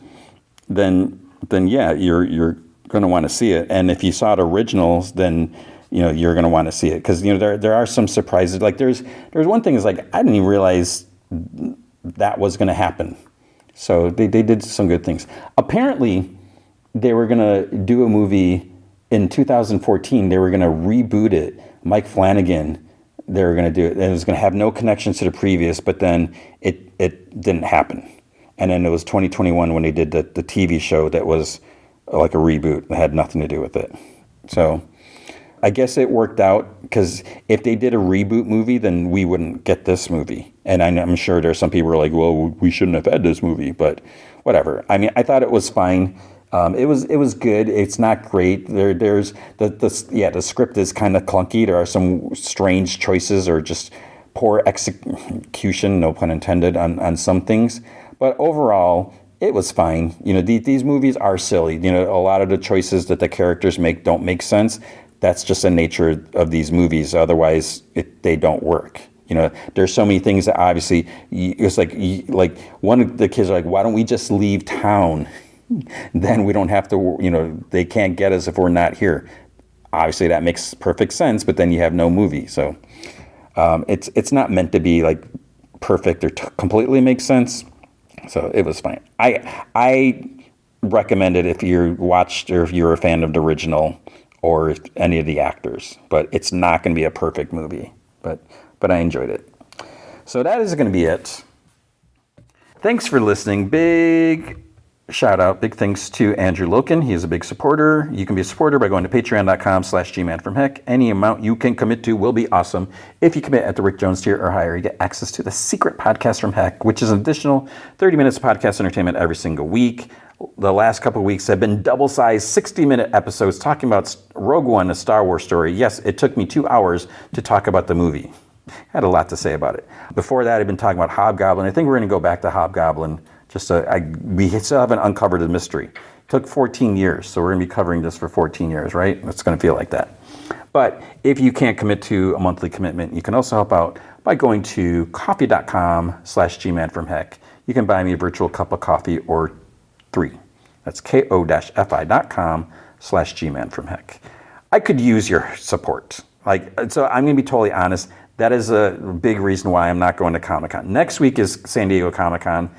S1: then yeah, you're going to want to see it. And if you saw the originals, then you know you're going to want to see it, because you know there are some surprises. Like there's one thing is like I didn't even realize that was going to happen. So they did some good things. Apparently, they were going to do a movie in 2014. They were going to reboot it. Mike Flanagan. They were going to do it. And it was going to have no connections to the previous, but then it didn't happen. And then it was 2021 when they did the TV show that was like a reboot that had nothing to do with it. So I guess it worked out, because if they did a reboot movie, then we wouldn't get this movie. And I'm sure there's some people who are like, well, we shouldn't have had this movie, but whatever. I mean, I thought it was fine. It was good. It's not great. There's the script is kind of clunky. There are some strange choices or just poor execution, no pun intended, on some things. But overall, it was fine. These movies are silly. A lot of the choices that the characters make don't make sense. That's just the nature of these movies. Otherwise, they don't work. There's so many things that obviously, it's like one of the kids are like, why don't we just leave town? Then we don't have to, they can't get us if we're not here. Obviously, that makes perfect sense, but then you have no movie. So it's not meant to be like perfect or completely makes sense. So it was fine. I recommend it if you watched or if you're a fan of the original or any of the actors, but it's not going to be a perfect movie. But I enjoyed it. So that is going to be it. Thanks for listening. Big shout out, big thanks to Andrew Loken. He is a big supporter. You can be a supporter by going to patreon.com/gmanfromheck. Any amount you can commit to will be awesome. If you commit at the Rick Jones tier or higher, you get access to the secret podcast from Heck, which is an additional 30 minutes of podcast entertainment every single week. The last couple of weeks have been double-sized 60-minute episodes talking about Rogue One, a Star Wars story. Yes, it took me 2 hours to talk about the movie. I had a lot to say about it. Before that, I've been talking about Hobgoblin. I think we're going to go back to Hobgoblin. We still haven't uncovered the mystery. It took 14 years, so we're going to be covering this for 14 years, right? It's going to feel like that. But if you can't commit to a monthly commitment, you can also help out by going to coffee.com/gmanfromheck. You can buy me a virtual cup of coffee or 3. That's ko-fi.com/gmanfromheck. I could use your support. So I'm going to be totally honest. That is a big reason why I'm not going to Comic-Con. Next week is San Diego Comic-Con.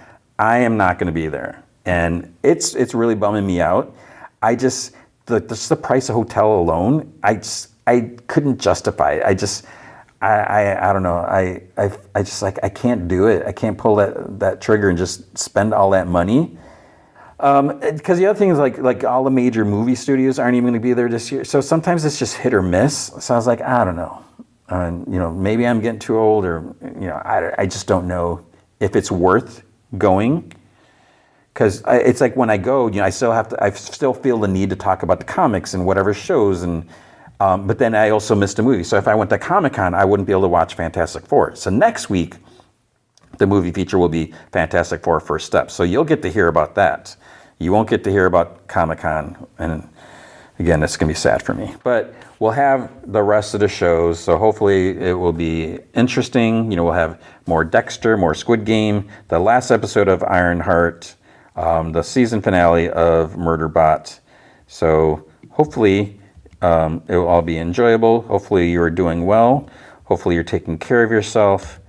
S1: I am not going to be there. And it's really bumming me out. Just the price of hotel alone, I couldn't justify it. I don't know. I just I can't do it. I can't pull that trigger and just spend all that money. Because the other thing is like all the major movie studios aren't even going to be there this year. So sometimes it's just hit or miss. So I was like, I don't know. Maybe I'm getting too old, or I just don't know if it's worth going. Because it's like when I go, I still feel the need to talk about the comics and whatever shows, but then I also missed a movie. So if I went to Comic-Con, I wouldn't be able to watch Fantastic Four. So next week, the movie feature will be Fantastic Four: First Steps. So you'll get to hear about that. You won't get to hear about Comic-Con, and again, it's going to be sad for me. But we'll have the rest of the shows, so hopefully it will be interesting. We'll have more Dexter, more Squid Game, the last episode of Ironheart, the season finale of Murderbot. So hopefully it will all be enjoyable. Hopefully you're doing well. Hopefully you're taking care of yourself.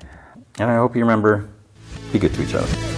S1: And I hope you remember, be good to each other.